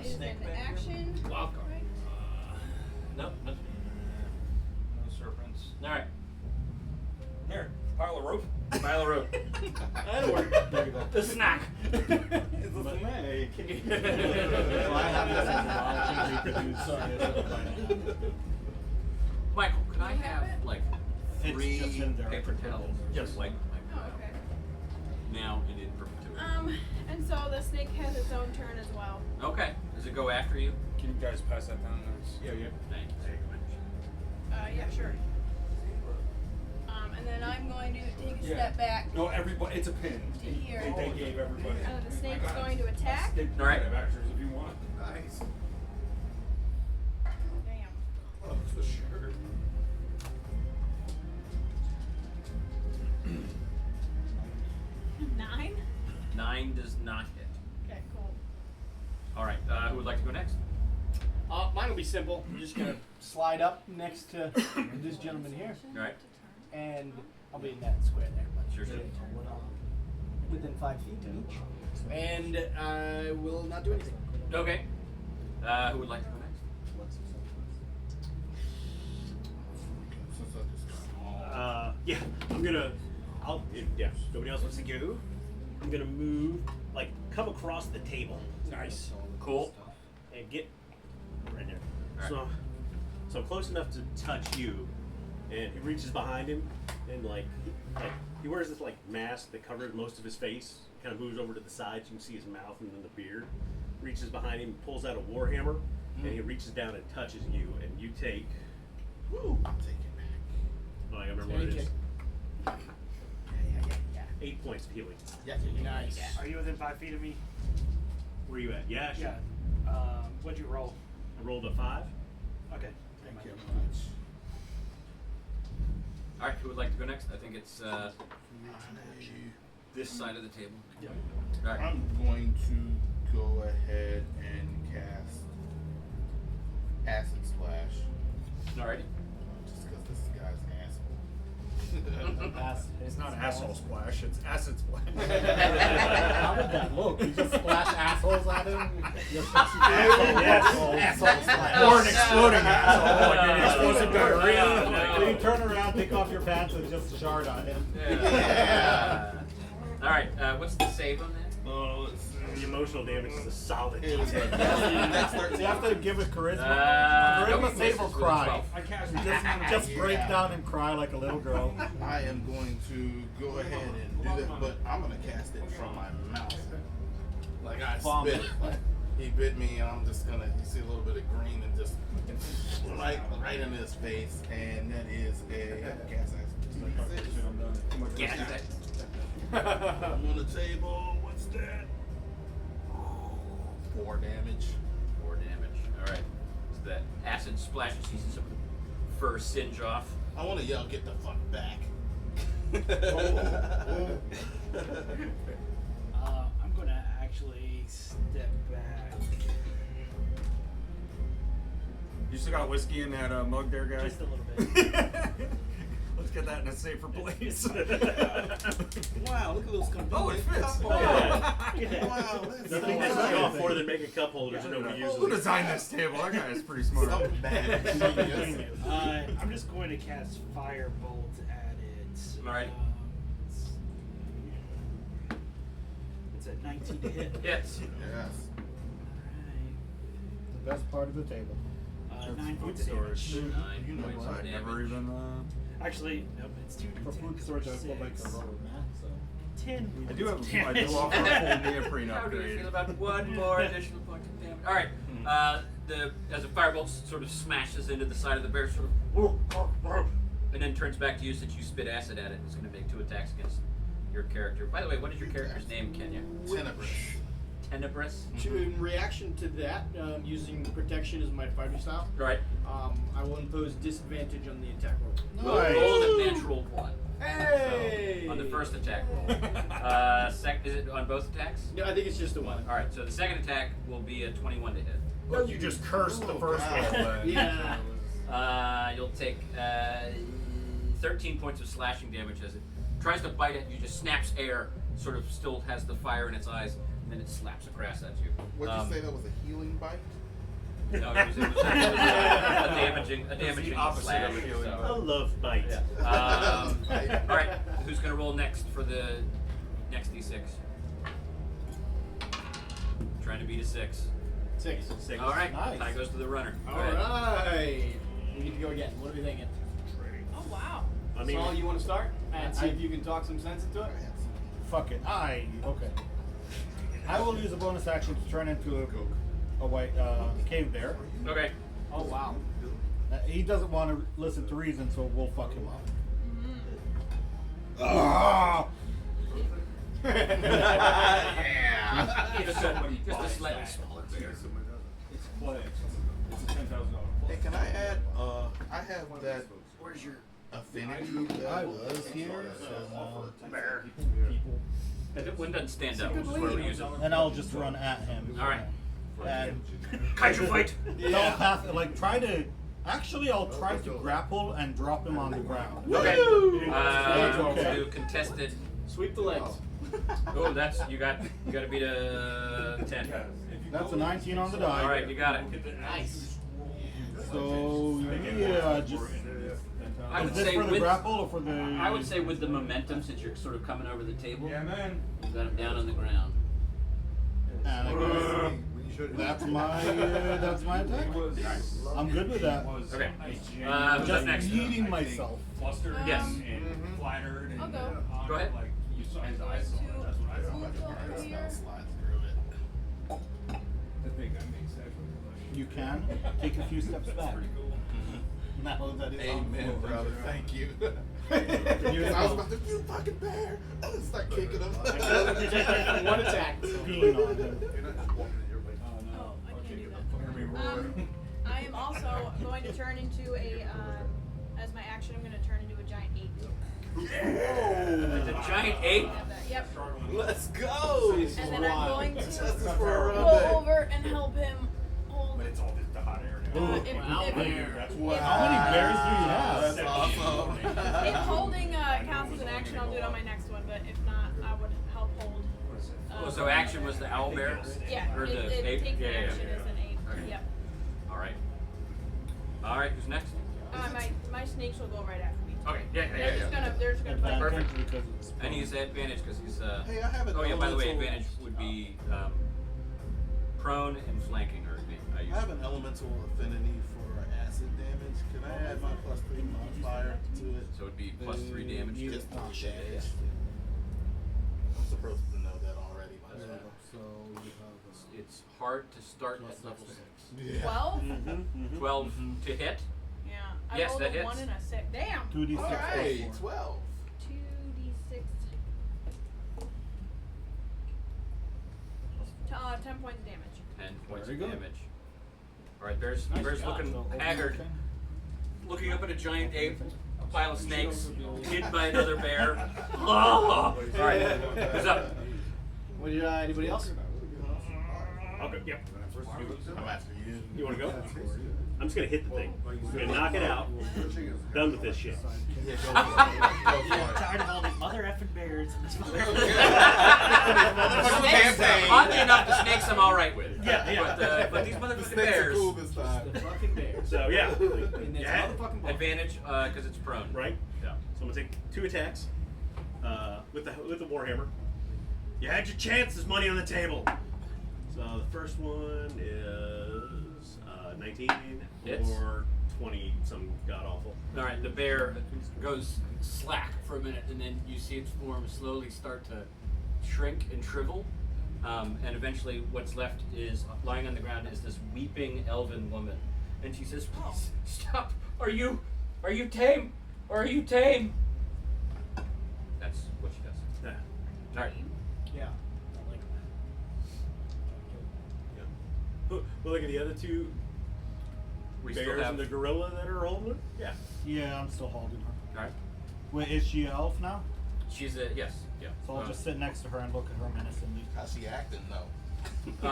that is an action. Wild card. Right? Nope. No serpents. All right. Here, pile of rope. Pile of rope. That'll work. The snack. It's a snake. Michael, could I have like It's 3 just in there. paper towels? Just like Oh, okay. now and in perpetuity. And so the snake has its own turn as well. Okay. Does it go after you? Can you guys pass that down? Yeah. Thanks. Yeah, sure. And then I'm going to take a step back No, everybody. It's a pin. to here. They gave everybody. And then the snake is going to attack. All right. Extras if you want. Nice. Damn. Oh, for sure. Nine? 9 does not hit. Okay, cool. All right. Who would like to go next? Mine will be simple. I'm just gonna slide up next to this gentleman here, All right. and I'll be in that square there. But Sure. within 5 feet of each, and I will not do anything. Okay. Who would like to go next? Since I just got small. Yeah, if nobody else wants to go, I'm gonna move, come across the table. Nice. Cool. And get right there. All So I'm close enough to touch you, and he reaches behind him, and he wears this mask that covers most of his face. Kind of moves over to the side, so you can see his mouth and then the beard. Reaches behind him, pulls out a warhammer, and he reaches down and touches you, and you take. Woo! I'll take it back. Oh, I remember what it is. 8 points of healing. Yeah. Nice. Are you within 5 feet of me? Where are you at? Yeah, sure. Yeah. What'd you roll? I rolled a 5. Okay. Thank you much. All right. Who would like to go next? I think it's this side of the table. Yep. All right. I'm going to go ahead and cast Acid Splash. Alrighty. Just because this guy's an asshole. It's not asshole splash. It's acid splash. How would that look? You just splash assholes at him? Asshole splash. Or an exploding asshole. Like an explosive diarrhea. So you turn around, take off your pants, and just shard on him. Yeah. All right. What's the save on that? Oh, let's see. The emotional damage is a solid. It is D10. next So 13. you have to give it charisma. Nope, Charisma save or misses with a cry. 12. I cast Just break Yeah. down and cry like a little girl. I am going to go ahead and do that, but I'm going to cast it from my mouth. Like I spit it. Like he bit me, and I'm just going to, you see a little bit of green and just right in his face, and that is a gas ass. Yeah. I'm on the table. What's that? 4 damage. 4 damage. All right. So that acid splashes. You see some of the fur singe off. I want to yell, "Get the fuck back!" I'm gonna actually step back. You still got whiskey in that mug there, guy? Just a little bit. Let's get that in a safer place. Wow, look at those convenient Oh, it fits. cup Oh, holders. Yeah. Wow, that's Nothing so pisses me off nice. more than making cup holders nobody Who uses. designed this table? That guy is pretty smart. So bad. Genius. I'm just going to cast Firebolt at it. All right. It's at 19 to hit. Yes. Yes. The best part of the table. 9 food points of storage. damage. 9 You know points what? of I never damage. even. Actually, nope, it's 2 For food storage, I put like a rubber mat, so. 10. I do have. I damage. do offer a full neoprene How do you upgrade. feel about one more additional point of damage? All right. As a firebolt sort of smashes into the side of the bear, sort of, and then turns back to you since you spit acid at it. It's going to make 2 attacks against your character. By the way, what is your character's name, Kenya? Tenebrous. Tenebrous. In reaction to that, using protection as my fighting style, Right. I will impose disadvantage on the attack roll. Roll the natural 1. Hey! So, on the first attack roll. Is it on both attacks? No, I think it's just the one. All right. So the second attack will be a 21 to hit. Well, you just cursed the first wow. one. but- Yeah. You'll take 13 points of slashing damage as it tries to bite at you. Just snaps air. Sort of still has the fire in its eyes. and then it slaps across at you. Would you say that was a healing bite? No, it was a damaging opposite slash. of a healing so. I love bite. All right, who's gonna roll next for the next d6? Trying to beat a 6. 6. Six. All right, Nice. tie goes to the runner. Go All ahead. right. We get to go again. What are we thinking? Oh wow. I mean, Saul, you want to start? And see if you can talk some sense into it? Fuck it. Okay. I will use a bonus action to turn into a white cave bear. Okay. Oh, wow. He doesn't want to listen to reason, so we'll fuck him up. Just a slightly smaller bear. It's pledged. It's a $10,000 Hey, can I add? I have that Where's your... affinity. I was here, so One doesn't stand up. Which is where we use it. and I'll just run at him. All right. And Kaiju fight. telepath, like try to. Actually, I'll try to grapple and drop him on the ground. Okay. Okay. Do contested. Sweep the legs. Oh, that's you got to beat a 10. That's a 19 on the die. All right, you got it. Nice. So yeah, just. I Is would this say for the with grapple or for the? I would say with the momentum, since you're sort of coming over the table, Yeah, man. you got him down on the ground. And I guess that's my attack. I'm good with that. Okay. Who's Just up next? eating myself. Flustered Yes. and flattered and I'll go. Go ahead. Like you saw his eyes. Saw it. That's what I saw. Over here. Slides through it. I think that makes sense. You can take a few steps back. Pretty cool. Now that is on Amen, floor. brother. Thank you. I Beautiful. was about to, you fucking bear. Start kicking him. One attack. Peeing on him. Oh, I can't do that. I am also going to turn into a, as my action, I'm going to turn into a giant ape. It's a giant ape. Have that. Yep. Let's go. And then I'm going Justice to for a go run over and help him hold. But it's all just the hot air now. If How many Uh, bears do you have? That's awesome. if holding counts as an action, I'll do it on my next one. But if not, I would help hold. Oh, so action was the owl bear? Yeah, Or it the ape? takes Yeah, the yeah, action yeah. as an ape. Okay. Yep. All right. All right. Who's next? My snakes will go right after me. Okay. Yeah. They're just gonna fight. Perfect. Because it's And he's at advantage because he's. Hey, I have an Oh yeah. By the way, elemental- advantage would be prone and flanking are I have an elemental affinity for acid damage. Can I add my +3 modifier to it? So it'd be +3 damage. Just I'm supposed to know that already. So you have. It's hard to start at level 6. Yeah. 12? 12 to hit. Yeah. I Yes, rolled that a hits. 1 and a 6. Damn. 2d6. All right. Hey, 12. 2d6. 10 points of damage. 10 points Very of good. damage. All right, bear's job. looking So, haggard, okay. looking up at a giant ape, a pile of snakes, hid by another bear. Oh! All right, who's up? What did anybody else? Okay, yep. I'm after you. You want to go? I'm just gonna hit the thing. I'm gonna knock it out. Done with this shit. Yeah, go for it. Go for it. Tired of all these mother effing bears and this mother. Oddly enough, the snakes I'm all right with. Yeah. But these The motherfucking snakes are bears. cool this time. The fucking bears. So yeah, In this yeah. motherfucking ball. Advantage because it's prone. Right. Yeah. So I'm gonna take 2 attacks with the warhammer. You had your chance. There's money on the table. So the first one is 19 Hits. or 20, some god awful. All right, the bear goes slack for a minute, and then you see its form slowly start to shrink and shrivel, and eventually, what's left is lying on the ground is this weeping elven woman, and she says, "Please stop! Are you tame? Or are you tame?" That's what she does. Yeah. All right. Yeah. Well, look at the other 2 We still bears have. and the gorilla that are holding her. Yeah. Yeah, I'm still holding her. All right. Wait, is she an elf now? She's a yes. Yeah. So I'll just sit next to her and look at her menacingly. How's she acting though? Go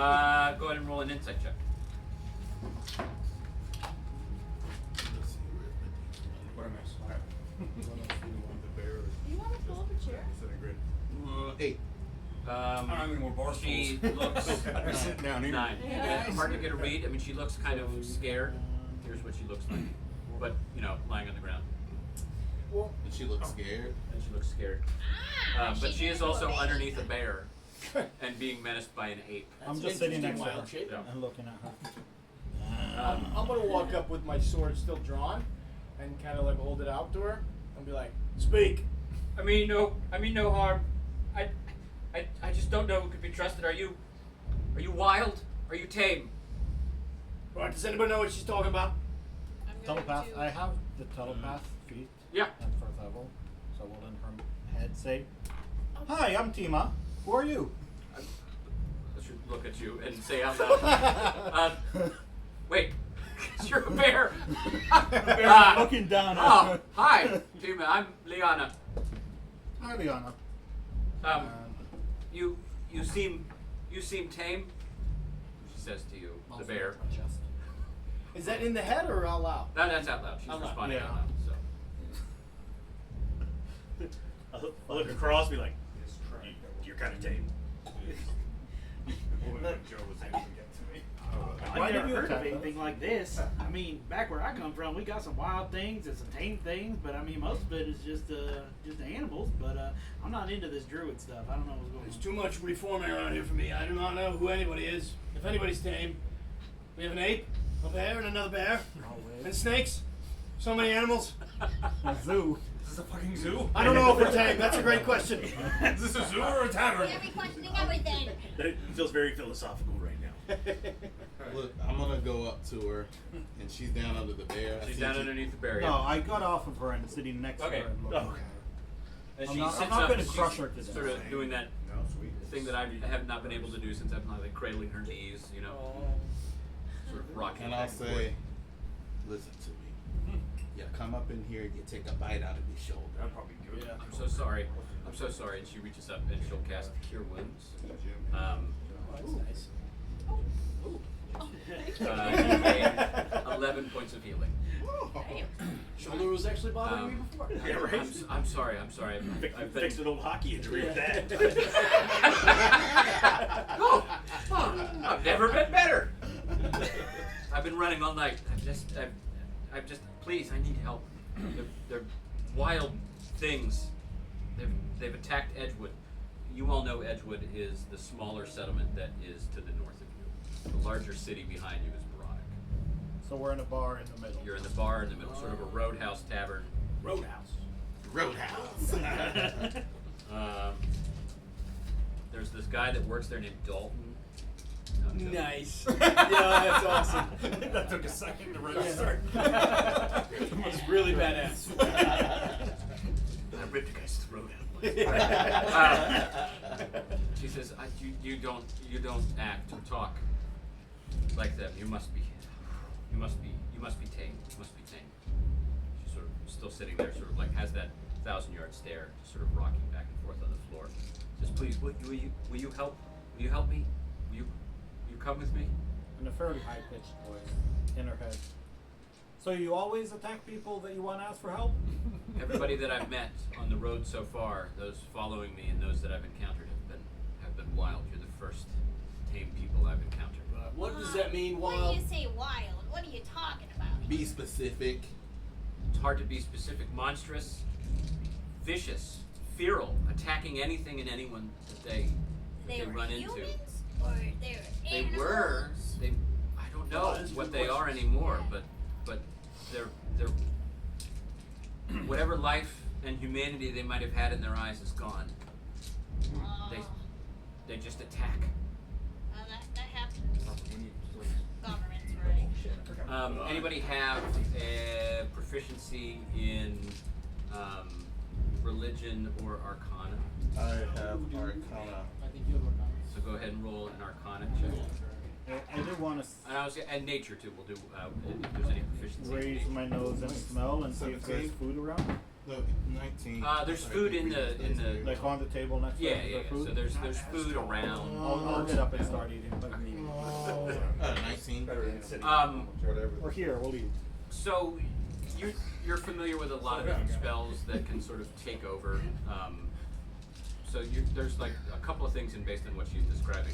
ahead and roll an insight check. Let's see, where's my D20? What am I slap? You want to pull up a chair? 8. I don't have any more bar She stools. looks I sit down here. 9. Hard to get a read. I mean, she looks kind of scared. Here's what she looks like. But, lying on the ground. And she looks scared. And she looks scared. But she is also underneath a bear and being menaced by an ape. That's I'm just sitting next to her wild shape. Yeah. and looking at her. I'm gonna walk up with my sword still drawn, and kind of like hold it out to her, and be like, "Speak." I mean no harm. I just don't know who could be trusted. Are you wild? Are you tame? Right? Does anybody know what she's talking about? I'm going Telepath. to- I have the telepath feat. Yeah. At first level, so we'll in her head say, "Hi, I'm Tima. Who are you?" I should look at you and say out loud. Wait, you're a bear. Looking down at Oh, her. hi, Tima. I'm Liana. Hi, Liana. You seem tame. She says to you, the bear. Is that in the head or out loud? No, that's out loud. She's Out loud, responding yeah. out loud. So. I look across, be like, you're kind of tame. I've Why never did you heard of attack us? anything like this. I mean, back where I come from, we got some wild things and some tame things, but I mean, most of it is just animals. But I'm not into this druid stuff. I don't know what's going There's on. too much reforming around here for me. I do not know who anybody is. If anybody's tame, we have an ape, a bear, and another bear, and snakes. So many animals. A zoo. Is this a fucking zoo? I don't know if we're tame. That's a great question. Is this a zoo or a tavern? We're questioning everything. It feels very philosophical right now. Look, I'm gonna go up to her, and she's down under the bear. I She's see down she- underneath the barrier. No, I got off of her and sitting next Okay. to her and looking Oh. at her. And I'm she not- sits I'm not up gonna and crush she's her to death. sort of doing that No, sweet. thing that I have not been able to do since I've been like cradling her knees, sort of rocking And back I'll and forth. say, listen to me. You come up in here and you take a bite out of your shoulder. That'd probably be good. I'm so sorry. I'm so sorry. And she reaches up and she'll cast Cure Wounds. That's nice. You gain 11 points of healing. Shoulder was actually bothering me before. Yeah, right. I'm sorry. I've been, Fixed an old hockey injury with that. I've never been better. I've been running all night. I've just, please, I need help. They're wild things. They've attacked Edgewood. You all know Edgewood is the smaller settlement that is to the north of you. The larger city behind you is Veronic. So we're in a bar in the middle. You're in the bar in the middle, sort of a roadhouse tavern. Roadhouse. Roadhouse. There's this guy that works there named Dalton. No, I'm joking. Nice. Yeah, that's awesome. That took a second to register. It's really badass. I ripped a guy's throat out. She says, "You don't act or talk like them. You must be tame. You must be tame." She's sort of still sitting there, sort of like has that 1,000-yard stare, just sort of rocking back and forth on the floor. Says, "Please, will you help? Will you help me? Will you come with me?" In a fairly high-pitched voice in her head. So you always attack people that you want to ask for help? Everybody that I've met on the road so far, those following me and those that I've encountered have been wild. You're the first tame people I've encountered. What does that mean, When wild? you say wild, what are you talking about? Be specific. It's hard to be specific. Monstrous, vicious, feral, attacking anything and anyone that they They were run humans into. or they were They animals? were. I don't know that's a what good they question. are anymore, but they're whatever life and humanity they might have had in their eyes is gone. Oh, They just attack. well, that happens. Governments, right? Anybody have a proficiency in religion or arcana? I have Arcana. I think you have So go ahead and roll an arcana check. I do want to And nature too. We'll do if there's any proficiency. in raise nature. my nose and smell and see if there's 17. food around. No, 19. There's food in the Like on the table next to yeah. the food. So there's food around. I'll get up and start eating. But 19. we're here. We'll eat. So you're familiar with a lot of different spells that can sort of take over So there's like a couple of things in based on what she's describing.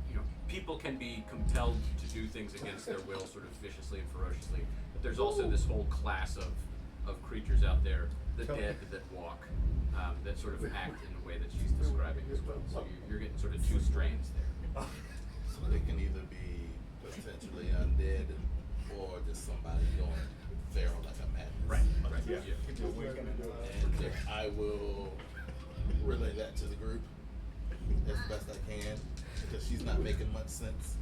You know, people can be compelled to do things against their will, sort of viciously and ferociously. But there's also this whole class of creatures out there, the dead that walk, that sort of act in the way that she's describing as well. So you're getting sort of two strains there. So they can either be potentially undead or just somebody going feral like a madness. Right. Yeah. And I will relay that to the group as best I can because she's not making much sense.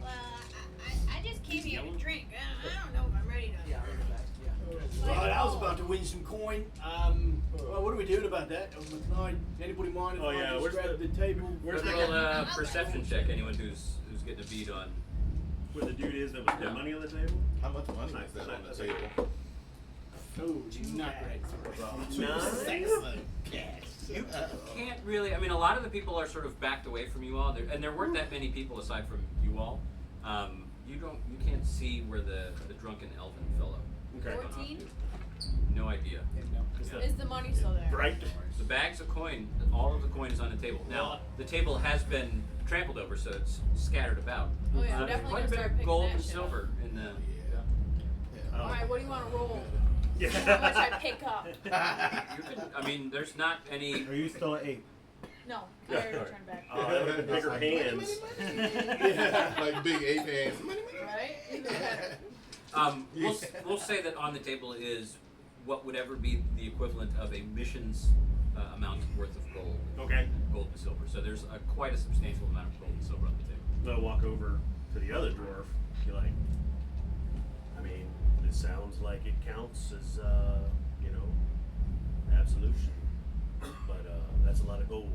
Well, I just came here to drink. I don't know if I'm ready to. Yeah, I'll go back. Yeah. Right, I was about to win some coin. Well, what are we doing about that? Anybody mind if Oh, I yeah, just where's grab the- the table? where's the Roll guy? a perception check. Anyone who's getting a beat on. Where the dude is that was Yeah. the money on the table? How much money Nice, is that on the nice. table? Oh, not great. You can't really. I mean, a lot of the people are sort of backed away from you all, and there weren't that many people aside from you all. You can't see where the drunken elven fellow. Okay. 14? No idea. Yeah. Is the money still there? Bright. The bags of coin, all of the coin is on the table. Now, the table has been trampled over, so it's scattered about. Oh yeah, I'm There's definitely quite gonna a bit start of picking gold that and shit silver up. in the. Oh. Alright, what do you want to roll? Yeah. How much I pick up? You can, I mean, there's not any. Are you still at 8? No, I already turned back. Bigger hands. Like big ape hands. Right? Even better. We'll say that on the table is what would ever be the equivalent of a mission's amount worth of gold. Okay. Gold and silver. So there's quite a substantial amount of gold and silver on the table. They'll walk over to the other dwarf. Be like, I mean, this sounds like it counts as, absolution, but that's a lot of gold.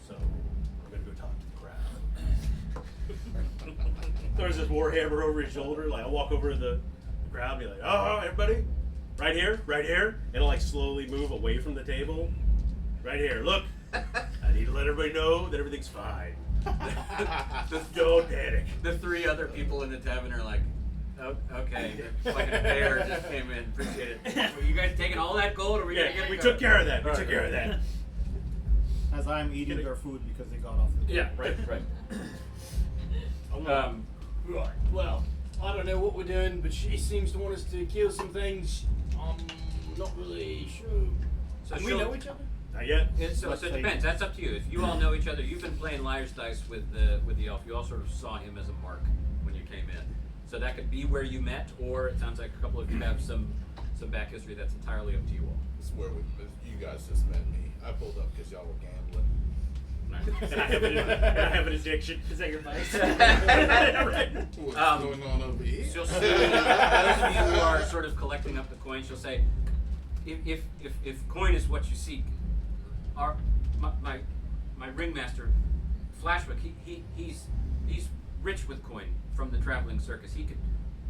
So I'm gonna go talk to the crowd. Throws his warhammer over his shoulder. Like I'll walk over to the crowd and be like, oh, everybody, right here, and I'll like slowly move away from the table. Right here, look. I need to let everybody know that everything's fine. Don't panic. The three other people in the tavern are like, oh, okay, the fucking bear just came in. Appreciate it. Were you guys taking all that gold, or were you gonna Yeah, get we it? took care of that. We All took right, care of that. As I'm eating their food because they got off the Yeah, right. Right. Well, I don't know what we're doing, but she seems to want us to kill some things. I'm not really sure. So Do we know each other? Not yet. So it depends. That's up to you. If you all know each other, you've been playing liar's dice with the elf. You all sort of saw him as a mark when you came in. So that could be where you met, or it sounds like a couple of you have some back history. That's entirely up to you all. It's where you guys just met me. I pulled up because y'all were gambling. And I have an addiction. Is that your vice? What's Um, going on over here? She'll say, those of you who are sort of collecting up the coin, she'll say, if coin is what you seek, my ringmaster, Flashwick, he's rich with coin from the traveling circus. He could,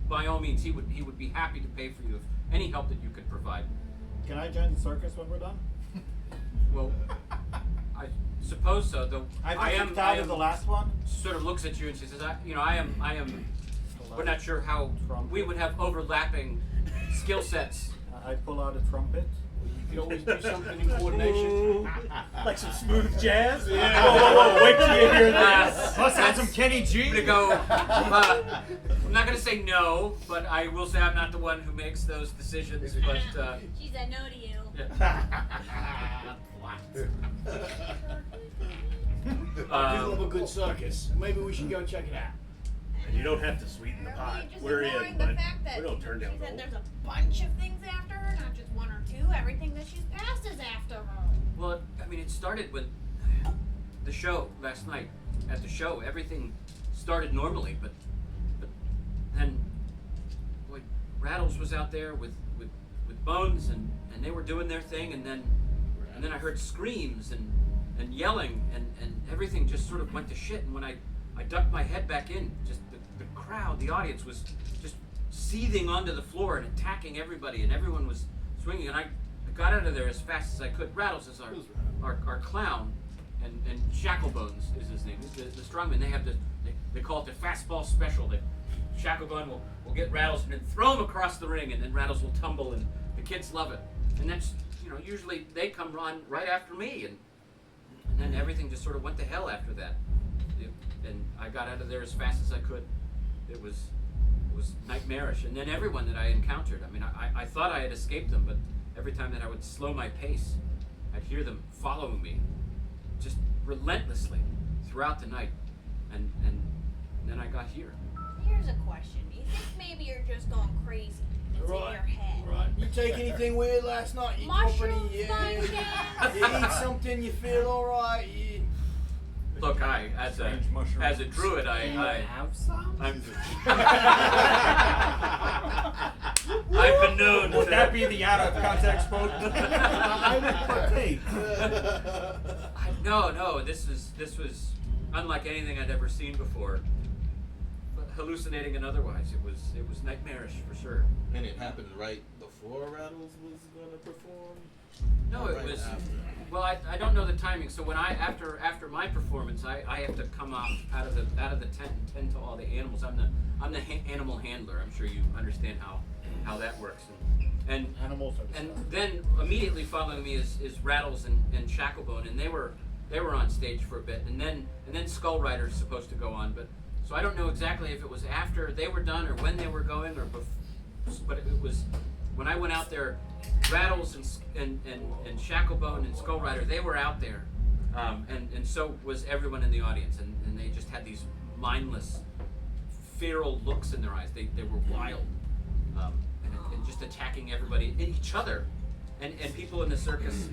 by all means, he would be happy to pay for you if any help that you could provide. Can I join the circus when we're done? Well, I suppose so. Though I am out of the last one. sort of looks at you and she says, I am. We're not sure how we would have overlapping skill sets. I pull out a trumpet. You can always do something in coordination. Like some smooth jazz? Yeah. Whoa, wait till you hear this. Let's add some Kenny G. I'm gonna go. I'm not gonna say no, but I will say I'm not the one who makes those decisions. But She said no to you. I do love a good circus. Maybe we should go check it out. And you don't have to sweeten the Are pot. we just We're ignoring in, the but fact that we don't turn down she said gold. there's a bunch of things after her, not just one or two. Everything that she's passed is after her. well, I mean, it started with the show last night. At the show, everything started normally, but then, boy, Rattles was out there with Bones, and they were doing their thing, and then I heard screams and yelling, and everything just sort of went to shit. And when I ducked my head back in, just the crowd, the audience was just seething onto the floor and attacking everybody, and everyone was swinging, and I got out of there as fast as I could. Rattles is our clown, and Shacklebones is his name. He's the strongman. They have they call it the fastball special. That Shacklebone will get Rattles and then throw him across the ring, and then Rattles will tumble, and the kids love it. And usually they come on right after me, and then everything just sort of went to hell after that. And I got out of there as fast as I could. It was nightmarish. And then everyone that I encountered, I mean, I thought I had escaped them, but every time that I would slow my pace, I'd hear them following me, just relentlessly throughout the night. And then I got here. Here's a question. Do you think maybe you're just going crazy? It's in your head. Right. You take anything weird last night? You drop any? Mushrooms, Yeah. You eat something? You feel all right? You... Look, as a druid, have some? I've been known. Would to, that be the out of context quote? I would partake. No. This was unlike anything I'd ever seen before. Hallucinating and otherwise, it was nightmarish for sure. And it happened right before Rattles was gonna perform? No, Or it right was. after? Well, I don't know the timing. So when after my performance, I have to come out of the tent and tend to all the animals. I'm the animal handler. I'm sure you understand how that works. And Animals are the and stuff. then immediately following me is Rattles and Shacklebone, and they were on stage for a bit, and then Skull Rider's supposed to go on, but so I don't know exactly if it was after they were done or when they were going or but it was when I went out there. Rattles and Shacklebone and Skull Rider, they were out there, and so was everyone in the audience, and they just had these mindless, feral looks in their eyes. They were wild, and just attacking everybody and each other, and people in the circus.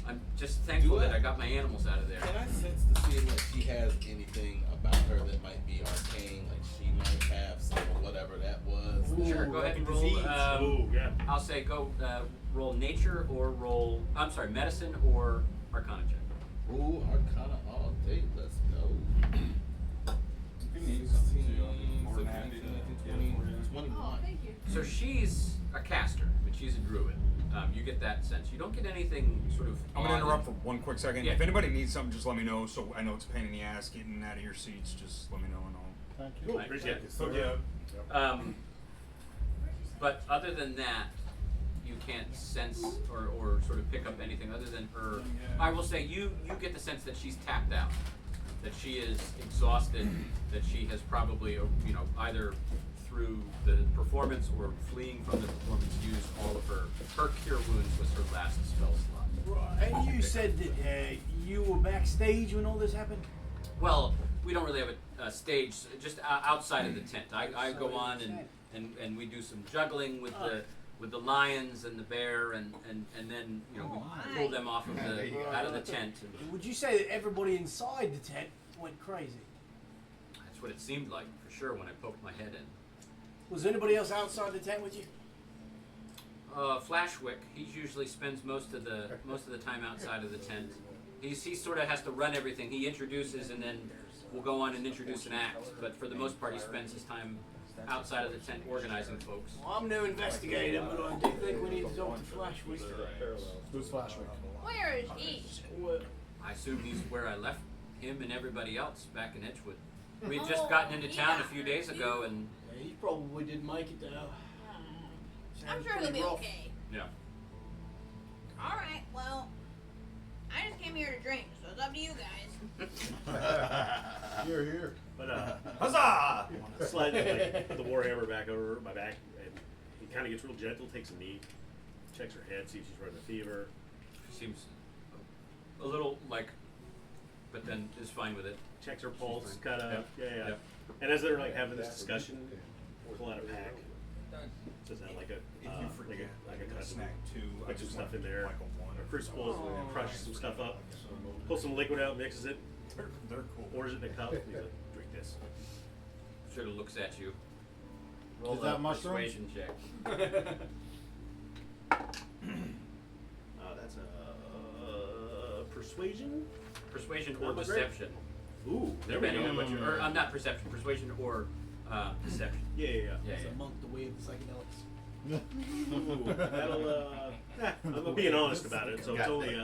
I'm just thankful that I got my animals out of there. Can I sense to see if she has anything about her that might be arcane, like she might have some of whatever that was? Sure, go ahead and roll. Ooh, yeah. I'll say go roll nature or roll. I'm sorry, medicine or Arcana check. Ooh, Arcana all day. Let's go. 16, 17, 20, 21. Oh, thank you. So she's a caster, but she's a druid. You get that sense. You don't get anything sort of. I'm gonna odd. interrupt for one quick second. Yeah. If anybody needs something, just let me know. So I know it's a pain in the ass getting out of your seats. Just let me know and I'll. Thank Cool, I appreciate it. Hook you up. But other than that, you can't sense or sort of pick up anything other than her. I will say you get the sense that she's tapped out, that she is exhausted, that she has probably either through the performance or fleeing from the performance used all of her cure wounds was her last spell slot. Right. And you said that you were backstage when all this happened? Well, we don't really have a stage just outside of the tent. I go on and we do some juggling with the lions and the bear and then we pull them off of out of the tent. And Would you say that everybody inside the tent went crazy? that's what it seemed like for sure when I poked my head in. Was anybody else outside the tent with you? Flashwick, he usually spends most of the time outside of the tent. He sort of has to run everything. He introduces and then we'll go on and introduce an act. But for the most part, he spends his time outside of the tent organizing folks. Well, I'm no investigator, but I do think we need to talk to Flashwick. Who's Flashwick? Where is he? I assume he's where I left him and everybody else back in Edgewood. We had just gotten into town a few days ago, and Yeah, he probably didn't make it though. I'm Sounds sure he'll pretty be rough. okay. yeah. Alright, well, I just came here to drink, so it's up to you guys. Here, here. But Huzzah! slide the warhammer back over my back, and he kind of gets real gentle, takes a knee, checks her head, sees if she's running a fever. Seems a little like, but then is fine with it. Checks her pulse, kind of, Yep. yeah. Yep. And as they're like having this discussion, pull out a pack. Does that like a If you forget, like a cut snack two, I put some just stuff want in there. like a one. Or crucibles, crush some stuff up, pull some liquid out, mixes it, They're cool. pours it in a cup. He's like, drink this. Sort of looks at you. Roll Is that a mushrooms? persuasion check. That's a persuasion. Persuasion Oh, or great. deception. Ooh, there we Depending go. on what or not perception, persuasion or deception. Yeah. Yeah, It's yeah. a month away with psychedelics. Ooh, that'll. I'm being honest about it, so it's only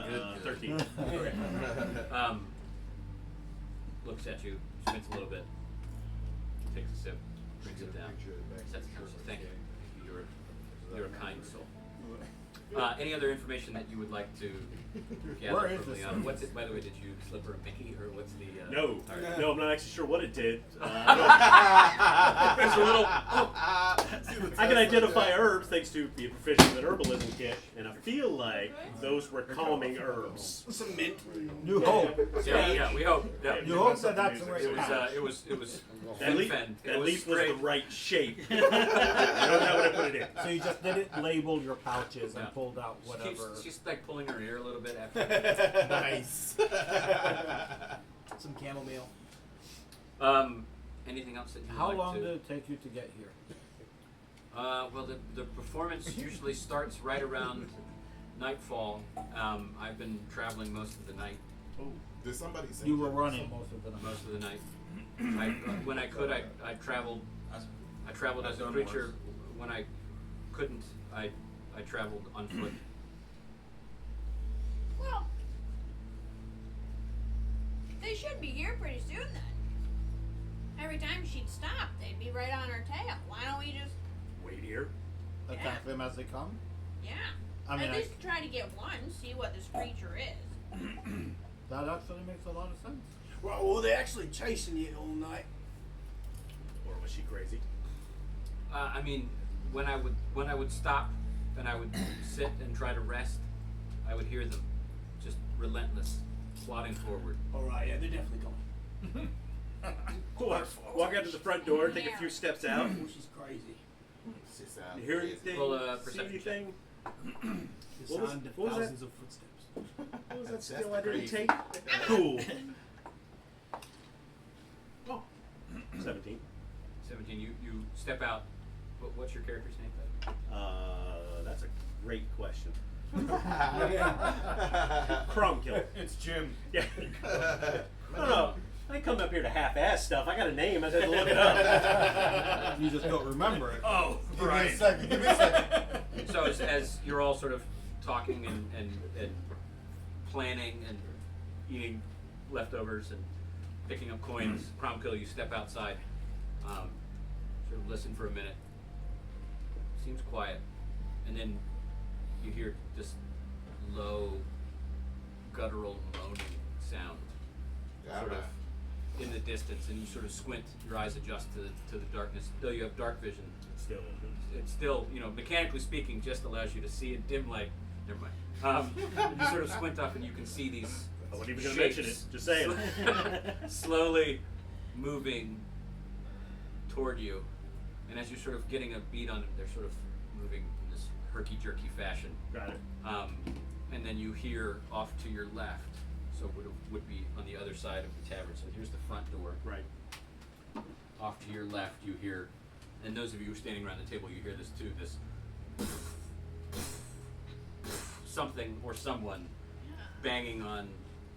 13. Okay. Looks at you, spins a little bit, takes a sip, brings it down, sets it down. Says, "Thank you. You're a kind soul." Any other information that you would like to gather Where is from this Leon? thing? What's it? By the way, did you slip her a Mickey, or what's the? No, all right. no, I'm not actually sure what it did. There's a little. I can identify herbs thanks to being proficient in herbalism kit, and I feel like those were calming herbs. Some mint. New Hope. Yeah, we hope. Yeah. You hope that that's the right It was. path. It was. At least, It at was least was great. the right shape. I don't know what I put it in. So you just didn't label your pouches and Yeah. pulled out whatever. She's like pulling her ear a little bit after. Nice. Some chamomile. Anything else that you would How like long to? did it take you to get here? Well, the performance usually starts right around nightfall. I've been traveling most of the night. Did somebody say You were running most of the night. Most of the night. When I could, I traveled. I traveled as a creature. When I couldn't, I traveled on foot. Well, they should be here pretty soon then. Every time she'd stop, they'd be right on her tail. Why don't we just, Wait here. Attack them as they come? yeah, I mean, at least try to get one, see what this creature is. that actually makes a lot of sense. Well, were they actually chasing you all night? Or was she crazy? I mean, when I would stop and I would sit and try to rest, I would hear them, just relentless, plodding forward. All right, yeah, they're definitely coming. Cool. Walk out to the front door, take a few steps out. Oh, she's crazy. She sounds You hear crazy. anything? Well, See perception anything? The What was- sound of what was that? thousands of footsteps. What was that That's skill I didn't crazy. take? Cool. Oh. 17. 17. You step out. What's your character's name? That's a great question. Crumb killer. It's Jim. Yeah. No. I didn't come up here to half-ass stuff. I got a name. I just had to look it up. You just don't remember it. Oh, Give me a second. Give me a second. So as you're all sort of talking and planning and eating leftovers and picking up coins, Cromkill, you step outside, sort of listen for a minute. Seems quiet, and then you hear this low, guttural moaning sound, sort of in the distance, and you sort of squint. Your eyes adjust to the darkness. Though you have dark vision, it's still, mechanically speaking, just allows you to see in dim light. Never mind. You sort of squint up and you can see these I wasn't even going to mention it. shapes Just saying. slowly moving toward you. And as you're sort of getting a beat on them, they're sort of moving in this herky-jerky fashion. Got it. And then you hear off to your left, so would be on the other side of the tavern. So here's the front door. Right. Off to your left, you hear, and those of you who are standing around the table, you hear this too, this something or someone banging on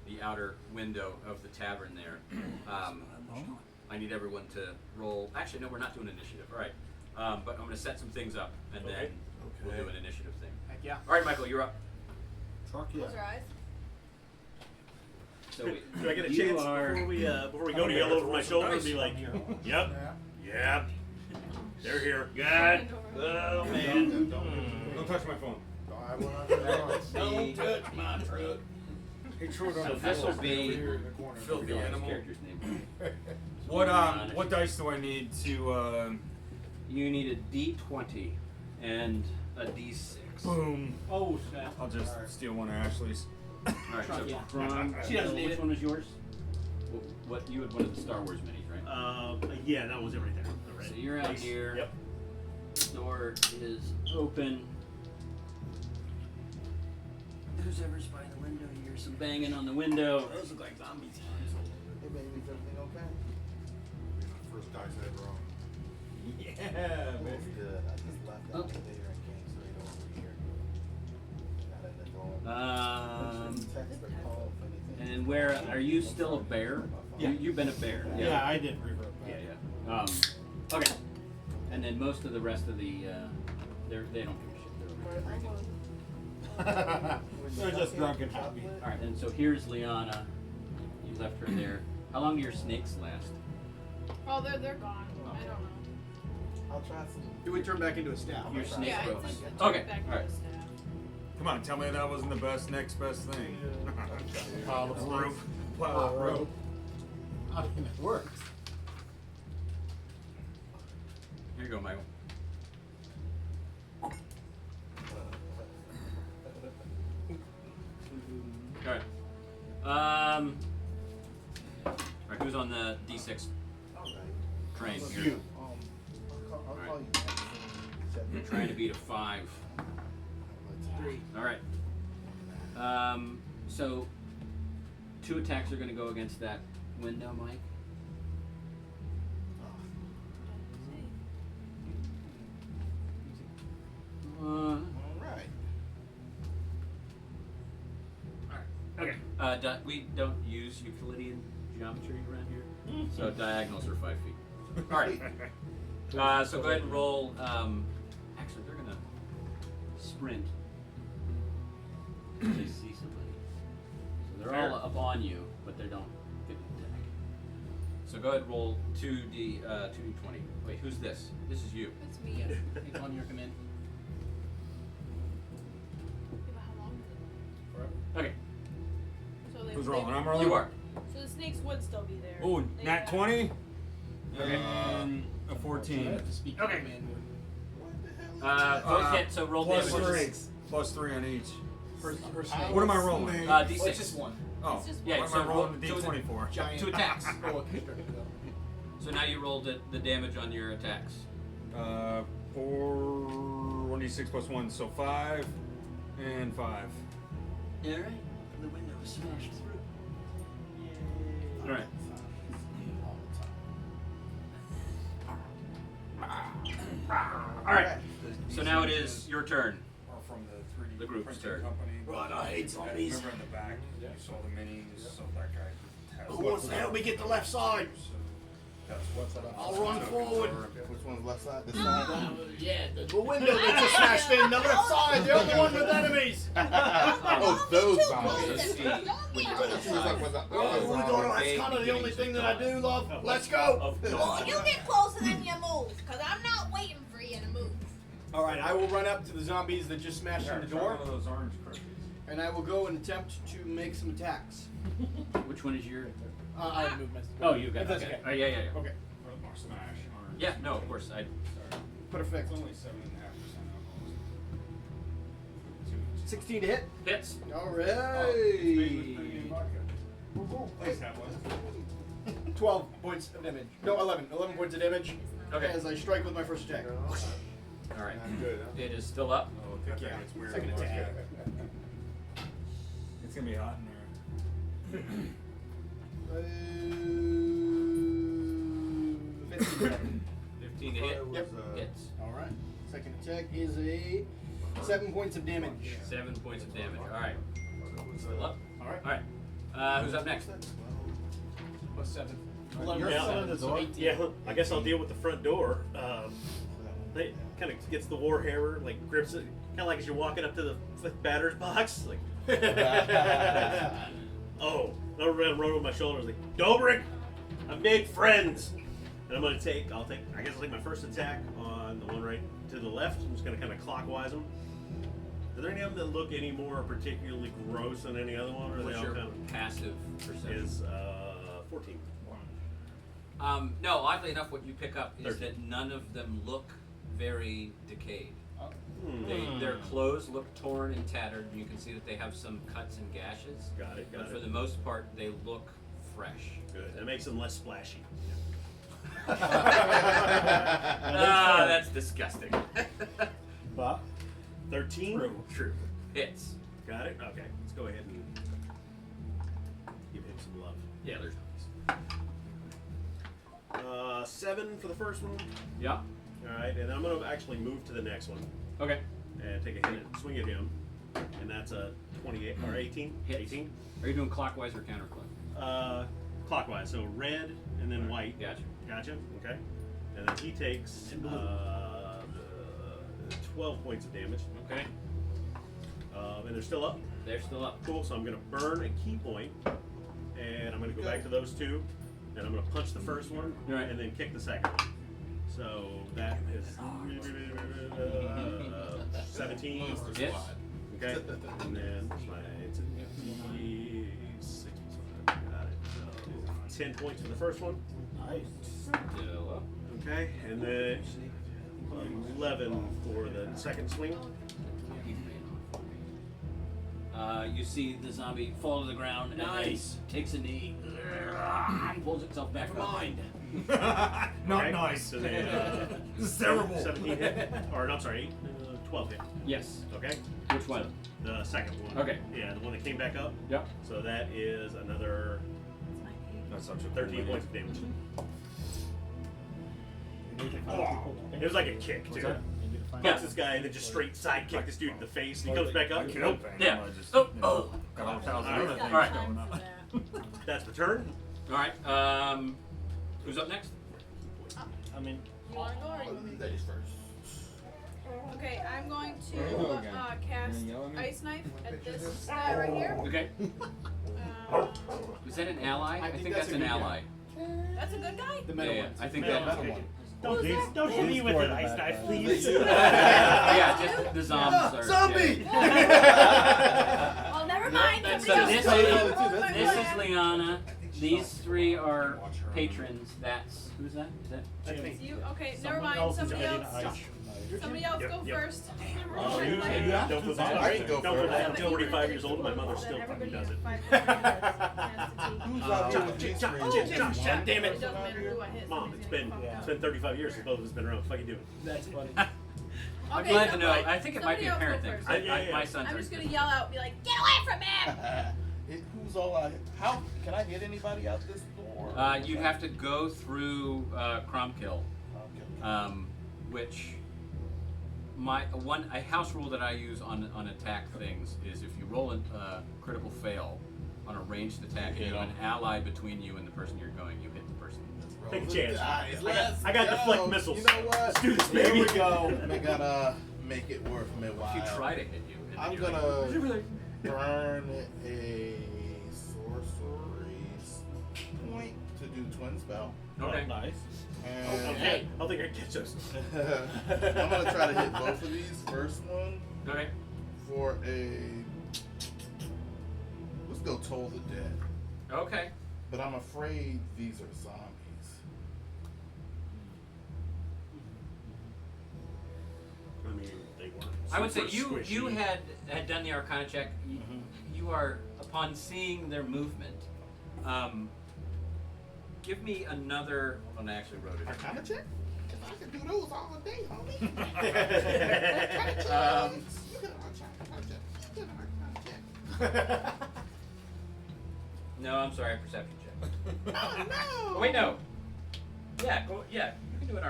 the outer window of the tavern there. I need everyone to roll. Actually, no, we're not doing initiative. All right. But I'm going to set some things up, and then we'll do an initiative thing. Heck yeah. All right, Michael, you're up. Truck, yeah. Close your eyes. So Do I get a you chance are- before we go to yell over my shoulder and be like, yep, yep, they're here. God. Oh, man. Don't touch my phone. I will not do that. Don't touch my truck. He threw it on So the this floor. will be Here in the corner. Filthy Your animal. character's name. What dice do I need to You need a D20 and a D6. boom. Oh, snap. I'll just steal one of Ashley's. All right, so Yeah. Ron, She doesn't need which it. one was yours? What you had one of the Star Wars minis, right? Yeah, that was it right there. All right. So you're out Nice. here. Yep. Door is open. Who's ever's by the window? You hear some banging on the window. Those look like zombies. Hey, baby, is everything okay? First dice ever on. Yeah, It's good. I just left Oh. out there and came straight over here. Got in the door. Um, Text or call if anything. and where are you still a bear? Yeah. You've been a bear. Yeah, I did revert back. Yeah. Okay. And then most of the rest of the, they don't give a shit. They're over here drinking. They're just drunk and happy. All right, and so here's Liana. You left her there. How long do your snakes last? Oh, they're gone. I don't know. I'll try some. Do we turn back into a staff? Your snake Yeah, growth. it's Okay. back All right. to the staff. Come on, tell me that wasn't the next best thing. Pile of Rope. Pile of rope. I mean, it works. Here you go, Michael. Alright. Alright, who's on the D6 train here? You. I'll call you back. You're trying to beat a 5. 3. Alright. So 2 attacks are gonna go against that window, Mike. All right. Okay. We don't use Euclidean geometry around here, so diagonals are 5 feet. All right. So go ahead and roll. Actually, they're gonna sprint. They see somebody, so they're all up on you, but they don't get an attack. So go ahead and roll 2d20. Wait, who's this? This is you. It's me. It's on your command. How long is it? Okay. So they, Who's they- rolling? I'm rolling. You are. So the snakes would still be there. Oh, They, nat 20 Okay. and a 14. Okay. What Both hit. So roll Plus damage. 3. Plus 3 on each. the hell? What am I rolling? D6. just one. Oh, It's just Yeah, what so am I rolling roll- the so D20 for? Giant 2 attacks. boa constrictor. So now you rolled the damage on your attacks. 1d6 plus 1, so 5 and 5. Alright. The window is smashed through. Alright. Alright. So now it is your turn. Or from the 3D The group's printing turn. company. Right, I hate zombies. Remember in the back, you saw the minis, so that guy has Who wants to help me get the left side? I'll run forward. Which one's left side? This side? Yeah, the window they just smashed in, the left side, the only one with enemies. Oh, those Let's zombies. see when you're gonna She was like, was that? Oh, that's kind of the only thing that I do, love. Let's go. Oh, you get closer than you move, because I'm not waiting for you to move. Alright, I will run up to the zombies that just smashed in the door, One of those orange cookies. and I will go and attempt to make some attacks. Which one is your? I moved my. Oh, you got If it. that's Okay. okay. Oh, yeah, yeah, yeah. Okay, Or smash, orange. Yeah, no, of course. perfect. It's only 7.5% alcohol. 16 to hit. Hits. Alright. Please have one. 12 points of damage. No, 11. 11 points of damage. Okay. As I strike with my first attack. All right. It is still up. Oh, Yeah, it's weird. second attack. It's gonna be hot in there. 15 to hit. 15 to hit. Yep. Hits. Alright. Second attack is a 7 points of damage. 7 points of damage. All right. Still up. Alright. All right. Who's up next? Plus 7. You're Yeah. still in the door. Yeah, I guess I'll deal with the front door. It kind of gets the warhammer, like grips it, kind of like as you're walking up to the batter's box, like. Oh, and I'll run over my shoulders like, Dobrik, I made friends, and I'll take my first attack on the one right to the left. I'm just gonna kind of clockwise them. Are there any of them that look any more particularly gross than any other one, or are they What's all your kind of? passive perception? Is 14. No, oddly enough, what you pick up is 13. that none of them look very decayed. Hmm. Their clothes look torn and tattered, and you can see that they have some cuts and gashes. Got it. But for the most part, they look fresh. Good. That makes them less splashy. Ah, that's disgusting. But 13. True. Hits. Got it? Okay, let's go ahead and give him some love. Yeah, there's. 7 for the first one. Yeah. Alright, and I'm going to actually move to the next one Okay. and take a hit and swing at him. And that's a 28 or 18. Hits. 18. Are you doing clockwise or counterclockwise? Clockwise, so red and then white. Gotcha. Gotcha, okay. And then he takes 12 points of damage. Okay. And they're still up. They're still up. Cool, so I'm going to burn a key point, and I'm going to go back to those two, and I'm going to punch the first one, Right. and then kick the second one. So that is 17. Hits. Okay. And then it's a D6. Got it. So 10 points for the first one. Nice. Still up. Okay. And then 11 for the second swing. You see the zombie fall to the ground and Nice. then takes a knee and pulls itself back Never up. mind. Not Okay, nice. So then, This is terrible. 17 hit. Or, no, I'm sorry, 12 hit. Yes. Okay. Which one? The second one. Okay. Yeah, the one that came back up. Yep. So that is another That's such a 13 points of damage. Oh. It was like a kick, too. Punch this guy and then just straight side kick this dude in the face. And he comes back up. Kill pain. Yeah. I just, Oh, you know, oh. got all thousand All right. other things All right. going on. That's the turn. All right. Who's up next? I mean, You want to go or? Ladies first. Okay, I'm going to Okay. cast You gonna yell at me? Ice Knife at this guy right here. Okay. Is that an ally? I think that's an ally. That's a good guy. The metal Yeah, ones. I think the that- metal one. Don't hit me with an ice knife, please. Yeah, just the zombies are. Zombie! Well, never mind. So Somebody this else. is my this is God. Liana. These three are patrons. That's who's that? Is that? It's you. Okay, never someone mind. else is Somebody getting else. ice. Somebody else Yep, go yep. first. Oh, you don't feel bad. I can go Don't feel bad. I'm But 45 you- years old and my mother still fucking does it. Who's out here with these three? God damn It it. doesn't matter who I hit. Mom, somebody's it's gonna been get fucked it's been 35 years since both of us been around. What the fuck you doing? That's funny. up. I'm Okay, glad so- to know. I think it might be a somebody parent else thing. go 'Cause first. Yeah. my sons I'm are. just gonna yell out, be like, "Get away from him!" Who's all out? How can I hit anybody out this door? You'd have to go through Cromkill, Okay. which a house rule that I use on attack things is if you roll a critical fail on a ranged attack and you have an ally between you and the person you're going, you hit the person. Take a chance. Guys, I got let's deflect go. missiles. You know what? Let's do this, Here baby. we go. I gotta make it worth my If while. you try to hit you, and then I'm you're gonna like, burn a sorcery point to do twin spell. okay. Nice. And Okay. I don't think I catch us. I'm gonna try to hit both of these. First one Okay. for let's go Toll the Dead. Okay. But I'm afraid these are zombies. I mean, they weren't. I would say super you squishy. had done the Arcana check. You are upon seeing their movement. Give me another. Well, I actually wrote it. Arcana check? 'Cause I can do those all day, homie. Um, You get an Arcana check. You get an Arcana check. No, I'm sorry, perception check. Oh no! Oh, wait, no. Yeah, go. Yeah, you can do an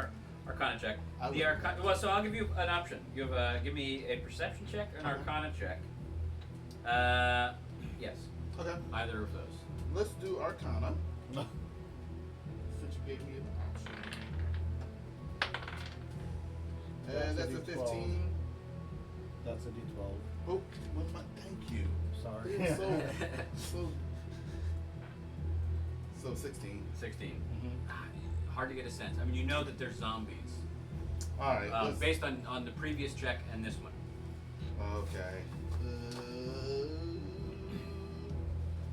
Arcana check. I The would- Arcana. Well, so I'll give you an option. You have give me a perception check or an Arcana check. Yes, Okay, either of those. let's do Arcana. Since you gave me an option. That's That's a a D12. 15. That's a D12. Oh, what my, thank you. Sorry. It's so 16. 16. Mm-hmm. Hard to get a sense. I mean, you know that they're zombies. All right. let's- Based on the previous check and this one. Okay.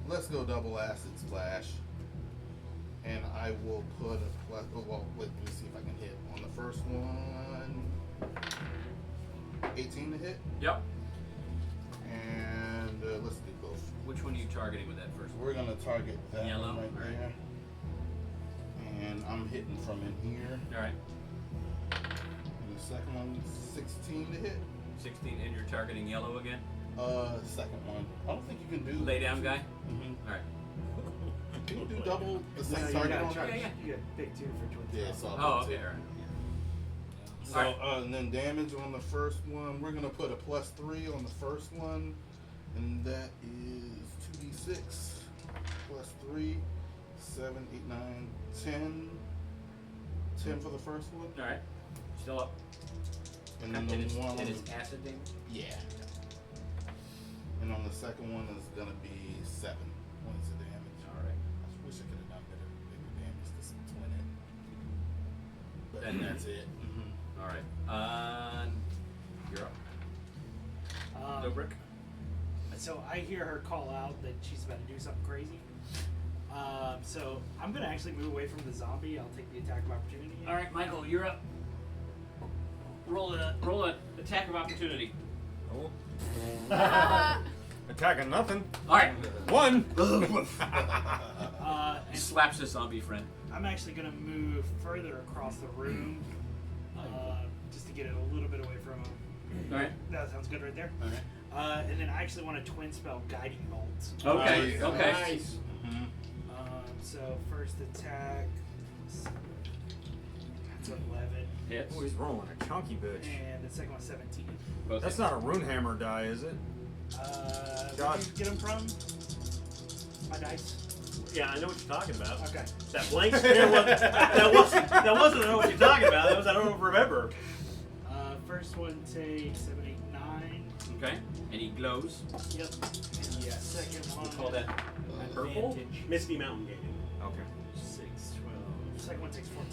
Let's go double acid splash. And I will put a plus. Oh, well, wait, let me see if I can hit on the first one. 18 to hit. Yep. And let's do both. Which one are you targeting with that first one? We're going to target that Yellow, one right alright. there. And I'm hitting from in here. All right. And the second one, 16 to hit. 16, and you're targeting yellow again? Second one. I don't think you can do. Lay down guy? Mm-hmm. All right. Can you do double the same you target gotta on try- that? Yeah. You gotta pick two for twin Yeah, spell. so Oh, I'll do okay, two. all right. So, Alright. and then damage on the first one, we're gonna put a +3 on the first one, and that is 2d6 +3, 7, 8, 9, 10. 10 for the first one, All right. Still up. and then And the it's, one and on it's the, acid damage? yeah, and on the second one is gonna be 7 points of damage. All right. I wish I could have done bigger damage to twin it, but And that's it. All right. You're up. Dobrik. So I hear her call out that she's about to do something crazy. So I'm gonna actually move away from the zombie. I'll take the attack of opportunity. All right, Michael, you're up. Roll a attack of opportunity. Oh. Uh, Attacking nothing. All right. 1. He slaps his zombie friend. I'm actually gonna move further across the room, just to get it a little bit away from him. All right. That sounds good right there. All right. And then I actually want to twin spell Guiding Bolt. Okay. Nice. Okay. Nice. So first attack, that's 11, Hits. Oh, he's rolling a chunky bitch. and the second one's 17. Both That's hits. not a rune hammer die, is it? Where'd Josh. you get them from? My dice. Yeah, I know what you're talking about. Okay. That blank stare wasn't I know what you're talking about. That was I don't remember. First one takes 7, 8, 9. Okay. And he glows. Yep. And the second one. We'll call that purple. Advantage. Misty Mountain Gaming. Okay. 6, 12. Second one takes 14.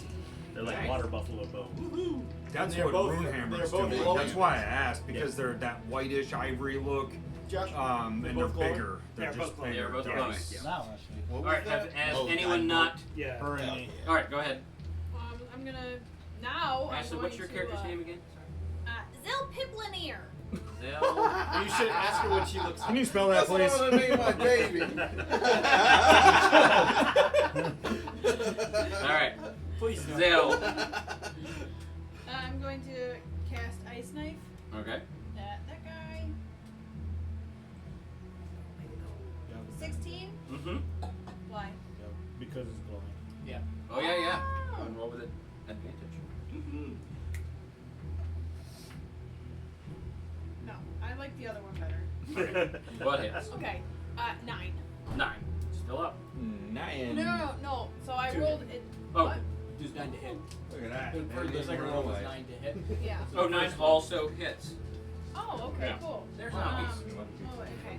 They're like Nice. water buffalo bone. That's They're what both- rune they're hammers both do. glowing. That's why I asked, because they're that whitish ivory look, Josh, and they're both glowing? bigger. They're They're just both glowing. bigger. They're both Yes. glowing. Now, actually. What All was right. that? Has Oh, anyone guidebook. not? Yeah. Her and Hell me. yeah. All right. Go ahead. I'm gonna now. Ashley, I'm what's going your to, character's name again? Zilpiplanier. Zell. you should ask her what she looks Can like. you spell that, That's what please? I'm gonna name my baby. All right. Please no. Zell. I'm going to cast Ice Knife. Okay. That guy. 16. Mm-hmm. Why? Because it's glowing. Yeah. Oh yeah, yeah. Oh. Go and roll with it. Advantage. Mm-hmm. No, I like the other one better. What hits? Okay. 9. 9. Still up. 9. No. So I Two. rolled it. Oh. What? Just 9 to hit. Look at that. The second roll was 9 to hit. Yeah. Oh, 9 also hits. Oh, okay, Yeah. cool. There's zombies. Oh, okay.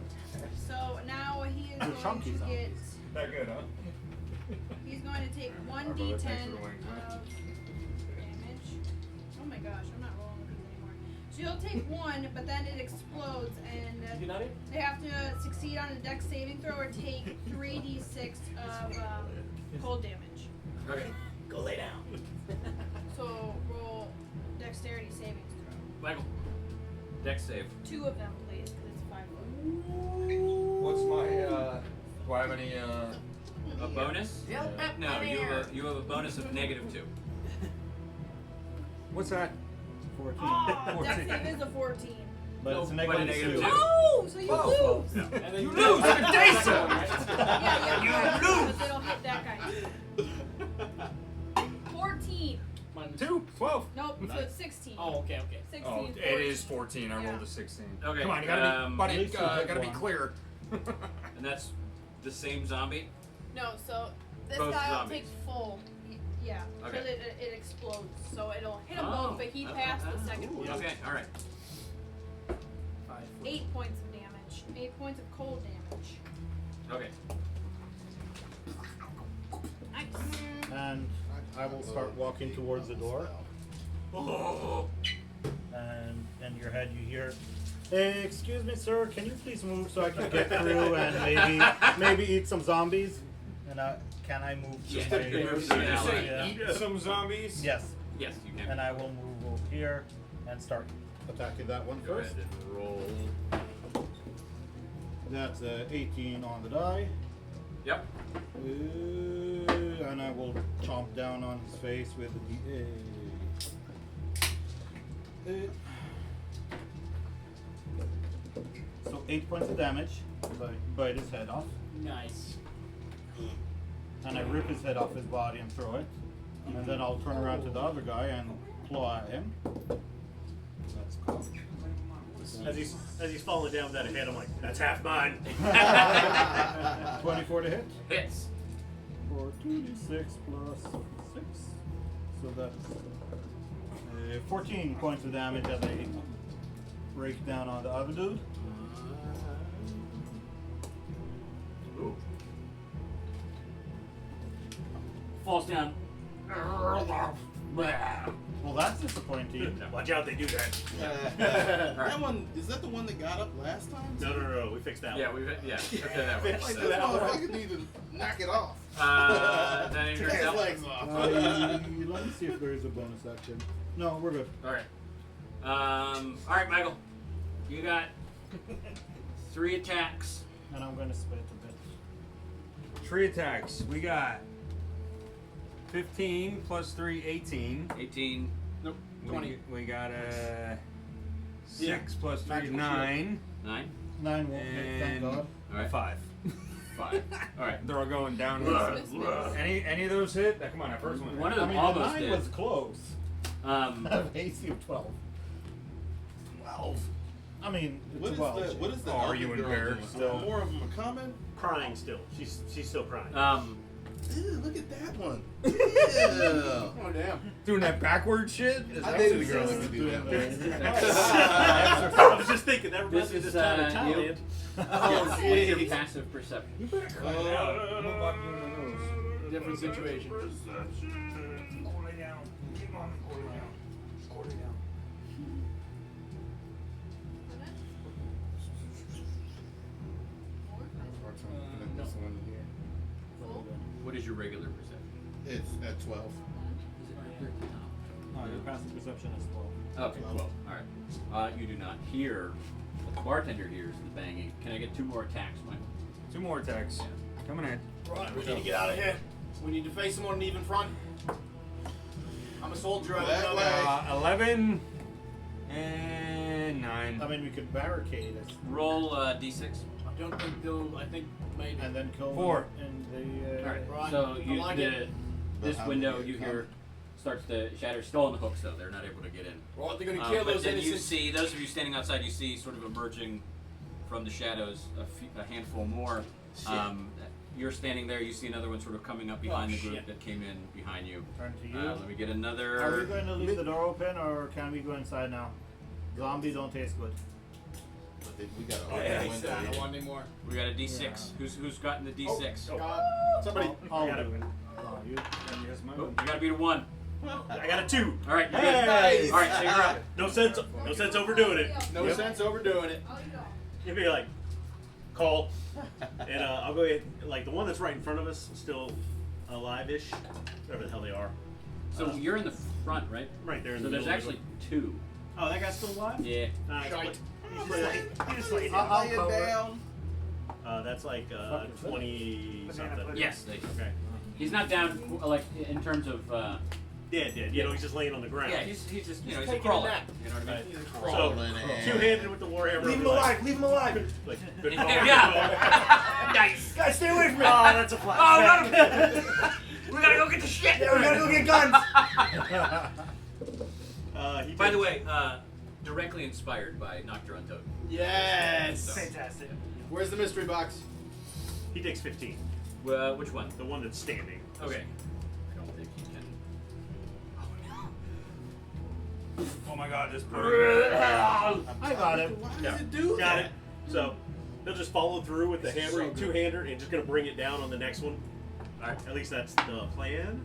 So now he is They're going chunky to get. zombies. That good, huh? He's going to take Our 1d10 brother, thanks for the wings, man. of damage. Oh my gosh, I'm not rolling with these anymore. So you'll take 1, but then it explodes, and You not it? they have to succeed on a dex saving throw or take 3d6 of cold damage. Okay. Go lay down. So roll dexterity savings throw. Michael. Dex save. 2 of them, please, because it's 5 What's my, do I have any, A bonus? No, you have a bonus of -2. what's that? 14. Oh, dex save is a 14. But it's a but a negative negative 2. two. Oh, so you lose. And then You lose at a dice roll. Yeah, You lose. But it'll hit that guy. 14. 2, 12. Nope, so it's 16. Oh, okay. 16. Oh, 14. it is 14. I Yeah. rolled a 16. Okay, Come on, you gotta be, buddy, at least you hit gotta be one. clear. And that's the same zombie? No, so this Both guy will zombies. take full. Yeah, because Okay. it explodes. So it'll hit them Oh, both, but he okay. passed the second one. Okay, alright. 8 points of damage. 8 points of cold damage. Okay. Nice. And I will start walking towards the door. And in your head you hear, "Hey, excuse me, sir, can you please move so I can get through and maybe eat some zombies?" And can I move to Yeah, my you can move to an ally. yeah. Eat some zombies. Yes. Yes, you can. And I will move over here and start attacking that one Go first. ahead and roll. That's 18 on the die. Yep. And I will chomp down on his face with the So 8 points of damage. So I bite his head off. Nice. And I rip his head off his body and throw it. And then I'll turn around to the other guy and claw at him. That's cool. As he's falling down without a head, I'm like, that's half mine. 24 to hit. Hits. For 2d6 plus 6. So that's 14 points of damage as I break down on the other dude. Ooh. Falls down. Well, that's disappointing. Watch out, they do that. That one, is that the one that got up last time? No, we fixed that Yeah, one. okay, that one. Like, this motherfucker need to knock it off. Then you Take his yourself. legs off. Let me see if there is a bonus action. No, we're good. Alright. Alright, Michael. You got 3 attacks. And I'm going to split a bit. 3 attacks. We got 15 plus 3, 18. 18. Nope. 20. We got a 6 Yeah. plus 3, Magical 9. 9. 9 won't hit, thank And God. Alright. 5. 5. Alright. They're all going down. Miss. Any of those hit? Come on, that first one. One of I them mean, almost the 9 did. was close. I have AC of 12. 12. I mean, it's What is 12. the, what is the Oh, are other you in girl pair doing? still? More of them are coming? Crying still. She's still crying. Ew, look at that one. Ew. Oh, damn. Doing that backward shit? I dated a girl that could do that. I was just thinking that reminds This me of is, this time in you. Thailand. Oh, what's your passive perception? You better cut it out. I'm about you in the nose. Different situation. Go lay down. Come on, go lay down. Go lay down. This one here. What is your regular perception? It's at 12. Is it right there at the top? No, your passive perception is 12. Okay, 12. Alright. You do not hear what the bartender hears the banging. Can I get 2 more attacks, Michael? 2 more attacks. Coming in. Right, we need to get out of here. We need to face them on an even front. I'm a soldier. I That don't know way. that. 11 and 9. I mean, we could barricade it Roll D6. I don't think they'll. I think maybe. and then kill 4. them in the. Alright, Right. so I you, like the, it. this But how window many you come? hear starts to shatter. Still on the hooks though, they're not able to get in. Right, they're gonna kill But those then you innocent. see, those of you standing outside, you see sort of emerging from the shadows a handful more. You're standing there, you see another one sort of coming up behind Oh, the group shit. that came in behind you. Turn to you. Let me get another. Are we going to leave the door open or can we go inside now? Zombie don't taste good. But we got to Yeah, open he's the not. I window. don't want any more. We got a D6. Who's gotten the D6? God, somebody. I'll got do it. it. Oh, you. And here's my Oh, you gotta beat a 1. I got a 2. All right, you're Hey! good. All right, so you're up. No sense overdoing it. No sense overdoing it. You'd be like, call, and I'll go ahead. Like the one that's right in front of us, is still alive-ish, whatever the hell they are. So you're in the front, right? Right there in So the there's middle. actually 2. Oh, that guy's still alive? Yeah. Shite. He's just laying down. I'll cover it. down. That's like 20 something. Yes. Okay. He's not down like in terms of. Dead. You know, he's just laying on the ground. Yeah, he's just he's a taking a crawler. nap. You know what I mean? He's a So, crawler. two-handed with the warhammer. Leave him alive. Leave him alive. Like, good call. Yeah. Nice. Guys, stay away from me. Oh, that's a flash. Oh, we gotta go get the shit. Yeah, we gotta go get guns. He By the takes- way, directly inspired by Noctur Untoad. Yes. Fantastic. Where's the mystery box? he takes 15. Which one? The one that's standing. Okay. I don't think he can. Oh my god, this I got it. Why does Yeah. it do Got that? it. So they'll just follow through with the hammer, two-hander, and just gonna bring it down on the next one. All right. At least that's the plan.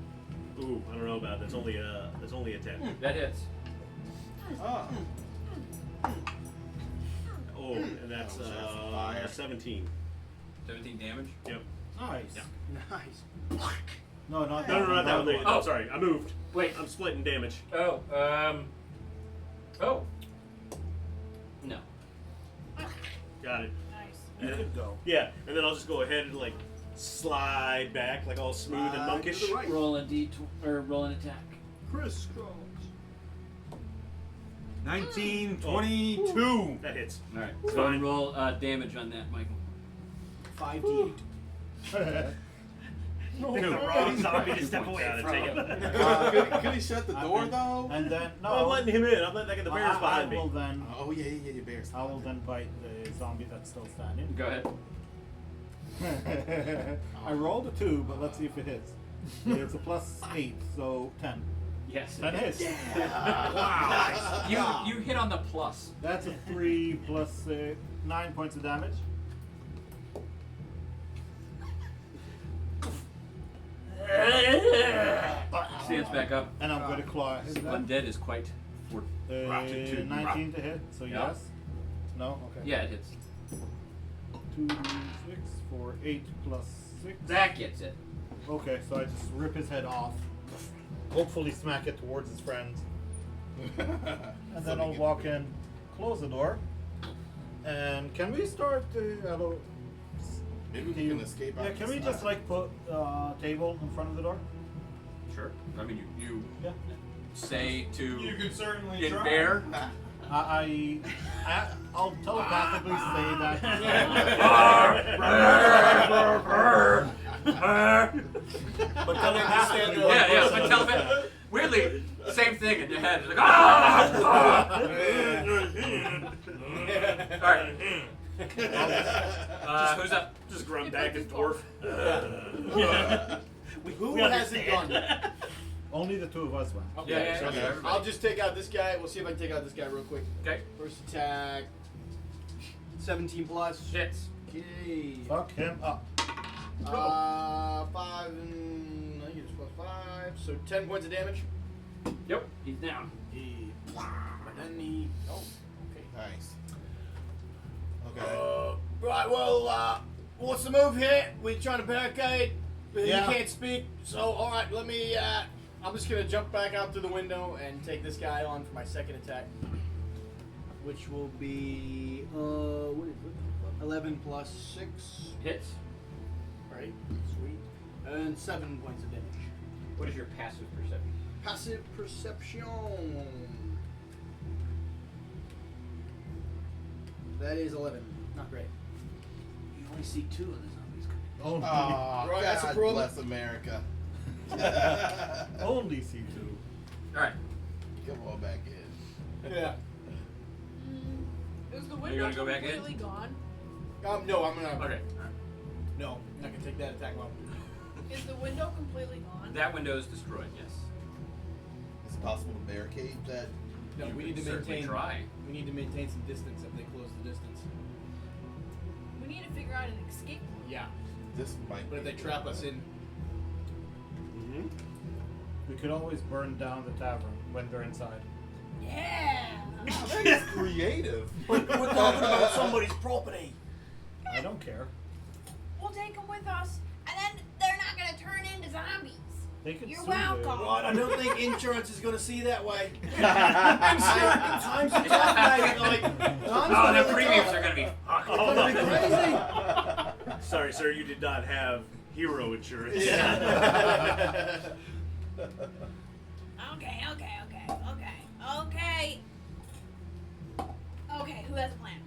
Ooh, I don't know about that. That's only a 10. That hits. Oh. Oh, and that's Fire. 17. 17 damage. Yep. Nice. Nice. No, not No, not that one. The Oh, sorry, I moved. Wait. I'm splitting damage. Oh. Oh. No. Got it. Nice. You could go. Yeah, and then I'll just go ahead and like slide back, like all smooth and monkish. to the right. Roll a roll an attack. Chris. 19, 22. That hits. All right. So roll damage on that, Michael. 5d8. Pick the wrong zombie to step away from. Take it. Could he shut the door though? And then no. I'm letting him in. I'm letting the bears behind I will me. then. Oh yeah, your bears. I will then bite the zombie that's still standing. Go ahead. I rolled a 2, but let's see if it hits. It's a +8, so 10. Yes. 10 hits. Wow. You hit on the plus. That's a 3 plus 9 points of damage. Stands back up. And I'm going to claw his then. Undead is quite rotten. 19 to hit, so Yeah. yes. No? Okay. Yeah, it hits. 2d6 for 8 plus 6. That gets it. Okay, so I just rip his head off. Hopefully smack it towards his friend. And then I'll walk in, close the door. And can we start hello? Maybe we can escape out Yeah, can the we side. just like put a table in front of the door? Sure. I mean, you Yeah. say to You could certainly get try. bear. I'll telepathically say that. But telepathically, Yeah, but telepath. Weirdly, same thing in your head. It's like, ah! All right. Who's up? Just grunt back as dwarf. Who hasn't gone? Only the two of us went. Okay, Yeah, so everybody. I'll just take out this guy. We'll see if I can take out this guy real quick. Okay. First attack, 17 plus. Hits. Okay. Fuck him up. 5 and I think it's plus 5, so 10 points of damage. Yep. He's down. But then he. Oh, okay. Nice. Okay. Right, well, what's the move here? We're trying to barricade. Yeah. You can't speak, so alright, let me, I'm just gonna jump back out through the window and take this guy on for my second attack. Which will be, what is it? 11 plus 6. Hits. Right, sweet. And 7 points of damage. What is your passive perception? Passive perception. That is 11. Not great. You only see 2 of the zombies coming. Only, Oh, Right, that's a God problem. bless America. only C2. All right. Come on back in. Yeah. Is the You're window gonna go back in? completely gone? No, I'm gonna. Okay. All right. No, I'm not gonna take that attack well. Is the window completely gone? That window is destroyed. Yes. Is it possible to barricade that? No, You we could need to certainly maintain. try. We need to maintain some distance if they close the distance. We need to figure out an escape route. Yeah. This might. But if be they trap us in, Mm-hmm. We could always burn down the tavern when they're inside. Yeah. That is creative. we're talking about somebody's property. I don't care. We'll take them with us, and then they're not gonna turn into zombies. They could You're sue welcome. Right, I don't think insurance is gonna see that way. Times are tough, mate. Like, times Oh, are the really premiums tough. are gonna be. It's gonna be crazy. Sorry, sir, you did not have hero insurance. Yeah. Okay, who has a plan?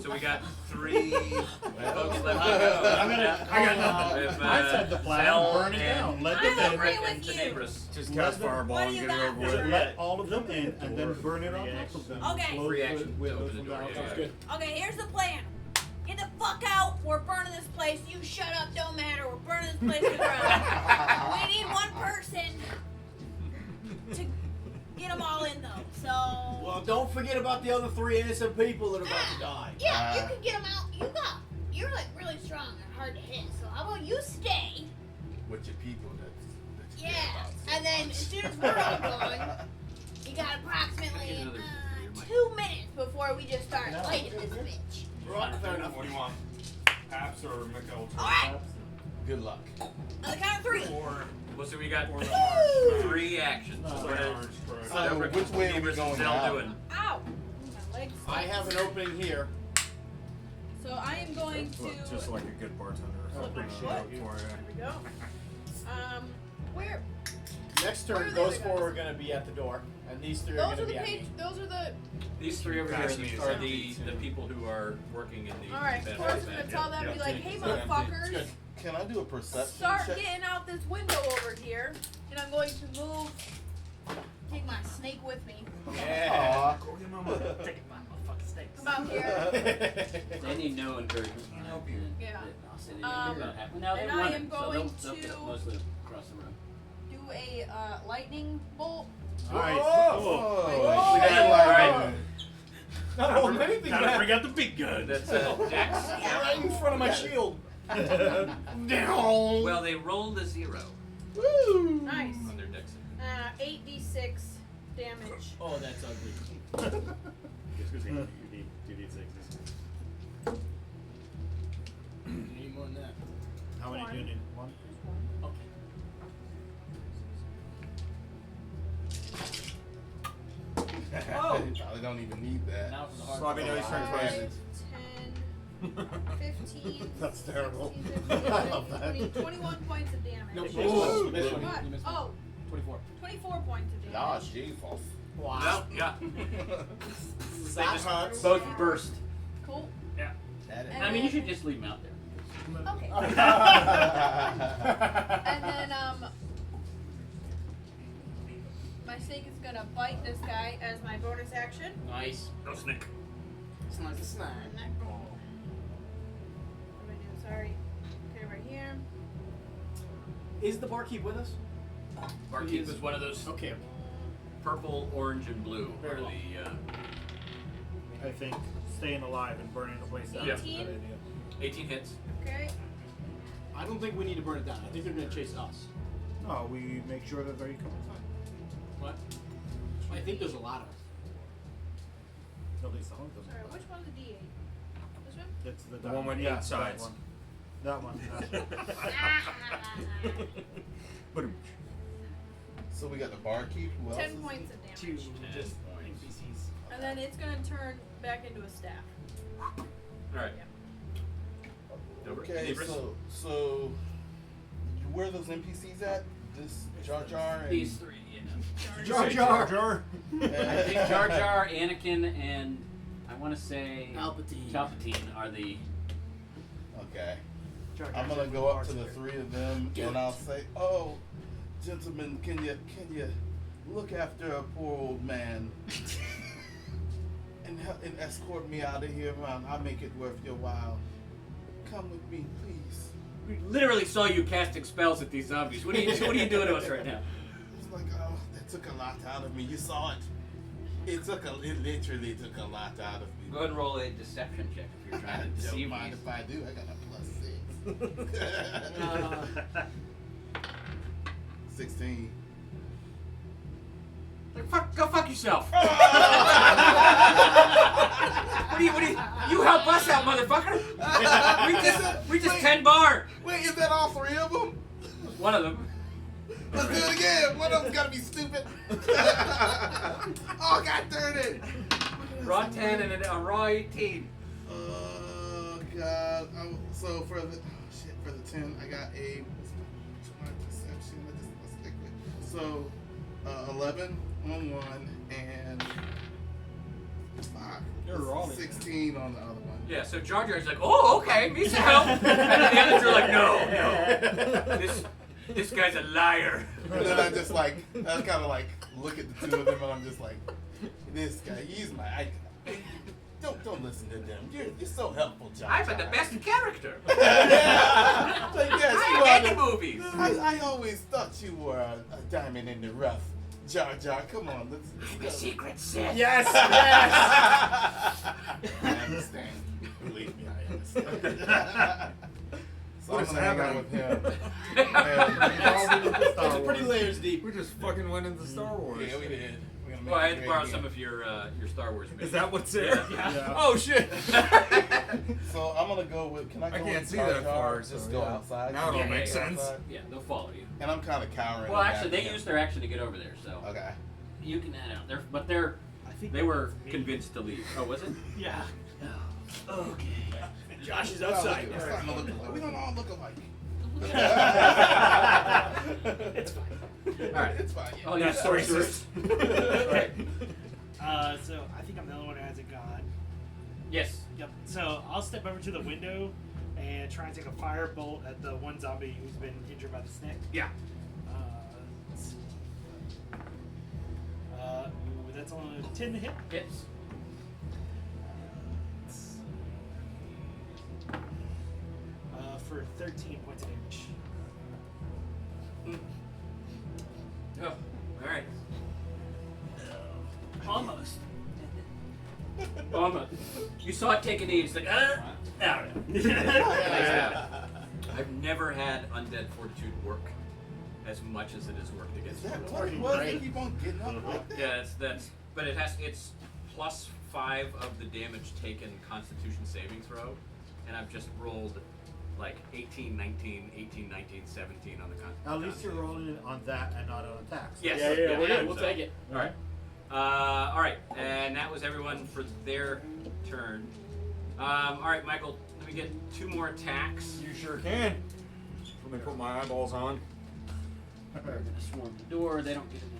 So we got 3 folks left to go. I got nothing. With, I said the plan. Sal Burn it and down. Let I them agree in. with you. Tenebris. Just Let cast them- fireball What and do you get it got? over Just with. let all of them in and then burn it on top of them. Okay. Close Free the action to windows open the from door, outside. yeah. Good. Okay, here's the plan. Get the fuck out. We're burning this place. You shut up. Don't matter. We're burning this place to the ground. We need one person to get them all in, though. So. Well, don't forget about the other 3 innocent people that are about to die. Yeah, you can get them out. You're like really strong and hard to hit. So how about you stay? With your people that you Yeah. care about. And then as soon as we're all gone, you got approximately Get another beer, Mike. 2 minutes before we just start lighting this bitch. Right, fair enough. What do you want? Apps or Mikkel? All right. Good luck. On the count of 3. Well, so we got Woo! 3 actions. No. What is So, which way are we going now? doing? Ow! My legs. I have an opening here. So I am going to. Just like a good bartender. Flip my Open it foot. up for you. There we go. Where? Next Where are turn, the those other 4 guys? are going to be at the door, and these 3 are Those going are to the be at page. me. Those are the. These 3 over Pass here me are the the people who are working in the. All right. event. First, I'm gonna tell them, be like, "Hey, It's motherfuckers, good. Can I do a perception start check? getting out this window over here." And I'm going to move. Take my snake with me. Yeah. Go get my mother. Take my motherfucking snakes. Come out here. They need no encouragement. help you. Yeah. No, and I am going to- mostly across the room. Do a lightning bolt. Nice. Oh, Oh, We got it. oh. All right. Not holding anything Time to back. bring out the big gun. That's Jax. Right in front of my shield. Well, they rolled a 0. Woo! Oh, that's ugly. Just because you need sixes. You need more than that. How many do you need? One? Okay. Oh! Probably don't even need that. Now for the hard Sloppy part. nose turns 5, bad. 10, 15. That's terrible. 16, I love that. 20, 21 points of damage. No, Ooh, you missed one. You missed what? one. You missed one. Oh, 24. 24 points of damage. Nah, Jesus. Wow. Well, yeah. They That just hurts. both burst. Cool. Yeah. That And I mean, you then- should just leave him out there. Okay. is. And then my snake is gonna bite this guy as my bonus action. Nice. No snake. It's nice to snack. I'm not going. What am I doing? Sorry. Okay, right here. Is the barkeep with us? Barkeep is one of those Okay. purple, orange, and blue. Very Are well. the I think staying alive and burning the place down is a 18? good idea. 18 hits. Okay. I don't think we need to burn it down. I think they're gonna chase us. No, we make sure that they come inside. What? I think there's a ladder. At least some of them. Sorry, which one's a D8? This one? It's the The one with yeah, eight sides. That one. But So we got the barkeep. Who else 10 is- points of damage. 2 just NPCs. And then it's gonna turn back into a staff. All right. Okay, Libris? so where are those NPCs at? This Jar Jar and These three. Yeah. Jar Jar. Jar. I think Jar Jar, Anakin, and I want to say Palpatine. are the. Okay. Jar I'm Jar's gonna in go up parts to the of it. three of them and I'll say, "Oh, gentlemen, can you look after a poor old man and escort me out of here? I'll make it worth your while. Come with me, please." We literally saw you casting spells at these zombies. What are you doing to us right now? It's like, oh, that took a lot out of me. You saw it. It literally took a lot out of me. Go ahead and roll a deception check if you're trying to Don't deceive mind me. if I do. I got a +6. 16. Go fuck yourself. What do you? You help us out, motherfucker. We just 10 bar. Wait, is that all three of them? One of them. Let's do it again. One of them's gotta be stupid. Oh, God darn it. Raw 10 and a raw 18. Oh, God. So for the 10, I got a perception. Let's stick with. So 11 on one and You're wrong. 16 on the other one. Yeah, so Jar Jar's like, oh, okay, me some help. And then the others are like, no. This guy's a liar. And then I just like, I kind of like look at the two of them and I'm just like, this guy, he's my. Don't listen to them. You're so helpful, Jar Jar. I'm the best character. Yeah. Like, yes, you I'm are in the movies. I always thought you were a diamond in the rough. Jar Jar, come on, let's The go. secret Sith. Yes. Yes. I understand. Believe me, I understand. So What I'm is gonna hang out happening? with him. It's a pretty layers deep. We just fucking went into Star Wars. Yeah, we did. We're gonna make Well, I it had to great borrow again. some of your Star Wars. Is that what's there? Yeah. Oh shit! So I'm gonna go with. Can I go I can't with see Jar that Jar? far, Just so go yeah. outside. Now it all Yeah, makes yeah, sense. outside? Yeah, they'll follow you. And I'm kind of cowering. Well, back actually, they again. used their action to get over there, so Okay. you can head out. But I think they that were was me. convinced to leave. Oh, was it? Yeah. Okay. Josh is We're not outside. looking- we're starting to look alike. We don't all look alike. It's fine. All right. It's fine. Yeah. Oh, yeah, sorcerers. Right. So I think I'm the only one who hasn't gone. Yes. Yep. So I'll step over to the window and try and take a firebolt at the one zombie who's been injured by the snake. Yeah. Let's see. Ooh, that's only 10 to hit. Hits. For 13 points of damage. Oh, all right. Almost. Almost. You saw it take an knee. It's like, I've never had undead fortitude work as much as it has worked Is against that me. what it was? They keep on getting up like that? Yeah, that's but it's +5 of the damage taken Constitution saving throw, and I've just rolled like 18, 19, 18, 19, 17 on the Constitution. At least you're rolling it on that and not on attacks. Yes. Yeah, we're good. We'll so- take it. All right. All right, and that was everyone for their turn. All right, Michael, let me get 2 more attacks. You sure can. Let me put my eyeballs on. We're gonna swarm the door. They don't get an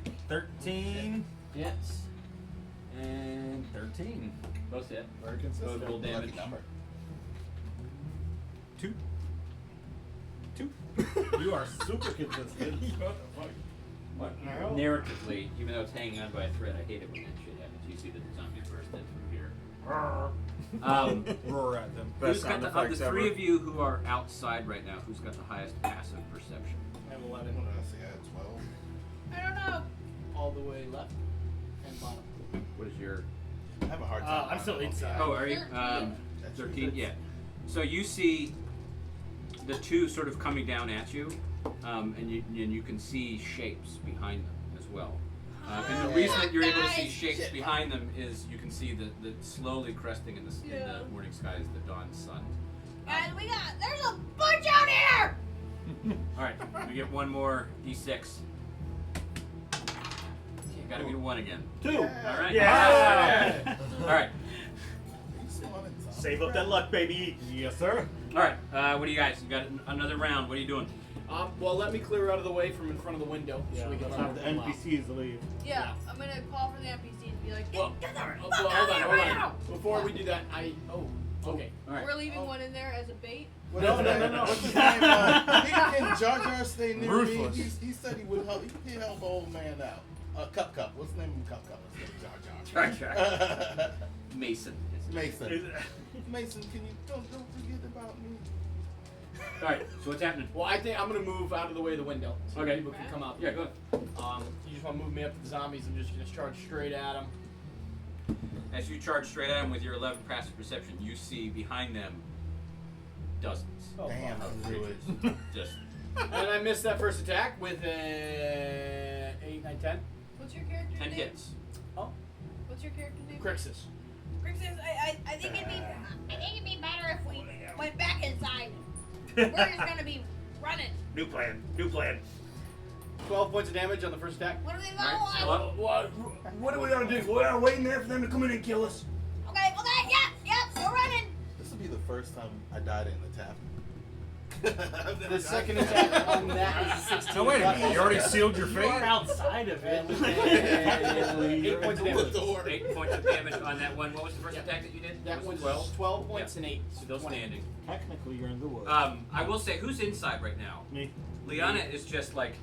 attack. 13 Yes. and 13. Both hit. Very consistent. Total Lucky damage. number. 2. You are super consistent. What? Narratively, even though it's hanging on by a thread, I hate it when that shit happens. You see the zombies burst in through here. Roar at them. Who's Best got sound the, of effects the ever. 3 of you who are outside right now, who's got the highest passive perception? I have What 11 did I say? I had 12. I don't know. all the way left and bottom. What is your... I have a hard time. I'm still finding inside. Oh, are you? 13. 13, yeah. So you see the 2 sort of coming down at you, and you can see shapes behind them as well. And the reason that you're able to see Guys. shapes behind them is you can see the slowly cresting in the Yeah. morning sky is the dawn sun. Guys, there's a bunch out here! All right, we get 1 more d6. You gotta get a 1 again. 2. All right. Yeah. All right. You still on it? Save up that luck, baby. Yes, sir. All right. What do you guys? You got another round. What are you doing? Well, let me clear out of the way from in front of the window so we can Let's have the NPCs leave. Yeah, I'm gonna call for the NPCs and be like, Well, get the fuck hold out of here right on. now! Before we do that, okay. All right. We're leaving one in there as a bait. No. What's his name? Can Jar Jar stay near Ruthless. me? He said he would help. He can help the old man out. Cup. What's the name of Cup? Let's get Jar Jar. Mason. Mason. Mason, can you don't forget about me? All right. So what's happening? Well, I think I'm gonna move out of the way of the window so Okay. people can come out. Yeah, go ahead. You just want to move me up to the zombies. I'm just gonna charge straight at them. As you charge straight at him with your 11 passive perception, you see behind them dozens. Oh, Damn, fuck. I threw it. Just And I missed that first attack with 8, 9, 10. What's your character's 10 name? hits. Oh, What's your character's name? Crixus. Crixus, I think it'd be better if we went back inside. We're just gonna be running. New plan. 12 points of damage on the first attack. What do we Right, want? so up. What are we gonna do? We're waiting there for them to come in and kill us. Okay, well then, yep, we're running. This will be the first time I died in the tavern. The second attack on that is a 16. Now wait a minute. You already sealed your You fate. are outside of it. And 8 points of damage. 8 points of damage on that one. What was the first attack that you did? That was 12. 12 points Yeah. and 8. Still 20. standing. Technically, you're in the woods. I will say, who's inside right now? Me. Liana is just like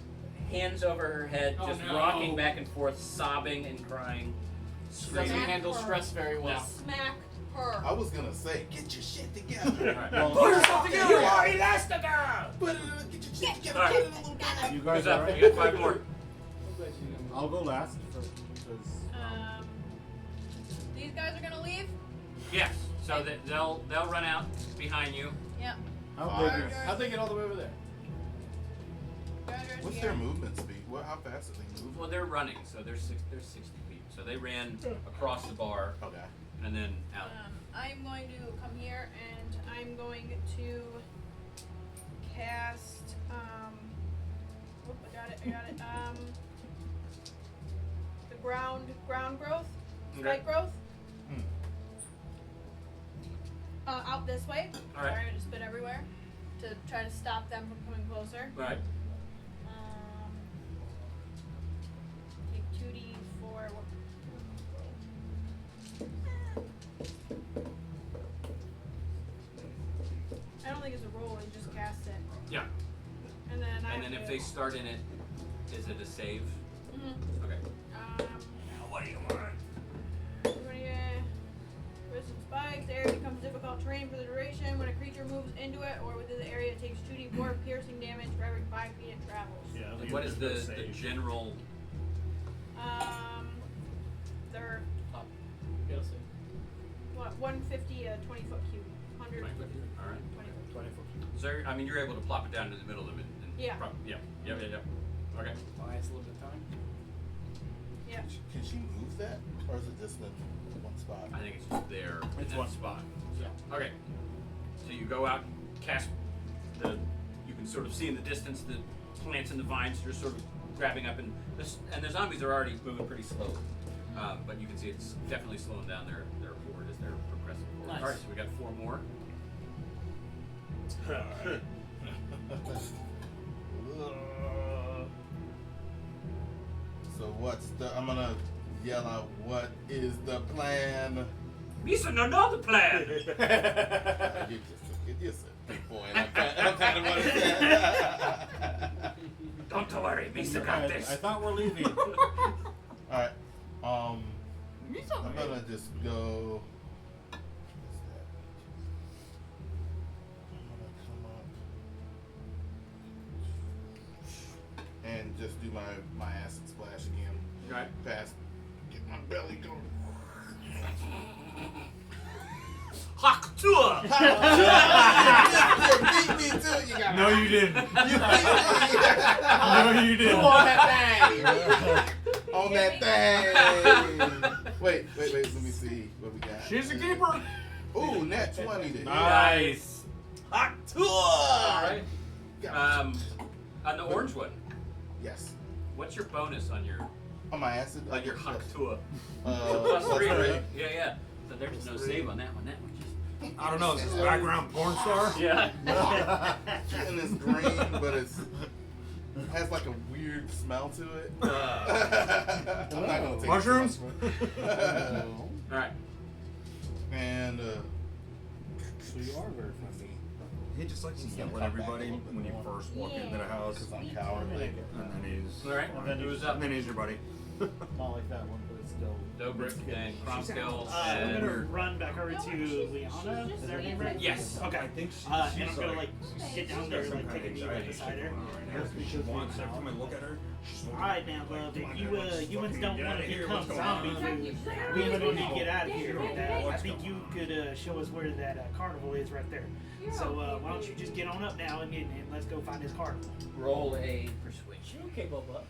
hands over her head, Oh, just no. rocking back and forth, sobbing and crying, She doesn't screaming. handle stress very well. Smack her. I was gonna say, get your shit together. Alright. Well, yourself together. You already lost the girl. Get your shit together. Alright. Get it a little bit. you guys Who's are up? right? You got 5 more. I'll go last because These guys are gonna leave? Yes. So that they'll run out behind you. Yep. how Fire. big is How'd they get all the way over there? What's their movement speed? How fast do they move? Well, they're running, so they're 60 feet. So they ran across the bar Okay. and then out. I'm going to come here and I'm going to cast whoop, I got it. The ground growth. Spike growth. Out this way. Alright. Sorry, I just spit everywhere. To try to stop them from coming closer. Right. Take 2d4. I don't think it's a roll, you just cast it. Yeah. And then I And then have if to- they start in it, is it a save? Mhm. Okay. What do you want? Wisdom spikes. The area becomes difficult terrain for the duration. When a creature moves into it or within the area, it takes 2d4 piercing damage for every 5 feet it travels. Yeah. Like, what is the general? They're You gotta say. what 150 a 20-foot cube. 100. 20 foot? All right. 20 foot. 20 foot? Is there, I mean, you're able to plop it down into the middle of them and Yeah. Yeah. Okay. Oh, that's a little bit of time. Yeah. Can she move move that, or is it just in one spot? I think it's just there. in It's that one spot. So, okay. So you go out, cast the. You can sort of see in the distance the plants and the vines. You're sort of grabbing up, and the zombies are already moving pretty slow. But you can see it's definitely slowing down their horde as they're progressing forward. Nice. All right, so we got 4 more. So what's the? I'm gonna yell out. What is the plan? He's another plan. You just a big boy. And I'm kind of what it said. Don't worry, Misa got this. I thought we're leaving. All right. I'm gonna just go. What's that? I'm gonna come up and just do my acid splash again. Right. Pass. Get my belly going. Hawk tour. You beat me too. You got No, you didn't. You beat me. No, you didn't. Come on that thing. On that thing. Wait. Let me see what we got. She's a keeper. Ooh, nat 20 then. Nice. Hot tour. All right. On the orange one, Yes. what's your bonus on your On my acid. on your Hawk tour? Plus +3, three. right? Yeah. So there's no save on that one. That one just. I don't know. Is this a background porn star? Yeah. And it's green, but it has like a weird smell to it. I'm not gonna take Mushrooms? All right. And So you are very friendly. He just likes to yell at everybody when you first walk into the house, because I'm cowardly. and then he's All right. And then Who's and up? then he's your buddy. Not like that one, but it's still. Dobrik and Kromskill I'm and. gonna run back over to Liana. Is that her name right? Yes. Okay. I think she's And I'm gonna like get down there and like take a knee right beside her. She wants to come and look at her. Alright now, love, if you humans don't want to become zombie food, we need to get out of here. And, I think you could show us where that carnival is right there. So why don't you just get on up now and let's go find this carnival. Roll a persuasion. Okay, Bubba.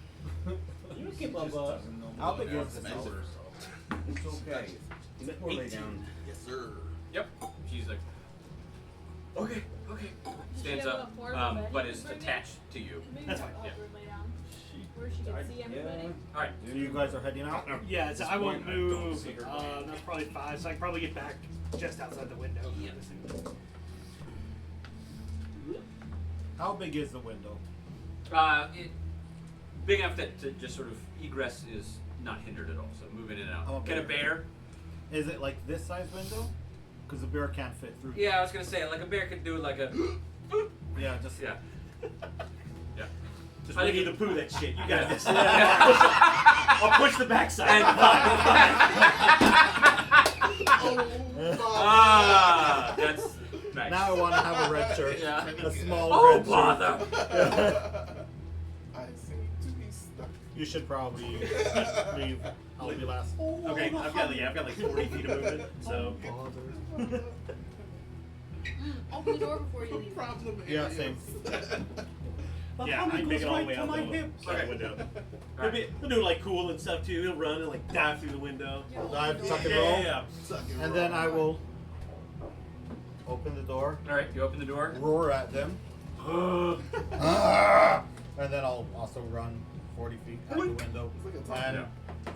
You okay, Bubba? How big is this? It's okay. Let her lay down. Yes, sir. Yep. She's like. Okay. Stands up, but is attached to you. That's fine. Yeah. Where she can see everybody. All right. So you guys are heading out? Yeah, so I won't move. That's probably 5, so I can probably get back just outside the window. How big is the window? Big enough that to just sort of egress is not hindered at all. So moving in and out. Okay. Can a bear? Is it like this size window? Because the bear can't fit through. Yeah, I was gonna say like a bear could do like a. Yeah, just Yeah. Yeah. Just I think Winnie the Pooh that shit. You got this. Yeah. I'll push the backside. That's nice. Now I want to have a red shirt. Yeah. A small Oh red bother! I seem to be stuck. You should probably leave. I'll be last. Okay, I've got like 40 feet of movement, so. Open the door before you leave. Problem Yeah, is- same. Yeah, I make it all the way out the window. He'll do like cool and stuff too. He'll run and like dive through the window. Dive, tuck and Yeah, roll. yeah. Suck and And roll. then I will open the door, All right, you open the door. roar at them. And then I'll also run 40 feet out the window and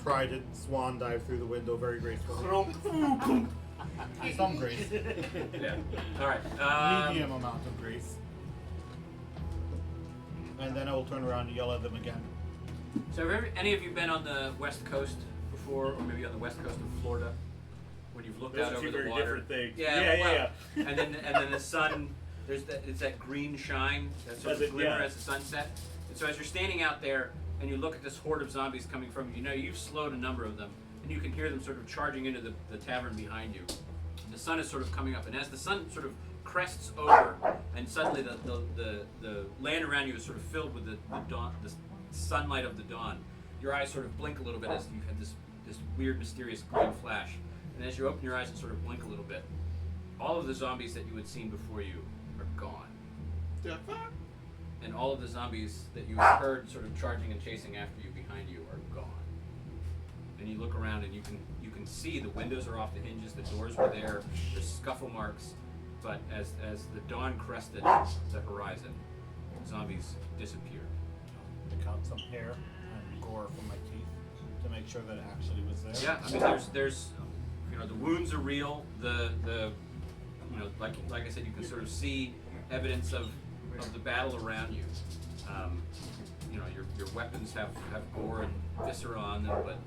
try to swan dive through the window very gracefully. Some grace. Yeah. All right. Medium amount of grace. And then I will turn around and yell at them again. So have any of you been on the west coast before, or maybe on the west coast of Florida, when you've looked Those out are over two the very water? different things. Yeah, Yeah. And then the sun, it's that green shine, that sort As of it- glimmer yeah. as the sunset. And so as you're standing out there and you look at this horde of zombies coming from you, you've slowed a number of them, and you can hear them sort of charging into the tavern behind you. The sun is sort of coming up, and as the sun sort of crests over, and suddenly the land around you is sort of filled with the dawn, the sunlight of the dawn. Your eyes sort of blink a little bit as you've had this weird, mysterious green flash. And as you open your eyes and sort of blink a little bit, all of the zombies that you had seen before you are gone. And all of the zombies that you had heard sort of charging and chasing after you behind you are gone. and you look around and you can see the windows are off the hinges, the doors were there, there's scuffle marks, but as the dawn crested the horizon, zombies disappeared. Pick out some hair and gore from my teeth to make sure that it actually was there. Yeah, I mean there's the wounds are real. The like I said, you can sort of see evidence of the battle around you. Your weapons have gore and viscera on them, but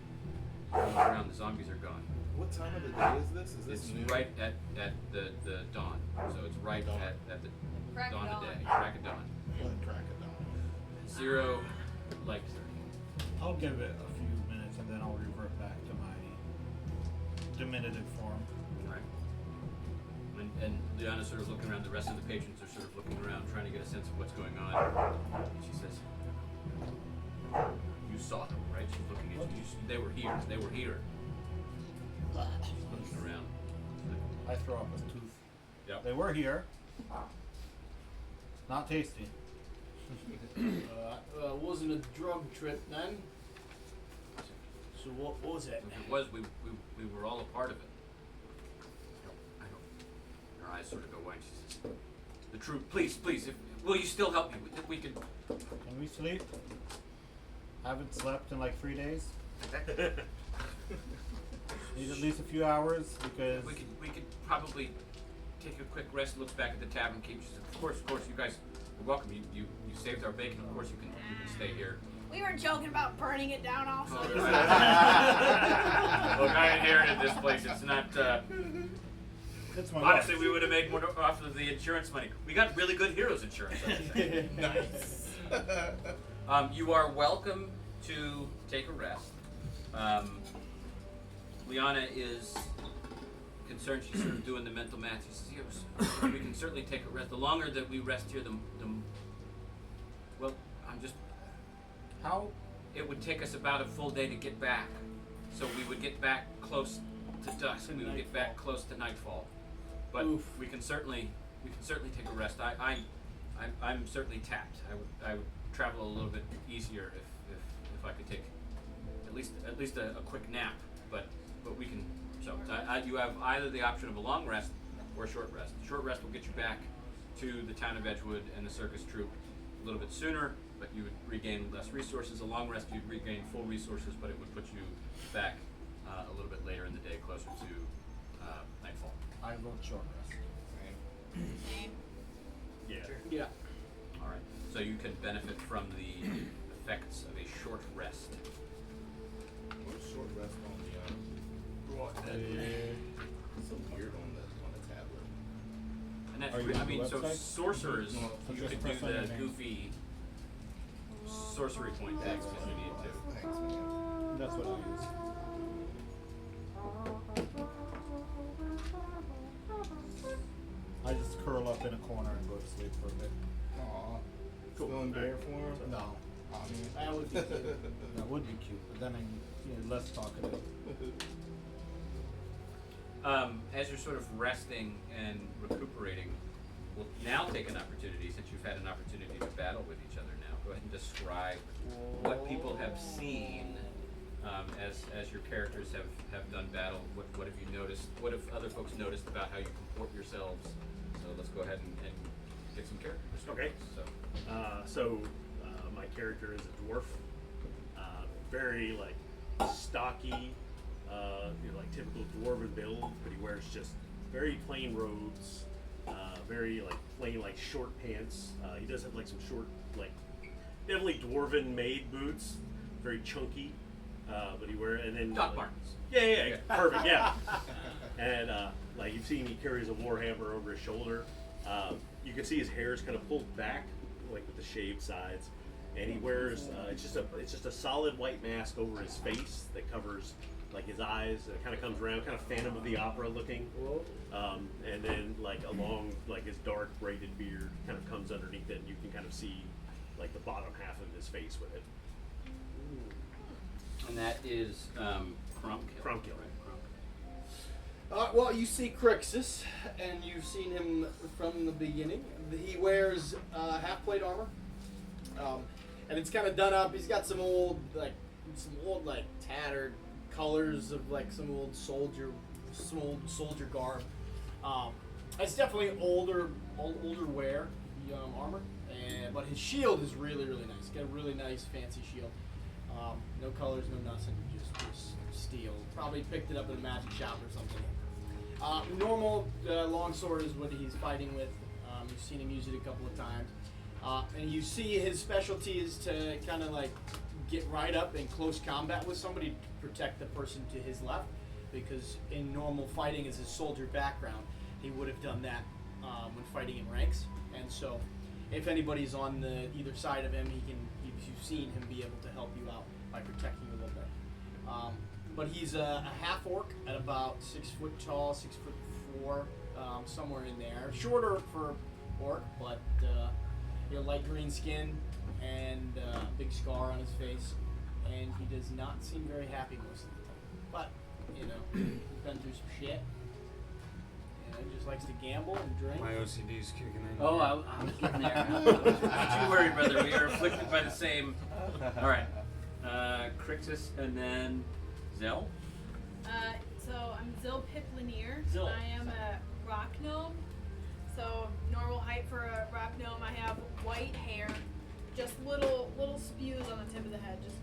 around the zombies are gone. What time of the day is this? Is this It's noon? right at the dawn, so it's right at the Crack of dawn of dawn. day, crack of dawn. Crack of dawn. 0 light. I'll give it a few minutes and then I'll revert back to my diminutive form. Right. And Liana's sort of looking around. The rest of the patrons are sort of looking around, trying to get a sense of what's going on. She says, "You saw them, right?" She's looking at you. They were here. They were here. She's looking around. I throw up a tooth. Yep. They were here. Not tasty. Wasn't a drug trip then. So what was it? If it was, we were all a part of it. I don't. Her eyes sort of go wide. She says, "The truth, please, will you still help me? We could." Can we sleep? Haven't slept in like 3 days. Need at least a few hours because We could probably take a quick rest. Looks back at the tavern keep. She says, of course, you guys are welcome. You saved our bacon. Of course, you can stay here. We were joking about burning it down also. Look, I inherited this place. It's not. it's my Honestly, wife. we would have made more off of the insurance money. We got really good heroes insurance. I would say. Nice. You are welcome to take a rest. Liana is concerned. She's sort of doing the mental math. She says, "Yes, we can certainly take a rest. The longer that we rest here, well, I'm just. How? It would take us about a full day to get back. So we would get back close to dusk. We would get back close to nightfall. But we can certainly take a rest. I'm certainly tapped. I would travel a little bit easier if I could take at least a quick nap. But we can. So you have either the option of a long rest or a short rest. The short rest will get you back to the town of Edgewood and the circus troupe a little bit sooner, but you would regain less resources. A long rest, you'd regain full resources, but it would put you back a little bit later in the day, closer to nightfall. I vote short rest. Same. Yeah. Yeah. All right. So you can benefit from the effects of a short rest. What's short rest on the so weird on the tablet. And that's Are you I on the mean, so website? sorcerers, No, you just could press do on your the name. goofy sorcery point text if you need to. Thanks, man. That's what I use. I just curl up in a corner and go to sleep for a bit. Aw. Cool. Still in bear form? No, Aw, man. That would be cute. that would be cute, but then I'm less talkative. As you're sort of resting and recuperating, we'll now take an opportunity, since you've had an opportunity to battle with each other now. Go ahead and describe what people have seen as your characters have done battle. What have you noticed? What have other folks noticed about how you comport yourselves? So let's go ahead and get some characters. Okay. So My character is a dwarf, very like stocky, like typical dwarven build, but he wears just very plain robes, very like plain like short pants. He does have like some short like definitely dwarven made boots, very chunky, but he wears and then Doc Martens. yeah, perfect, yeah. And like you've seen, he carries a warhammer over his shoulder. You can see his hair is kind of pulled back, like with the shaved sides, and he wears it's just a solid white mask over his face that covers like his eyes. And it kind of comes around, kind of Phantom of the Opera looking. And then like along like his dark braided beard kind of comes underneath it, and you can kind of see like the bottom half of his face with it. And that is Crumkill. Crumkill. Right, Well, you see Crixus, and you've seen him from the beginning. He wears half-plate armor, and it's kind of done up. He's got some old, tattered colors of like some old soldier garb. It's definitely older wear, armor, but his shield is really nice. He's got a really nice fancy shield. No colors, no nothing, just steel. Probably picked it up at a magic shop or something. Normal longsword is what he's fighting with. You've seen him use it a couple of times. And you see his specialty is to kind of like get right up in close combat with somebody to protect the person to his left, because in normal fighting as a soldier background, he would have done that when fighting in ranks. And so if anybody's on the either side of him, you've seen him be able to help you out by protecting you a little bit. But he's a half orc at about 6 foot tall, 6'4", somewhere in there. Shorter for orc, but light green skin and a big scar on his face, and he does not seem very happy most of the time. But he's been through some shit. Just likes to gamble and drink. My OCD's kicking in. Oh, I was getting there. Don't you worry, brother. We are afflicted by the same. All right. Crixus and then Zell. So I'm Zil Piplanier. Zil. I am a rock gnome. So normal height for a rock gnome. I have white hair, just little spews on the tip of the head, just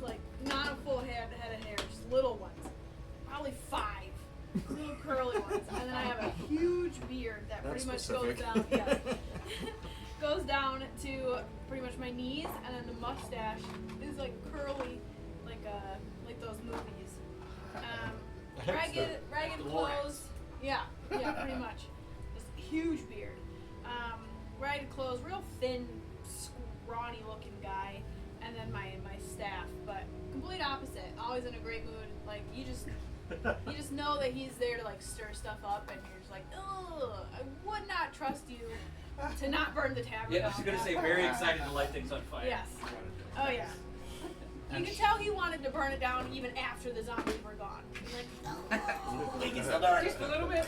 like not a full head of hair, just little ones, probably 5 little curly ones, and then I have a huge beard that That's pretty much specific. goes down. Yeah, goes down to pretty much my knees, and then the mustache is like curly, like those movies. Ragged clothes. Yeah, pretty much. Just huge beard. Ragged clothes, real thin, scrawny looking guy, and then my staff, but complete opposite. Always in a great mood. Like you just know that he's there to like stir stuff up, and you're just like, ugh, I would not trust you to not burn the tavern Yeah, down. I was gonna say very excited to light things on fire. Yes. Oh yeah. You can tell he wanted to burn it down even after the zombies were gone. He's like, oh, just a little bit.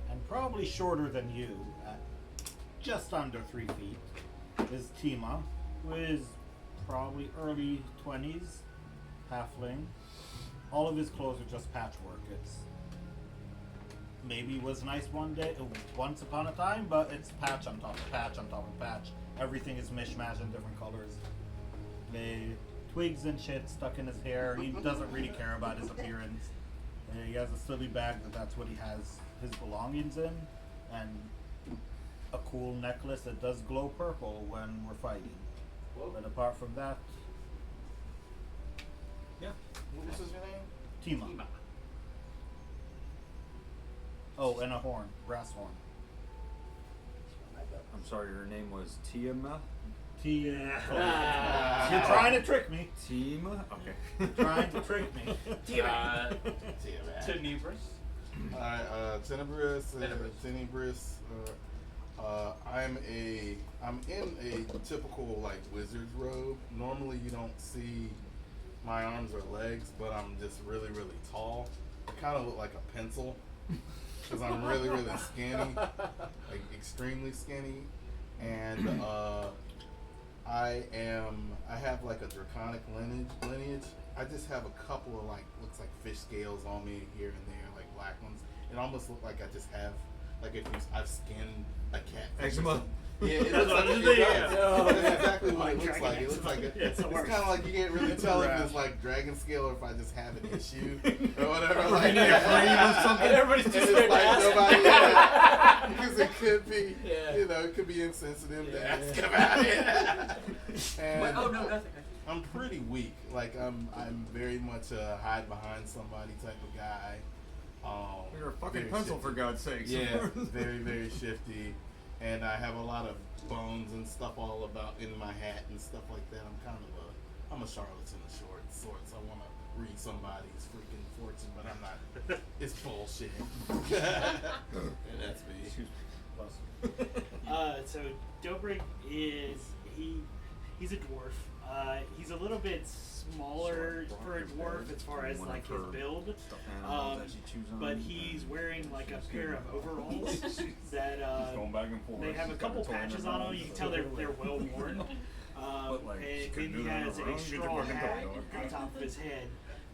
And probably shorter than you, at just under 3 feet, is Tima, who is probably early 20s, halfling. All of his clothes are just patchwork. It's maybe was nice once upon a time, but it's patch on top of patch on top of patch. Everything is mishmash in different colors. The twigs and shit stuck in his hair. He doesn't really care about his appearance. He has a silly bag that's what he has his belongings in, and a cool necklace that does glow purple when we're fighting. But apart from that, yeah. What was your name? Tima. Oh, and a horn, brass horn. I'm sorry, your name was Tiama? You're trying to trick me. Tima? Okay. Trying to trick me. Tenebris. Alright, Tenebris. I'm in a typical like wizard's robe. Normally you don't see my arms or legs, but I'm just really tall. I kind of look like a pencil because I'm really skinny, like extremely skinny, and I have like a draconic lineage. I just have a couple of like looks like fish scales on me here and there, like black ones. It almost looks like I just have like I've skinned a cat. Eczema. Yeah, it looks like it does. That's exactly what it looks like. It looks like it's kind of like you can't really tell if it's like dragon scale or if I just have an issue or whatever. Like And everybody's just it's like asking. nobody, because it could be, it could be insensitive to ask about it. And Oh no, nothing. I'm pretty weak. Like I'm very much a hide behind somebody type of guy. You're a fucking very pencil, shifty. for God's sakes. Yeah, very shifty, and I have a lot of bones and stuff all about in my hat and stuff like that. I'm a charlatan of sorts. I want to read somebody's freaking fortune, but I'm not. It's bullshit. And that's me. So Dobrik he's a dwarf. He's a little bit smaller for a dwarf as far as like his build, but he's wearing like a pair of overalls that going back and forth. they have a couple patches on them. You can tell they're well worn. But, like, and she couldn't then he do that on has her a own? Get your straw fucking hat dog. on top of his head.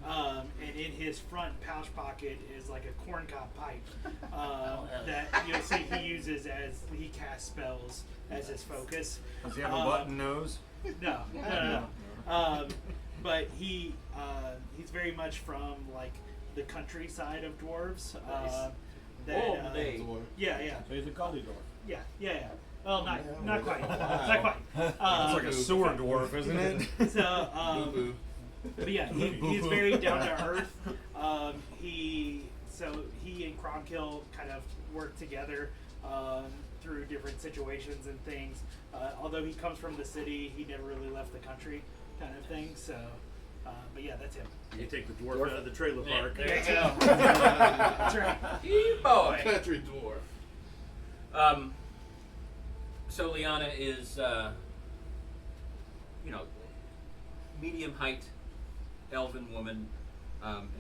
And in his front pouch pocket is like a corncob pipe that you'll see he uses as he casts spells as his focus. Does he have a button nose? No. But he's very much from like the countryside of dwarves. Yeah. So he's a gully dwarf. Yeah. Well, not quite. Wow. Not quite. It's like a sewer dwarf, isn't it? So, Boo-boo. but yeah, he's very down to earth. He and Cromkill kind of work together through different situations and things. Although he comes from the city, he never really left the country, kind of thing. So, but yeah, that's him. You take the dwarf out of the trailer park. There you go. That's right. Hey, boy. Country dwarf. So Liana is, medium height, elven woman,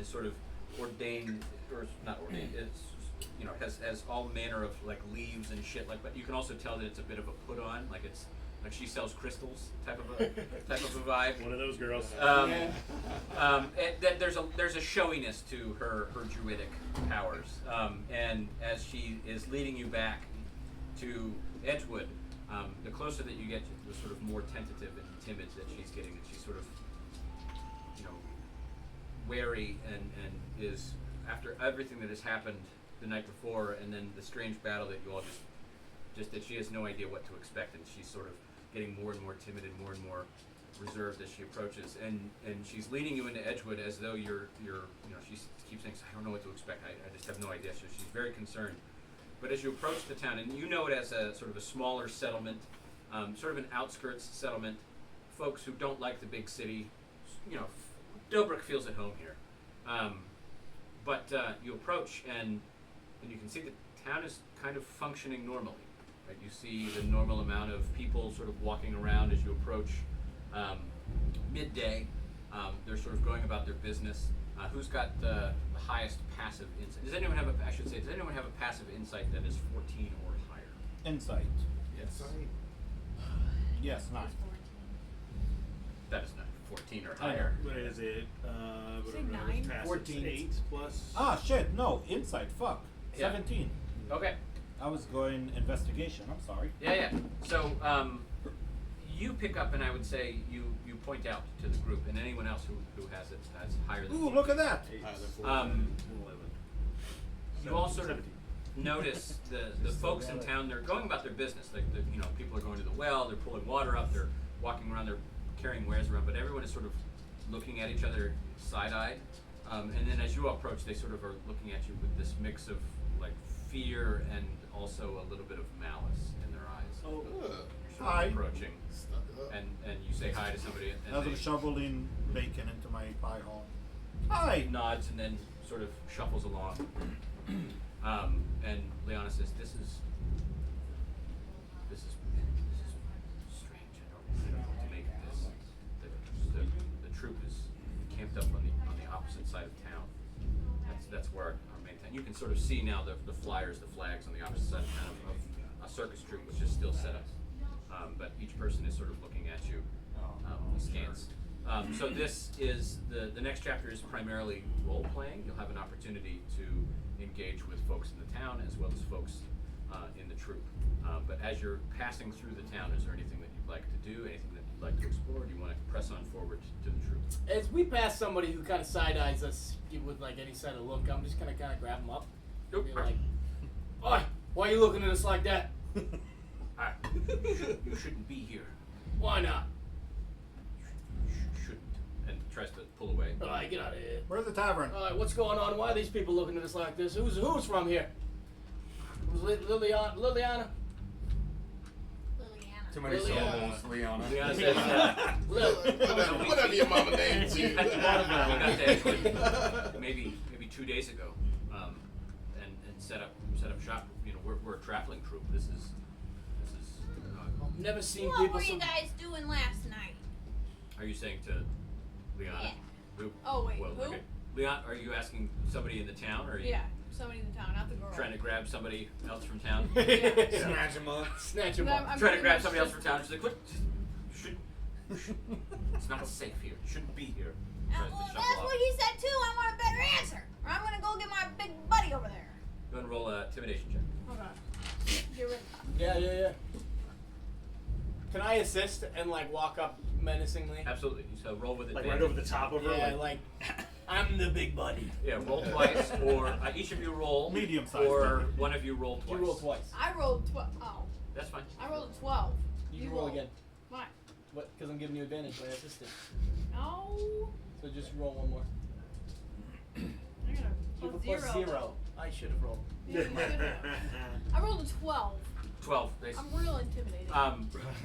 is sort of ordained, or not ordained. It's, has all manner of like leaves and shit. Like, but you can also tell that it's a bit of a put on. Like it's like she sells crystals type of a vibe. One of those girls. There's a showiness to her druidic powers, and as she is leading you back to Edgewood, the closer that you get, the sort of more tentative and timid that she's getting, and she's sort of, wary and is, after everything that has happened the night before, and then the strange battle that you all just that she has no idea what to expect, and she's sort of getting more and more timid and more reserved as she approaches, and she's leading you into Edgewood as though you're she keeps saying, I don't know what to expect, I just have no idea, so she's very concerned. But as you approach the town, and you know it as a sort of a smaller settlement, sort of an outskirts settlement, folks who don't like the big city, Dobrik feels at home here. But you approach, and you can see the town is kind of functioning normally. Right? You see the normal amount of people sort of walking around as you approach midday. They're sort of going about their business. Who's got the highest passive insight? Does anyone have a passive insight that is 14 or higher? Insight. Yes. Yes, 9. That is not 14 or higher. What is it? Say 9? 14. 8 plus. Ah, shit, no, insight, fuck. Yeah. 17. Okay. I was going investigation, I'm sorry. Yeah. So you pick up, and I would say you point out to the group, and anyone else who has it has higher than Ooh, look at that! 11. You all sort of notice the folks in town. They're going about their business. Like people are going to the well. They're pulling water up. They're walking around. They're carrying wares around. But everyone is sort of looking at each other side-eyed. And then as you approach, they sort of are looking at you with this mix of like fear and also a little bit of malice in their eyes. Oh. You're sort Hi. of approaching, Stuck it up. and you say hi to somebody, and As I'm they shoveling bacon into my pie hole. Hi! nods and then sort of shuffles along. And Liana says, "This is strange. I don't know what to make of this. The troop is camped up on the opposite side of town. That's where our main town. You can sort of see now the flyers, the flags on the opposite side of town of a circus troupe, which is still set up. But each person is sort of looking at you askance. So this is the next chapter is primarily role playing. You'll have an opportunity to engage with folks in the town as well as folks in the troupe. But as you're passing through the town, is there anything that you'd like to do? Anything that you'd like to explore? Do you want to press on forward to the troupe? As we pass somebody who kind of side eyes us with like any sort of look, I'm just gonna kind of grab them up. Nope. Be like, "Oi, why are you looking at us like that? You shouldn't be here. Why not? You shouldn't. And tries to pull away. All right, get out of here. Where's the tavern? All right, what's going on? Why are these people looking at us like this? Who's from here? Who's Liliana? Liliana. Too many Liliana. syllables, Liana. Liana says, Whatever your mama names you. we got to Edgewood maybe 2 days ago, and set up shop. We're a traveling troupe. This is. I've never seen What people were so. you guys doing last night? Are you saying to Liana? Yeah. Who? Oh, wait, Well, who? okay. Leon, are you asking somebody in the town, or are you Yeah, somebody in the town, not the girl. trying to grab somebody else from town? Snatch him up. Trying to grab somebody else from town. She's like, "What? It's not safe here. You shouldn't be here. Tries to Well, shuffle that's off. what he said too. I want a better answer, or I'm gonna go get my big buddy over there. Go and roll a intimidation check. Hold on. Get ready. Yeah. Can I assist and like walk up menacingly? Absolutely. So roll with Like advantage. right over the top of her. Yeah, like I'm the big buddy. Yeah, roll twice, or each of you roll. Medium-sized Or buddy. one of you roll twice. You roll twice. I rolled 12. Oh, That's fine. I rolled a 12. You roll again. Why? What? Because I'm giving you advantage by assisting. No. So just roll one more. I got a You have a plus plus 0. I should have rolled. Yeah, you should have. I rolled a 12. 12. They, I'm real intimidating.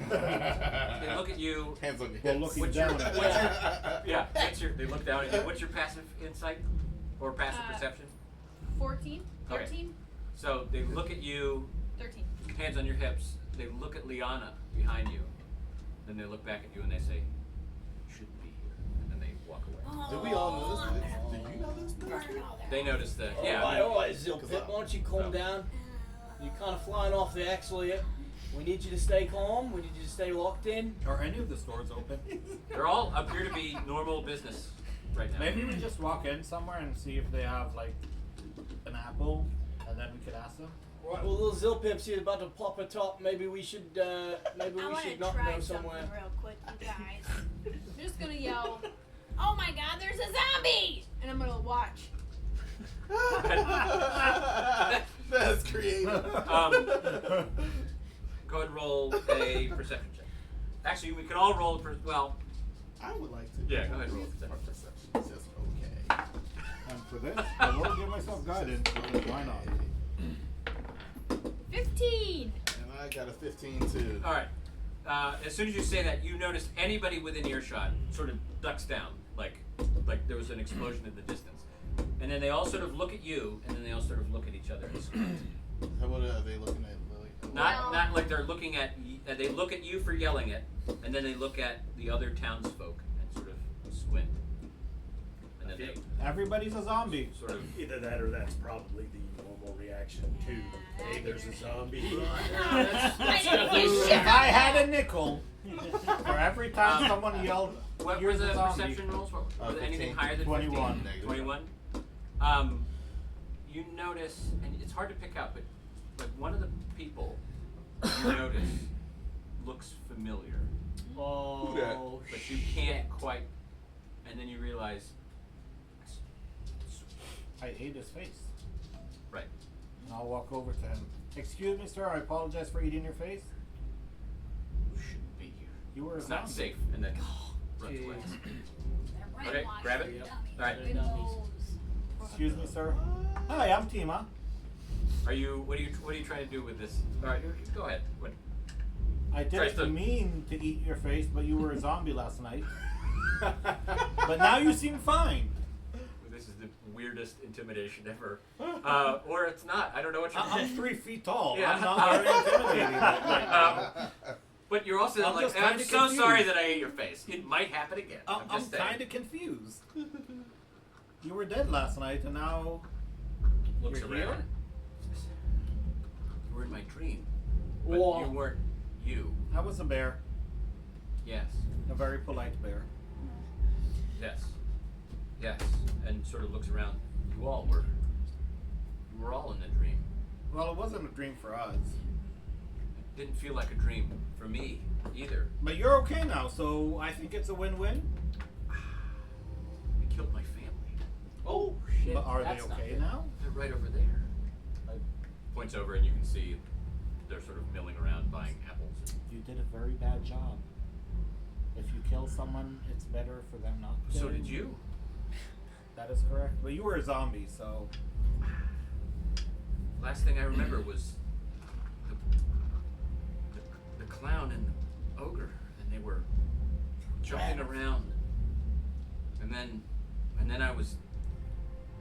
they look at you. Hands on your Well, hips. looking What's down your, at what's your, yeah, they look down at you. What's your passive insight? Or passive perception? 14? Okay. 13? So they look at you, 13. hands on your hips. They look at Liana behind you. Then they look back at you and they say, "You shouldn't be here." And then they walk away. Did we all notice this? Do you know this? Burn all their They notice that, yeah. All right, Zilpit, why don't you calm No. down? You're kind of flying off the axle here. We need you to stay calm. We need you to stay locked in. Are any of the stores open? They're all appear to be normal business right now. Maybe we just walk in somewhere and see if they have like an apple, and then we could ask them. Right, well, little Zilpip's here about to pop a top. Maybe we should, maybe I we want should to not try go something somewhere. real quick, you guys. I'm just gonna yell, Oh my God, there's a zombie! and I'm gonna watch. That's creative. Go ahead and roll a perception check. Actually, we can all roll well, I would like to. yeah, go ahead and roll a perception. It's just okay. And for this, I will give myself guidance. Because why not? 15! And I got a 15 too. All right. As soon as you say that, you notice anybody within earshot sort of ducks down, like there was an explosion in the distance, and then they all sort of look at you, and then they all sort of look at each other. And squint. What are they looking at, Lily? Not like they're looking at. They look at you for yelling it, and then they look at the other townsfolk and sort of squint, and then they Everybody's a zombie. sort of. Either that or that's probably the normal reaction to, hey, there's a zombie. I didn't get If shit. I had a nickel for every time someone yelled, What were "Here's the a zombie," perception rolls? What, was it anything 15. higher than 21. 15? 21. You notice, and it's hard to pick out, but one of the people you notice looks familiar, Oh, but you can't quite. And then you realize, I ate his face. right? And I'll walk over to him. Excuse me, sir. I apologize for eating your face. You shouldn't be here. You were a It's zombie. not safe. And then runs away. They're Okay, brainwashed. grab it. Yep. All right. Windows. Excuse me, sir. Hi, I'm Tima. Are you? What are you trying to do with this? All right, go ahead. What? I Tries didn't to- mean to eat your face, but you were a zombie last night. But now you seem fine. This is the weirdest intimidation ever. Or it's not. I don't know what you're. I'm 3 feet tall. Yeah. I'm not very intimidating right now. But you're also I'm like, just I'm kinda so confused. sorry that I ate your face. It might happen again. I'm just saying. kind of confused. You were dead last night, and now Looks you're around. here? You were in my dream. But Whoa. you weren't you. I was a bear, Yes. a very polite bear. Yes. Yes. And sort of looks around. You all were. You were all in the dream. Well, it wasn't a dream for us, It didn't feel like a dream for me either. but you're okay now, so I think it's a win-win. I killed my family. Oh shit! But are they that's not okay good. now? They're right over there. Points over and you can see they're sort of milling around buying apples. You did a very bad job. If you kill someone, it's better for them not to. So did you. That is correct. But you were a zombie, so Last thing I remember was the clown and the ogre, and they were jumping around. And then I was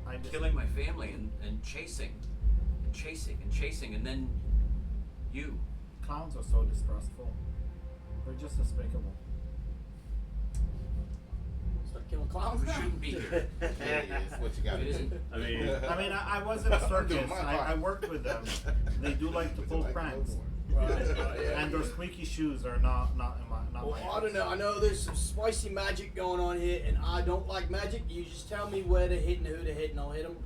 I just killing my family and chasing, and then you. Clowns are so distrustful. They're just despicable. Start killing clowns We now. shouldn't be here. Yeah, it's what you got It to isn't. do. I mean, I mean, I was in a I'm doing circus. my I part. worked with them. They do like to Would you pull like to know pranks, more? Right, yeah. and their squeaky shoes are not not Well, my I don't know. I know there's some spicy magic going on here, and I don't like magic. You just tell me where to hit and who to hit, and I'll hit them.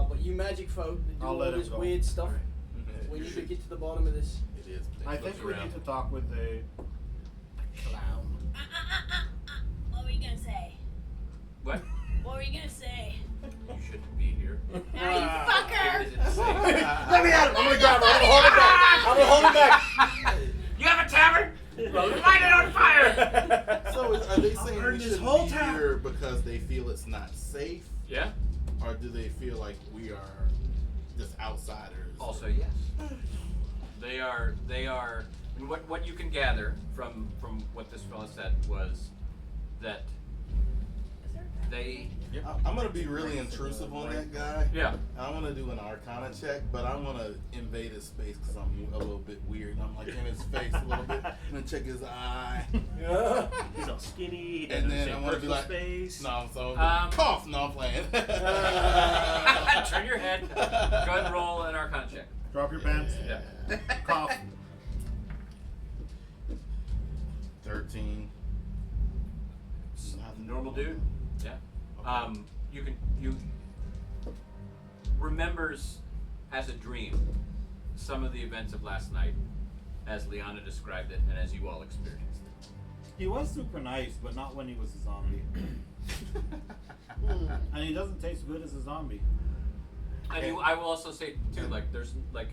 But you magic folk that do I'll all let him this go. weird stuff, Alright. we need to get to the bottom of this. It is. I think we need to talk with the Clown. What were you gonna say? What? What were you gonna say? You shouldn't be here. Now you fucker! It didn't say. Let me at him. I'm gonna grab him. I'm gonna hold him back. You have a tavern? Well, light it on fire! So are they saying burn we this should whole be town. here because they feel it's not safe, Yeah. or do they feel like we are just outsiders? Also, yes. They are. And what you can gather from what this fellow said was that they. I'm gonna be really intrusive on that guy. Yeah. I want to do an Arcana check, but I want to invade his space because I'm a little bit weird. I'm like in his face a little bit. I'm gonna check his eye. He's all skinny. He And doesn't then say I want to be personal like, space. no, I'm so cough. No, I'm playing. Turn your head. Go ahead and roll an Arcana check. drop your pants. Yeah. Cough. 13. Normal dude. Yeah. You remembers as a dream some of the events of last night, as Liana described it, and as you all experienced it. He was super nice, but not when he was a zombie. And he doesn't taste good as a zombie. And I will also say too, like there's like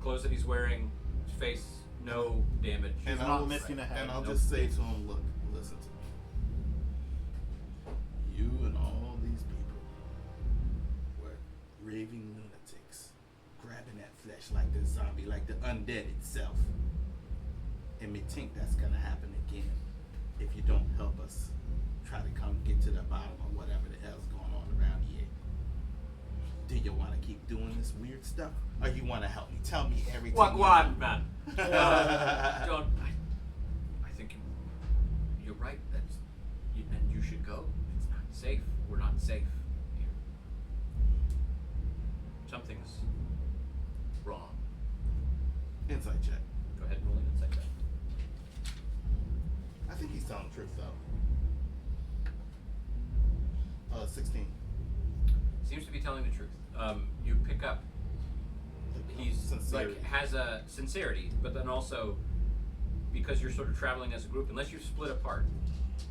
clothes that he's wearing, his face, no damage. He's And not I'll- missing a head. And I'll Nope. just say to him, look, listen to me. You and all these people were raving lunatics, grabbing at flesh like the zombie, like the undead itself. And me think that's gonna happen again if you don't help us try to come get to the bottom of whatever the hell's going on around here. Do you want to keep doing this weird stuff, or you want to help me? Tell me everything. you Wagwan, know. man. Don't. I think you're right. And you should go. It's not safe. We're not safe here. Something's wrong. Insight check. Go ahead and roll an insight check. I think he's telling the truth though. 16. Seems to be telling the truth. You pick up. He's Sincerity. like has a sincerity, but then also because you're sort of traveling as a group, unless you're split apart,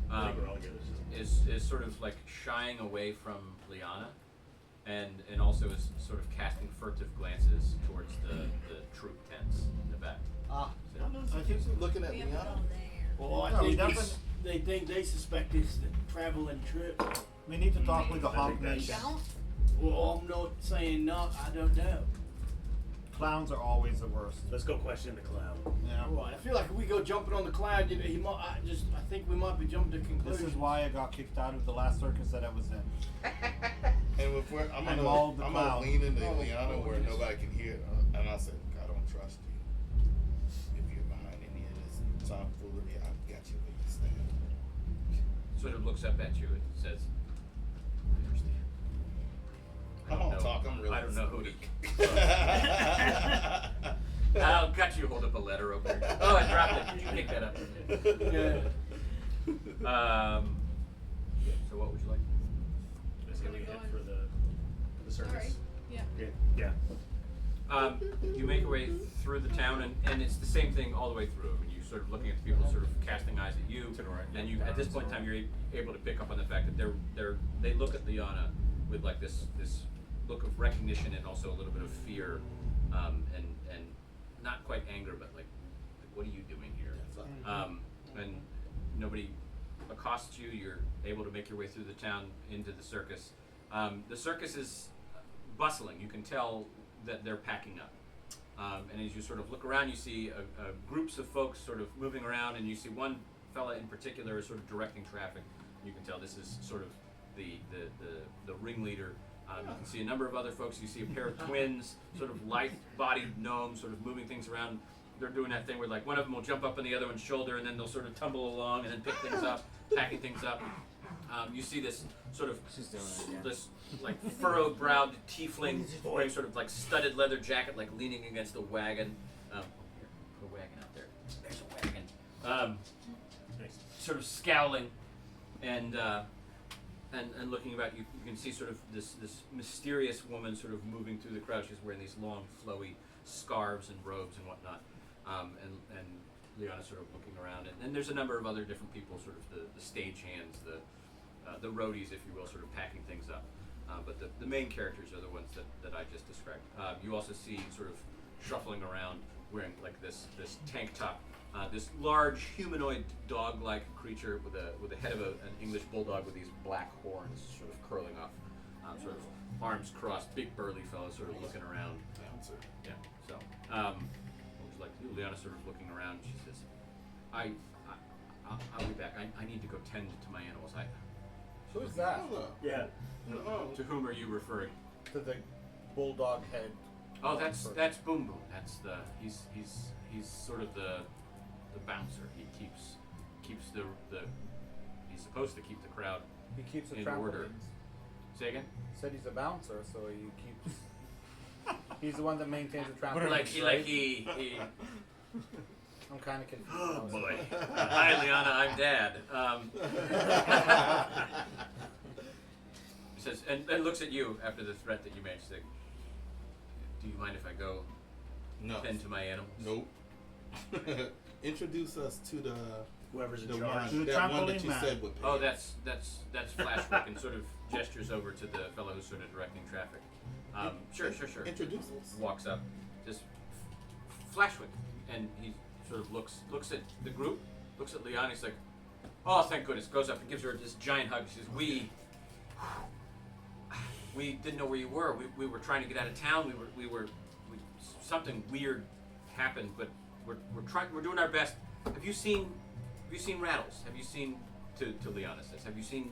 I think we're all good. is sort of like shying away from Liana, and also is sort of casting furtive glances towards the troop tents in the back. Ah. So, I think he's looking at We have to Liana. go there. Well, I No, we think definitely- they think they suspect it's the traveling trip. We need to talk with the I think Honk that's- Nation. Don't. Well, I'm not saying not. I don't know. Clowns are always the worst. Let's go question the clown. Yeah. All right. I feel like if we go jumping on the cloud, he might. I think we might be jumping to This conclusions. is why I got kicked out of the last circus that I was in. And if we're, I'm I gonna, mauled the I'm clown. gonna lean into Oh, Liana where goodness. nobody can hear, and I said, I don't trust you. If you're behind any of this tomfoolery, I've got you where you stand. sort of looks up at you and says, "I understand. I'm don't gonna know- talk. I'm really. I don't know who to." I'll got you. Hold up a letter over here. Oh, I dropped it. You pick that up. So what would you like? Let's get Wanna we go head in? for the circus. Alright. Yeah. Okay. Yeah. You make your way through the town, and it's the same thing all the way through. I mean, you sort of looking at the people, sort of casting eyes at you, To the right. and you at this point in time you're able to pick up on the fact that they look at Liana with like this look of recognition and also a little bit of fear, and not quite anger, but like what are you doing here? And nobody accosts you. You're able to make your way through the town into the circus. The circus is bustling. You can tell that they're packing up. And as you sort of look around, you see groups of folks sort of moving around, and you see one fella in particular is sort of directing traffic. You can tell this is sort of the ringleader. You can see a number of other folks. You see a pair of twins, sort of lithe-bodied gnomes, sort of moving things around. They're doing that thing where like one of them will jump up on the other one's shoulder, and then they'll sort of tumble along and then pick things up, packing things up. You see this sort of this like furrowed-browed tiefling wearing sort of like studded leather jacket, like leaning against a wagon. Here, put a wagon out there. There's a wagon. sort of scowling, and looking about. You can see sort of this mysterious woman sort of moving through the crowd. She's wearing these long, flowy scarves and robes and whatnot, and Liana's sort of looking around, and there's a number of other different people, sort of the stagehands, the roadies, if you will, sort of packing things up. But the main characters are the ones that I just described. You also see sort of shuffling around, wearing like this tank top, this large humanoid dog-like creature with a head of an English bulldog with these black horns sort of curling off, sort of arms crossed, big burly fellow, sort of looking around. Yeah. So, what would you like to do? Liana sort of looking around. She says, I'll be back. I need to go tend to my animals. Who's that? Yeah. To whom are you referring? To the bulldog head. Oh, that's Boom Boom. That's he's sort of the bouncer. He keeps the he's supposed to keep the crowd He keeps the in trampolines. order. Say again? Said he's a bouncer, so he keeps. He's the one that maintains the trampolines. Like he I'm kind of confused. Oh boy. Hi, Liana. I'm Dad. He says, and looks at you after the threat that you made. She's like, do you mind if I go No. tend to my animals? Nope. Introduce us to the Whoever's in the charge. one, The that one that trampoline you man. said would pay. Oh, that's Flashwick, and sort of gestures over to the fellow who's sort of directing traffic. Sure. Introduce us. Walks up, just Flashwick, and he sort of looks at the group, looks at Liana. He's like, oh, thank goodness. Goes up and gives her this giant hug. She says, we didn't know where you were. We were trying to get out of town. Something weird happened, but we're doing our best. Have you seen Rattles? Have you seen to Liana says, have you seen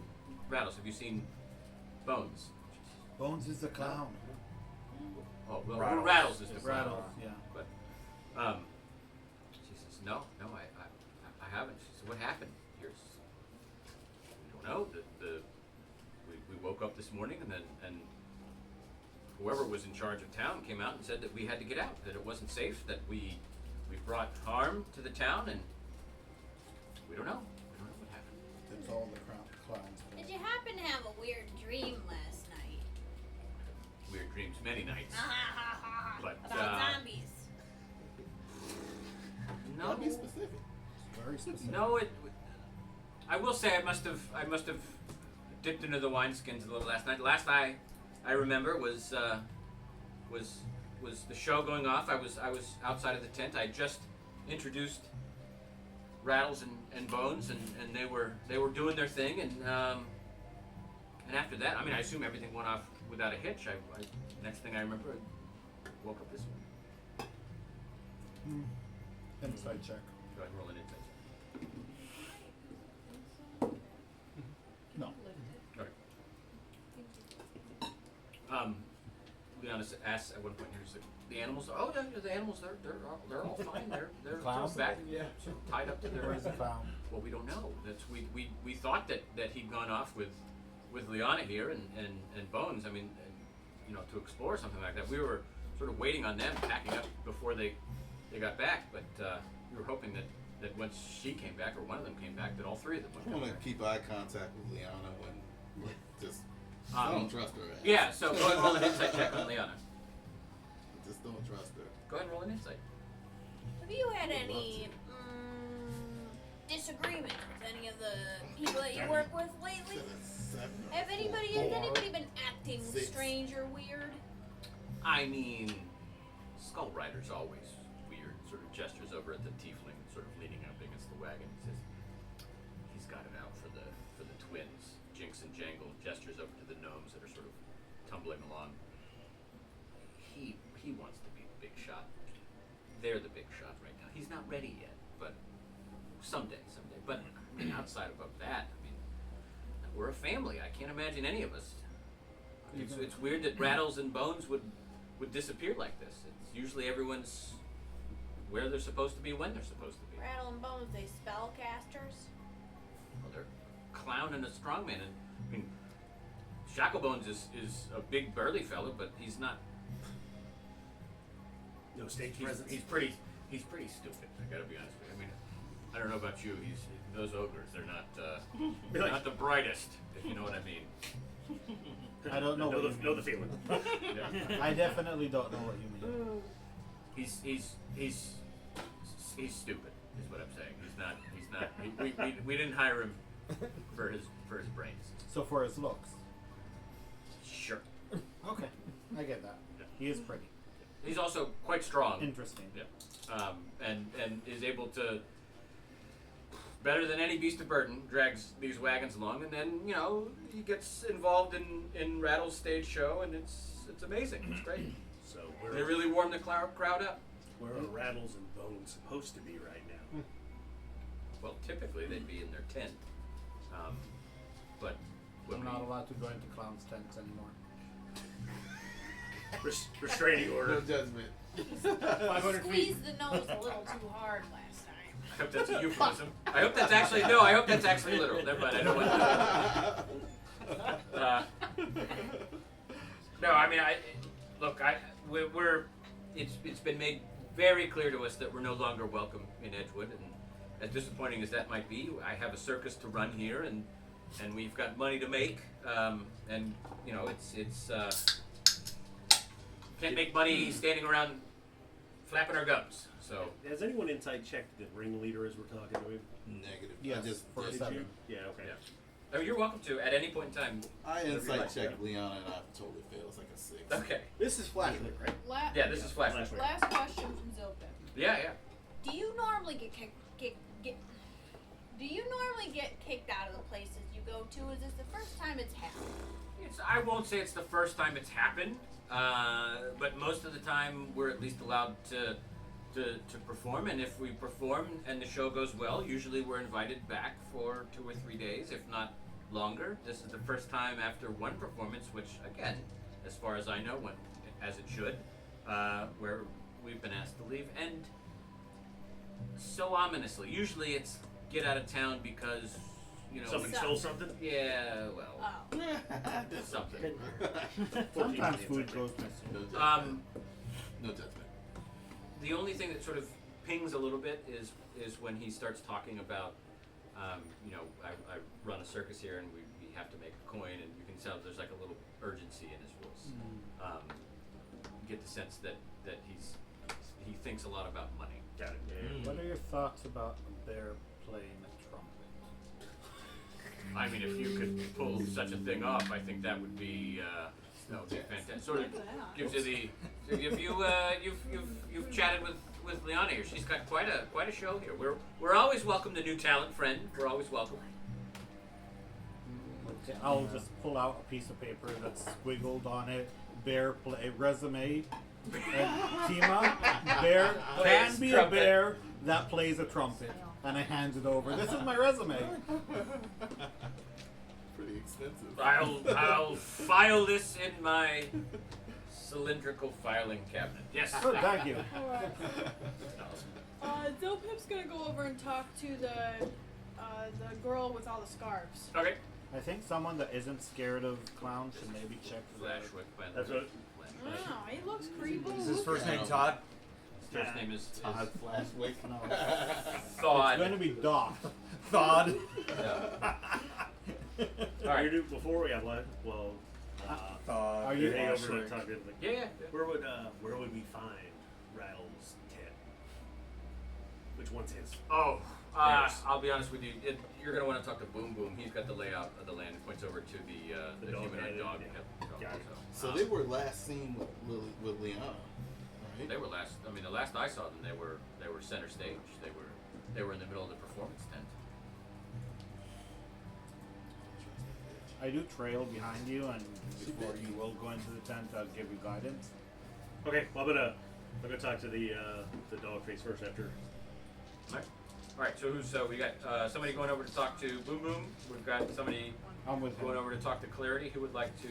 Rattles? Have you seen Bones? Bones is the clown. Oh, well, Rattles. Rattles is the Rattles, clown. yeah. But she says, no, I haven't. She says, what happened? We don't know. We woke up this morning and whoever was in charge of town came out and said that we had to get out, that it wasn't safe, that we brought harm to the town, and we don't know. We don't know what happened. It's all the clowns. Did you happen to have a weird dream last night? Weird dreams many nights. But About zombies. no, Gotta be specific. Very specific. no. I will say I must have dipped into the wineskins a little last night. Last I remember was the show going off. I was outside of the tent. I just introduced Rattles and Bones, and they were doing their thing, and after that, I mean, I assume everything went off without a hitch. I next thing I remember, I woke up this morning. Inside check. Go ahead and roll an insight. No. Okay. Liana asks at one point here, she's like, the animals. Oh, yeah, the animals. They're all fine. They're Clowns? back. Yeah, tied up to their. Where's the clown? Well, we don't know. That's we thought that he'd gone off with Liana here and Bones. I mean, to explore something like that. We were sort of waiting on them packing up before they got back, but we were hoping that once she came back or one of them came back, that all three of them would I come want to back. keep eye contact with Liana when just I don't trust her. Yeah. So go ahead and roll an insight check on Liana. Just don't trust her. Go ahead and roll an insight. Have you had any disagreements with any of the people that you work with lately? Has anybody been acting strange or weird? I mean, Skull Rider's always weird. Sort of gestures over at the tiefling, sort of leaning up against the wagon. He says, "He's got it out for the twins." Jinx and Jangle gestures over to the gnomes that are sort of tumbling along. He wants to be the big shot. They're the big shot right now. He's not ready yet, but someday. But I mean, outside of that, I mean, we're a family. I can't imagine any of us. It's weird that Rattles and Bones would disappear like this. It's usually everyone's where they're supposed to be when they're supposed to be. Rattle and Bones, they spellcasters? Well, they're a clown and a strongman, and I mean, Shacklebones is a big burly fellow, but he's not. No stage presence. He's pretty stupid. I gotta be honest with you. I mean, I don't know about you. Those ogres. They're not Be like- not the brightest, if you know what I mean. I don't know. Know What you the mean. feeling. Yeah. I definitely don't know what you mean. He's stupid. Is what I'm saying. He's not. We didn't hire him for his brains. So for his looks. Sure. Okay, I get that. Yeah. He is pretty. He's also quite strong. Interesting. Yeah. And is able to, better than any beast of burden, drags these wagons along, and then he gets involved in Rattle's stage show, and it's amazing. It's great. So They really warm the crowd up. where are Rattles and Bones supposed to be right now? Well, typically they'd be in their tent, but I'm not allowed to go into clowns' tents anymore. Restraining No order. judgment. 500 feet. Squeezed the nose a little too hard last time. I hope that's a euphemism. I hope that's actually literal. Never mind. I know what. No, I mean, we're. It's been made very clear to us that we're no longer welcome in Edgewood, and as disappointing as that might be, I have a circus to run here, and we've got money to make, and it's can't make money standing around flapping our gums. So Has anyone inside checked the ringleader as we're talking to him? Negative. Yes, I just for a Did seven. you? Yeah. Okay. yeah. Oh, you're welcome to at any point in time. I Whatever you insight like, checked yeah. Leon and I totally failed. It's like a 6. Okay. This is Flashwick, right? Yeah, this is Flash. Last question from Zilpin. Yeah. Do you normally get Do you normally get kicked out of the places you go to? Is this the first time it's happened? I won't say it's the first time it's happened, but most of the time we're at least allowed to perform, and if we perform and the show goes well, usually we're invited back for 2 or 3 days, if not longer. This is the first time after one performance, which again, as far as I know, went as it should, where we've been asked to leave, and so ominously. Usually it's get out of town because Somebody stole something? Yeah, well, Oh. something. Sometimes food goes missing. No judgment. No judgment. The only thing that sort of pings a little bit is when he starts talking about, I run a circus here and we have to make a coin, and you can tell there's like a little urgency in his voice. Get the sense that he thinks a lot about money. Got it. Yeah. What are your thoughts about a bear playing a trumpet? I mean, if you could pull such a thing off, I think that would be fantastic. Sort of gives you the. If you've chatted with Liana here, she's got quite a show here. We're always welcome to new talent, friend. We're always welcome. Okay, I'll just pull out a piece of paper that's squiggled on it. Bear play resume. Tima, bear can be trumpet. a bear that plays a trumpet, and I hand it over. This is my resume. Pretty expensive. I'll file this in my cylindrical filing cabinet. Yes. Oh, thank you. Zilpip's gonna go over and talk to the girl with all the scarves. Okay. I think someone that isn't scared of clowns should maybe check the Flashwick. That's what. Oh, he looks creepy. Is his first name Todd? His first name is Todd Flashwick. No. Thawed. It's going to be Doc. Todd. All right. Before we have left, well, Are you hey, over to Flashwick. talk to him, like, Yeah. where would we find Rattle's tent? Which one's his? Oh, Yes. I'll be honest with you. You're gonna want to talk to Boom Boom. He's got the layout of the land. It points over to the dog humanoid headed, dog. yeah. Yep, Got it. So they were last seen with Leon, right? They were last. I mean, the last I saw them, they were center stage. They were in the middle of the performance tent. I do trail behind you, and before you will go into the tent, I'll give you guidance. Okay, well, I'm gonna talk to the dog face first after. All right. So we got somebody going over to talk to Boom Boom. We've got somebody I'm with going him. over to talk to Clarity. Who would like to?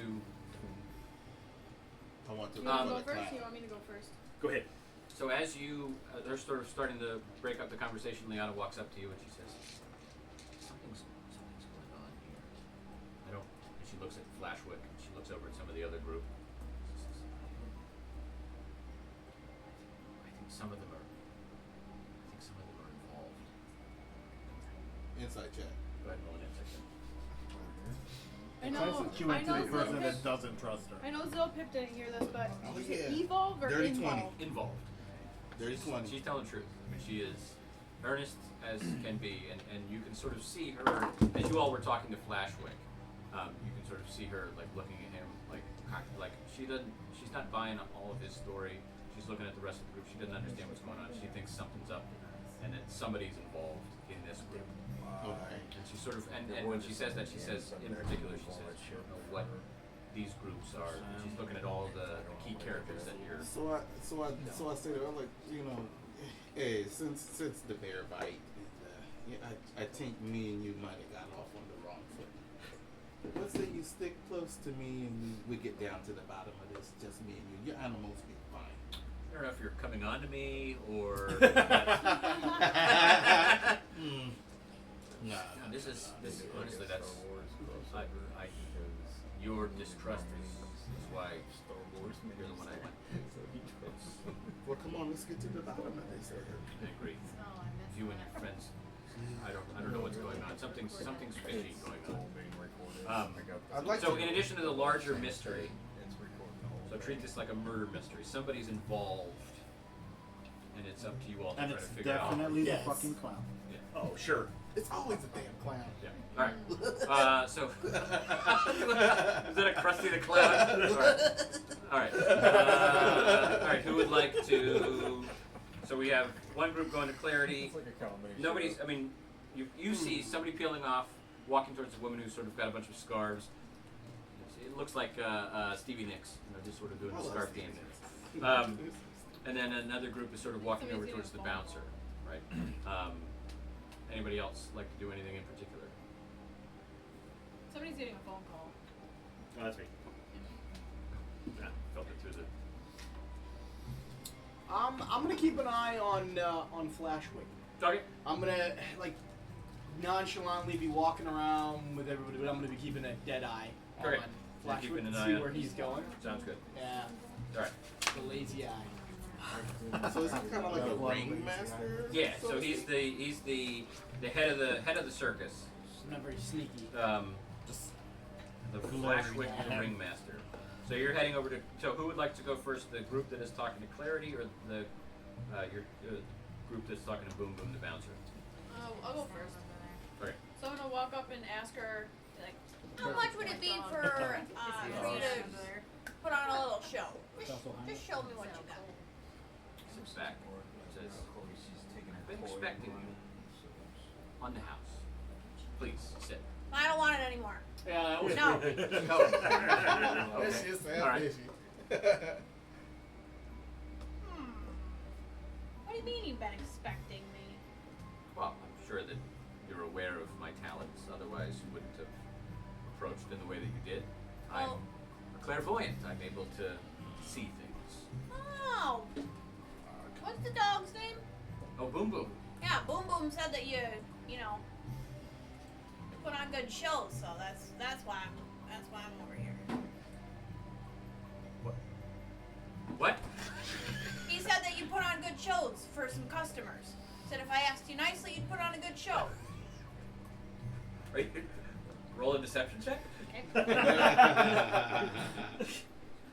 I want to You want to go go to first? class. You want me to go first? Go ahead. So as you, they're sort of starting to break up the conversation. Liana walks up to you and she says, "Something's going on here." I don't. And she looks at Flashwick and she looks over at some of the other group. She says, I think some of them are involved. Inside check. Go ahead and roll an insight check. I know. She went to I the know person Zilpip- that doesn't trust her. I know Zilpip didn't hear this, but Oh, was it yeah. evolved or Dirty 20. involved? Involved. Dirty 20. She's telling the truth. I mean, she is earnest as can be, and you can sort of see her as you all were talking to Flashwick. You can sort of see her like looking at him like she's not buying all of his story. She's looking at the rest of the group. She doesn't understand what's going on. She thinks something's up, and that somebody's involved in this group. Okay. And she sort of and when she says that, she says in particular, she says she don't know what these groups are. And she's looking at all the key characters that you're. So I say to her, like, you know, hey, since the bear bite, I think me and you might have got off on the wrong foot. Let's say you stick close to me and we get down to the bottom of this, just me and you. Your animals be fine. I don't know if you're coming on to me or. Nah. No, this is honestly that's your distrust is why you're the one I went. Well, come on, let's get to the bottom of this. I agree. You and your friends. I don't know what's going on. Something's fishy going on. I'd like So to. in addition to the larger mystery, so treat this like a murder mystery. Somebody's involved, and it's up to you all to And try it's to figure out. definitely Yes. the fucking clown. Oh, sure. It's always a damn clown. Yeah. All right. So is that a Krusty the Clown? All right. All right. Who would like to? So we have one group going to Clarity. Nobody's. I mean, you see somebody peeling off, walking towards a woman who's sort of got a bunch of scarves. It looks like Stevie Nicks, just sort of doing the scarf game. And then another group is sort of walking over towards the bouncer, right? Anybody else like to do anything in particular? Somebody's getting a phone call. Oh, that's me. Yeah, felt it through the. I'm gonna keep an eye on Flashwick. Okay. I'm gonna like nonchalantly be walking around with everybody, but I'm gonna be keeping a dead eye on Okay. Flashwick Keeping an to eye see on- where he's going. Sounds good. Yeah, All right. the lazy eye. So is he kind of like a ringmaster? Yeah. so So to he's speak? the head of the circus. He's not very sneaky. The Flashwick ringmaster. So you're heading over to. So who would like to go first? The group that is talking to Clarity, or the your group that's talking to Boom Boom the bouncer? I'll go first. Okay. So I'm gonna walk up and ask her, like, How much would it be for you to put on a little show? Just show me what you got. Sits back. Says, "I've been expecting you on the house. Please sit." I don't want it anymore. Yeah, that was No. That's just All right. what do you mean you've been expecting me? Well, I'm sure that you're aware of my talents. Otherwise, you wouldn't have approached in the way that you did. I'm Oh. a clairvoyant. I'm able to see things. Oh. What's the dog's name? Oh, Boom Boom. Yeah, Boom Boom said that you know, put on good shows, so that's why I'm over here. What? He said that you put on good shows for some customers. Said if I asked you nicely, you'd put on a good show. Are you, roll a deception check.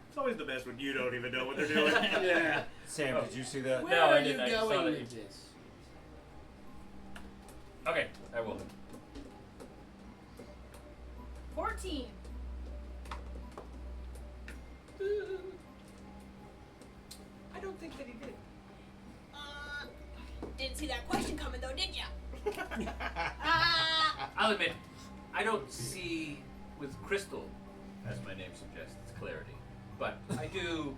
It's always the best when you don't even know what they're doing. yeah. Sam, did you see that? Where No, I are you didn't. I saw going that. with this? Okay, I will. 14. I don't think that he did. Didn't see that question coming though, did ya? I'll admit, I don't see with crystal, as my name suggests, clarity. But I do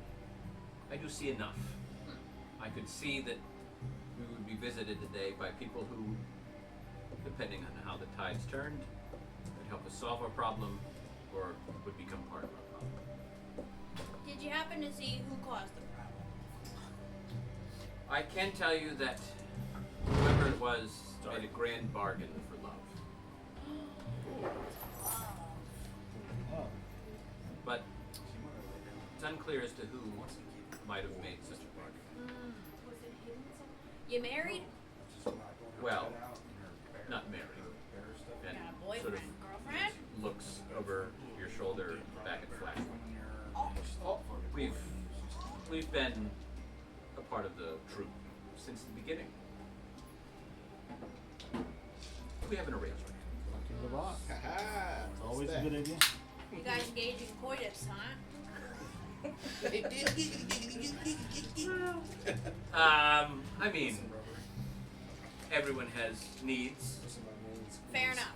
see enough. I could see that we would be visited today by people who, depending on how the tides turned, would help us solve our problem or would become part of our problem. Did you happen to see who caused the problem? I can tell you that whoever it was made a grand bargain for love. But it's unclear as to who might have made such a bargain. You married? Well, not married. looks over your shoulder back at Flash. Oh, We've been a part of the troop since the beginning. We have an arrangement. Fucking the boss. Haha. Always a good idea. You guys engage in coitus, huh? I mean, everyone has needs. Fair enough.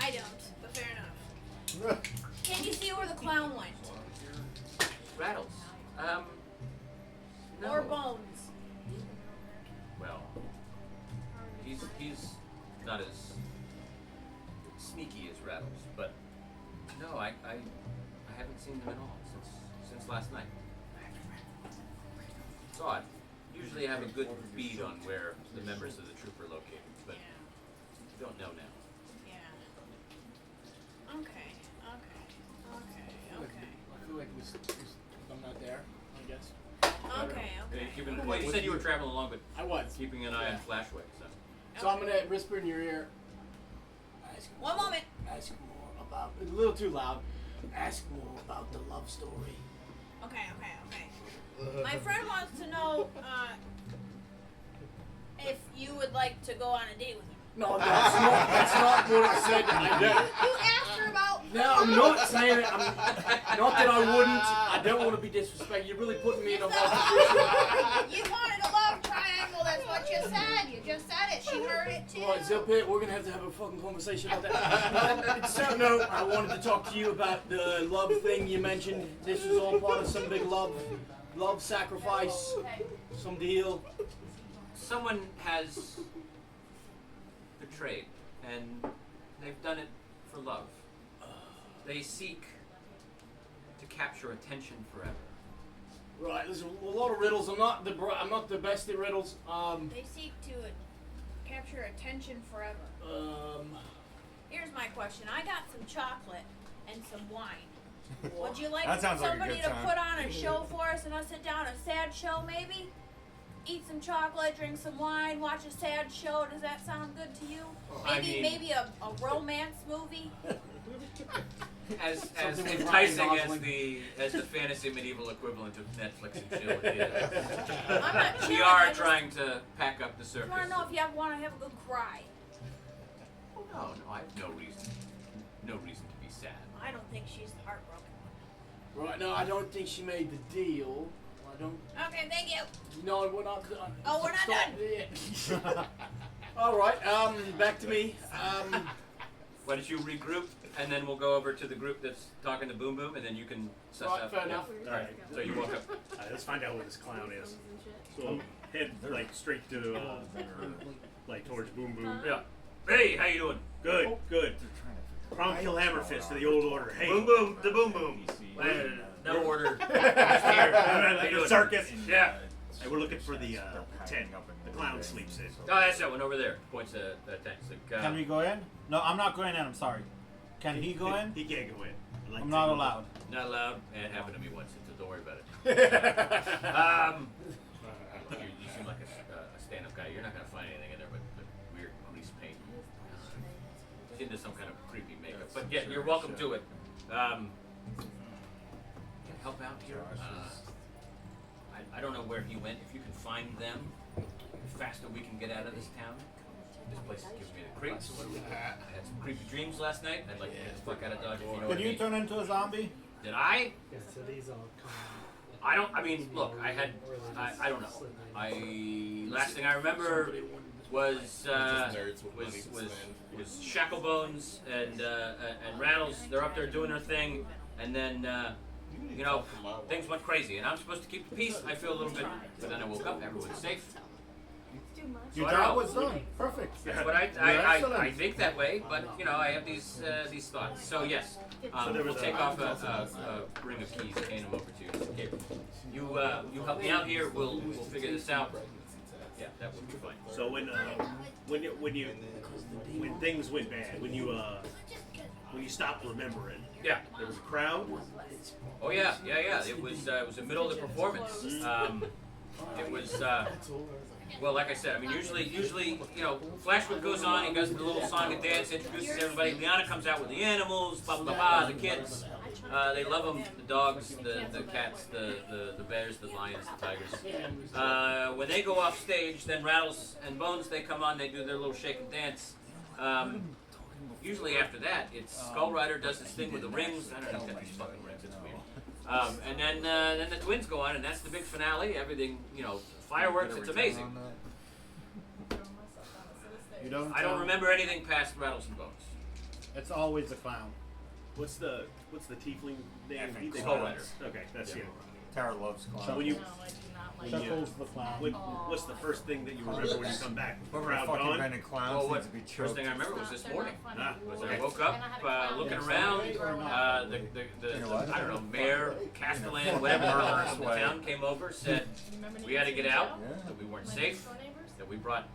I don't, but fair enough. Can you see where the clown went? Rattles. No. Or bones? Well, he's not as sneaky as Rattles, but no, I haven't seen them at all since last night. It's odd. Usually I have a good bead on where the members of the troop are located, but I don't know now. Yeah. Okay. I feel like I'm not there, I guess. Well, you said you were traveling along, but I was. keeping an eye on Flashway. So I'm gonna whisper in your ear. One moment. Ask more about. It's a little too loud. Ask more about the love story. Okay. My friend wants to know if you would like to go on a date with him. No, that's not what I said. I did. You asked her about. No, I'm not saying it. Not that I wouldn't. I don't want to be disrespectful. You're really putting me in a hard position. You wanted a love triangle. That's what you said. You just said it. She heard it too. Alright, Zip it. We're gonna have a fucking conversation about that. No, I wanted to talk to you about the love thing you mentioned. This was all part of some big love sacrifice, some deal. Someone has betrayed, and they've done it for love. They seek to capture attention forever. Right, there's a lot of riddles. I'm not the best at riddles. They seek to capture attention forever. Here's my question. I got some chocolate and some wine. Would you like That sounds like a somebody good to time. put on a show for us and us sit down a sad show maybe? Eat some chocolate, drink some wine, watch a sad show. Does that sound good to you? Maybe a romance movie? As Something with enticing Ryan as Gosling. the fantasy medieval equivalent of Netflix and chill is, I'm not we chilling, are I just trying to pack up the circus. want to know if you want to have a good cry. Oh, no, I have no reason to be sad. I don't think she's the heartbroken one. Right, no, I don't think she made the deal. I don't. Okay, thank you. No, we're not. Oh, we're not Stop. Done. All right. Back to me. Why don't you regroup, and then we'll go over to the group that's talking to Boom Boom, and then you can suss Right, out. fair enough. Alright, So you walk up. let's find out who this clown is. So head like straight to like towards Boom Boom. Yeah. Hey, how you doing? Good. Crown Kill Hammerfist to the old order. Hey. Boom Boom, the Boom Boom. No order. Just here. Circus. Yeah. Hey, we're looking for the tent. The clown sleeps in. Oh, that's that one over there. Points at that tank. Like, Can we go in? No, I'm not going in. I'm sorry. Can he go in? He can't go in. Like I'm not allowed. Not allowed. It happened to me once. So don't worry about it. You seem like a stand-up guy. You're not gonna find anything in there but weird grease paint. He's into some kind of creepy makeup. But yeah, you're welcome to it. Can help out here. I don't know where he went. If you can find them, the faster we can get out of this town. This place is giving me the creeps. I had some creepy dreams last night. I'd like to get the fuck out of Dodge. If you know what Did I you mean. turn into a zombie? Did I? Yeah, so these all come. I mean, look, I don't know. Last thing I remember was Shacklebones and Rattles. They're up there doing their thing, and then things went crazy. And I'm supposed to keep the peace. I feel a little bit, but then I woke up. Everyone's safe. Your I don't job know. was done. Perfect. That's what I think that way, but I have these thoughts. So yes, we'll take off a ring of keys, hand them over to you. Okay. You help me out here. We'll figure this out. Yeah, that would be fine. So when things went bad, when you stopped remembering, Yeah. there was a crowd. Oh yeah. It was the middle of the performance. It was, well, like I said, I mean, usually, you know, Flashwood goes on, he does the little song and dance, introduces everybody. Liana comes out with the animals, blah, blah, blah, the kids. They love them, the dogs, the cats, the bears, the lions, the tigers. When they go off stage, then Rattles and Bones, they come on, they do their little shake and dance. Usually after that, it's Skull Rider does this thing with the rings. I don't know, got these fucking rings, it's weird. And then the twins go on, and that's the big finale. Everything, you know, fireworks, it's amazing. You don't. I don't remember anything past Rattles and Bones. It's always a clown. What's the tiefling name? Skull Rider. Okay, that's you. Tara loves clowns. So when you Chuckles the clown. what's the first thing that you remember when you come back? Whoever Crowd fucking gone? invented clowns Well, needs what to be first choked. thing I remember was this morning. Was I okay. woke up looking around. The I don't know, mayor, Castellan, whatever of the town came over, said we had to get out, that we weren't safe, that we brought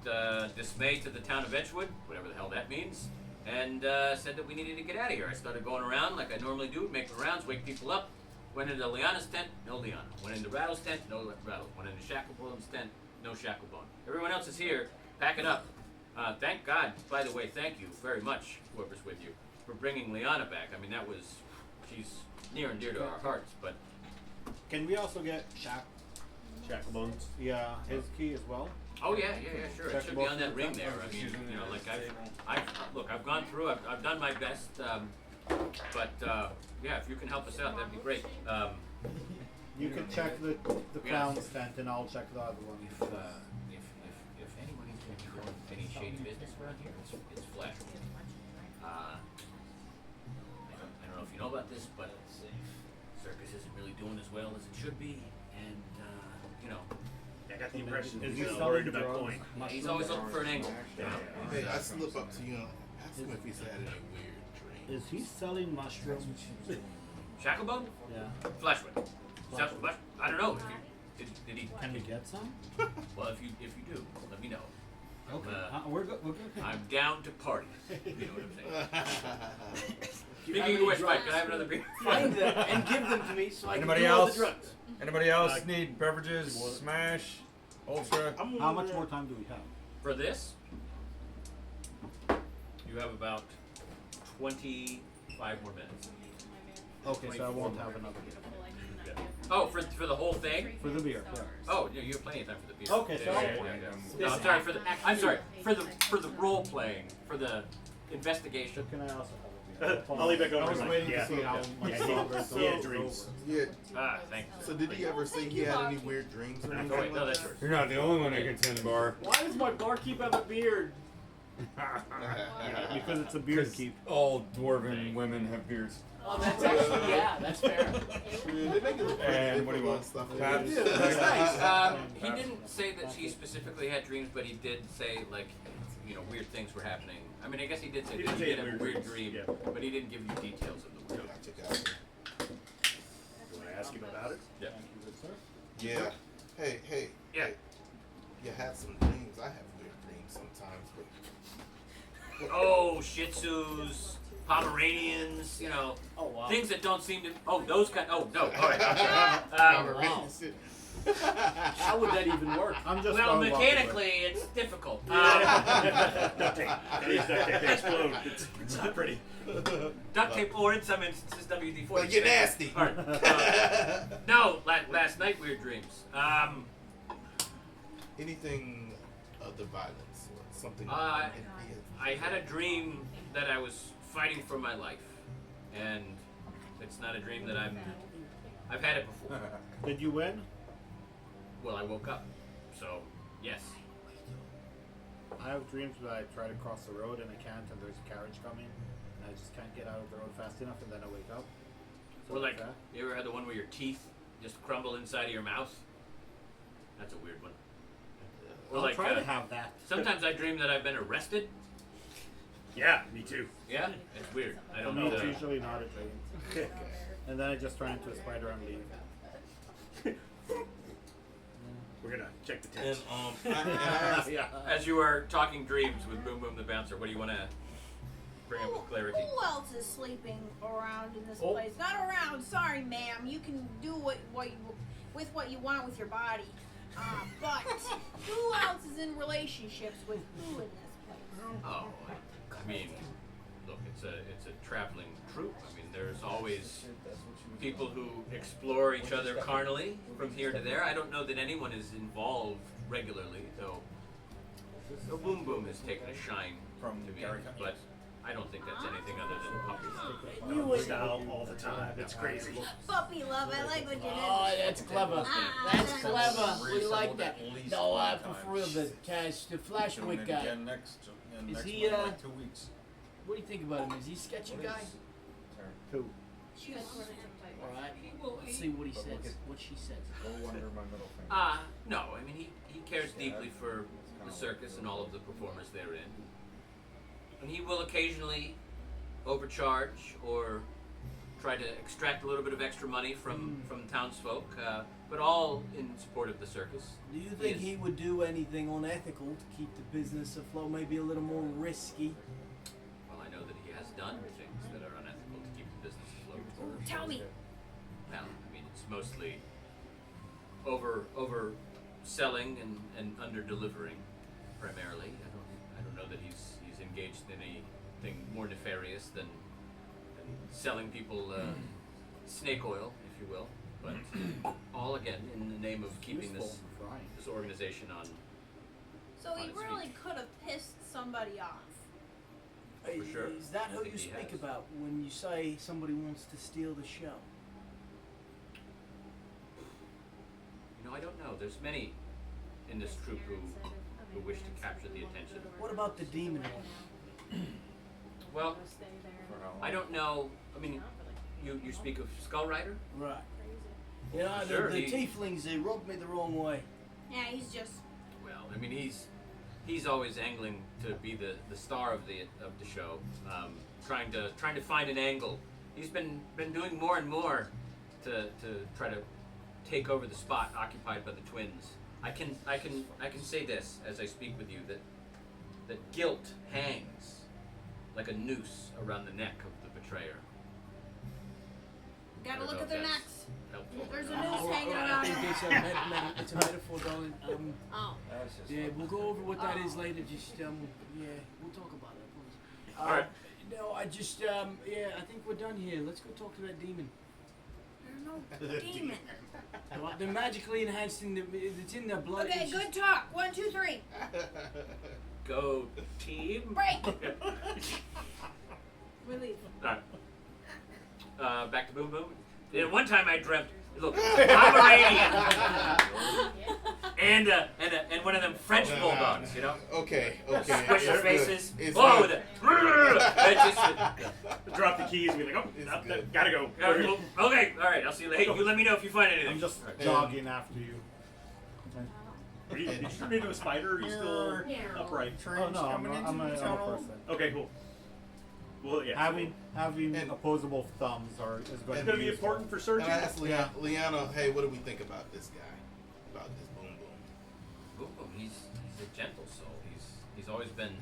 dismay to the town of Edgewood, whatever the hell that means, and said that we needed to get out of here. I started going around like I normally do, make the rounds, wake people up. Went into Liana's tent, no Liana. Went into Rattle's tent, no Rattle. Went into Shacklebone's tent, no Shacklebone. Everyone else is here, packing up. Thank God, by the way, thank you very much, whoever's with you, for bringing Liana back. I mean, she's near and dear to our hearts, but... Can we also get Shacklebones. Yeah, his key as well. Oh yeah, sure. It should be on that ring there. I mean, you know, like I've gone through. I've done my best. But yeah, if you can help us out, that'd be great. You can check the clown's tent, and I'll check the other one. If anybody's been doing any shady business around here, it's Flashwood. I don't know if you know about this, but Circus isn't really doing as well as it should be, and you know. I got the impression Is he's he worried selling about drugs? going. He's always looking for an angle. Hey, I slip up to you and ask him if he's had any weird dreams. Is he selling mushrooms? Shacklebone? Yeah. Flashwood. I don't know. Did he? Can we get some? Well, if you do, let me know. Okay. We're good. I'm down to party. You know what I'm saying? Speaking of which, Mike, can I have another beer? Find them and give them to me so I can Anybody do all the else? drugs. Anybody else need beverages? Smash, Ultra. How much more time do we have? For this, you have about 25 more minutes. Okay, so I won't have another beer. Oh, for the whole thing? For the beer. Yeah. Oh, yeah, you have plenty of time for the beer. Okay, so No, I'm sorry I'm sorry for the role playing, for the investigation. Can I also have a beer? I'll leave it going. I was waiting Yeah. to see how much Yeah, longer. he had dreams. Yeah. Thank you. So did he ever say he had any weird dreams or anything? Oh wait, no, like that's that? yours. You're not the only one that can tend bar. Why does my barkeep have a beard? Because it's a beer keep. All dwarven women have beards. Oh, that's actually, yeah, that's fair. Yeah, they make it look pretty And what do you difficult want? stuff. Tabs? That's nice. He didn't say that she specifically had dreams, but he did say like, you know, weird things were happening. I mean, I guess he did say He that did he say did have a weird dreams, dream, yeah. but he didn't give you details of the weird. Check out. You want to ask him about it? Yeah. Yeah. Hey. Yeah. Hey. You had some dreams. I have weird dreams sometimes, but. Oh, Shih Tzus, Pomeranians, you know, Oh, wow. things that don't seem to. Oh, those kind. Oh no. All right. Wow. How would that even work? I'm just Well, gonna walk mechanically, it's difficult. Duct tape. That is duct tape. They explode. It's not pretty. Duct tape, or in some instances, WD-40. Well, you're nasty. All right. No, last night, weird dreams. Anything of the violence or something? I had a dream that I was fighting for my life, and it's not a dream that I've had it before. Did you win? Well, I woke up, so yes. I have dreams where I try to cross the road and I can't, and there's a carriage coming, and I just can't get out of the road fast enough, and then I wake up. So Or like, that. you ever had the one where your teeth just crumble inside of your mouth? That's a weird one. Or I'll like, try to have that. sometimes I dream that I've been arrested. Yeah, me too. Yeah, it's weird. I don't No, know. it's usually not a dream. And then I just turn into a spider and leave. We're gonna check the And tents. Yeah. As you are talking dreams with Boom Boom the Bouncer, what do you want to bring up with clarity? Who else is sleeping around in this Oh. place? Not around. Sorry, ma'am. You can do what you with what you want with your body. But who else is in relationships with who in this place? Oh, I mean, look, it's a traveling troupe. I mean, there's always people who explore each other carnally from here to there. I don't know that anyone is involved regularly, though. So Boom Boom has taken a shine From to me, Gary but I don't think that's anything other than puppy. You work out all the time. It's crazy. Puppy love, I like what you did. Oh, that's clever. That's clever. We like that. No, I prefer the Doing Flashwick it guy. again next Is next he, like 2 weeks. What do you think about him? Is he a sketchy guy? Two. Alright. Let's see what he says. What she says. Go under my middle finger. No, I mean, he cares deeply for the circus and all of the performers therein. And he will occasionally overcharge or try to extract a little bit of extra money from townsfolk, but all in support of the circus. Do you think he would do anything unethical to keep the business afloat? Maybe a little more risky? Well, I know that he has done things that are unethical to keep the business afloat. Tell me. Well, I mean, it's mostly over selling and under delivering primarily. I don't know that he's engaged in anything more nefarious than selling people snake oil, if you will. But all again in the name of keeping this organization on. So he its really feet. could have pissed somebody off. For sure. Is that I who think you he speak has. about when you say somebody wants to steal the show? You know, I don't know. There's many in this troupe who wish to capture the attention. What about the demon one? Well, I don't know. I mean, you speak of Skull Rider? Right. You know, Sure, the he- tieflings, they rubbed me the wrong way. Yeah, he's just. Well, I mean, he's always angling to be the star of the show, trying to find an angle. He's been doing more and more to try to take over the spot occupied by the twins. I can say this as I speak with you that guilt hangs like a noose around the neck of the betrayer. I Gotta don't look know at their if that's necks. helpful or There's a not. noose hanging I around think them. it's a metaphor, darling. Oh. Yeah, we'll go over what that is later. Just yeah, we'll talk about it. Please. All right. No, I just yeah, I think we're done here. Let's go talk to that demon. There's no demon. Well, they're magically enhancing the. It's in their blood. Okay, it's good talk. 1, 2, 3. Go team. Break. We leave. Alright. Back to Boom Boom. Yeah, one time I dreamt. Look, Pomeranian and one of them French bulldogs, you know. Okay. Squish It's their good. faces. It's Oh, good. it's just, Drop the keys and be like, oh, It's no, good. gotta go. okay, all right. I'll see you later. Hey, you let me know if you find anything. I'm just jogging after you. Did you turn into a spider? Or are you still upright? Oh no, I'm a person. Okay, cool. Well, yeah. Having And- opposable thumbs is going It's to gonna be be useful. important for And surgery. I asked Liana, hey, what do we think about this guy? About this Boom Boom? Boom Boom. He's a gentle soul. He's always been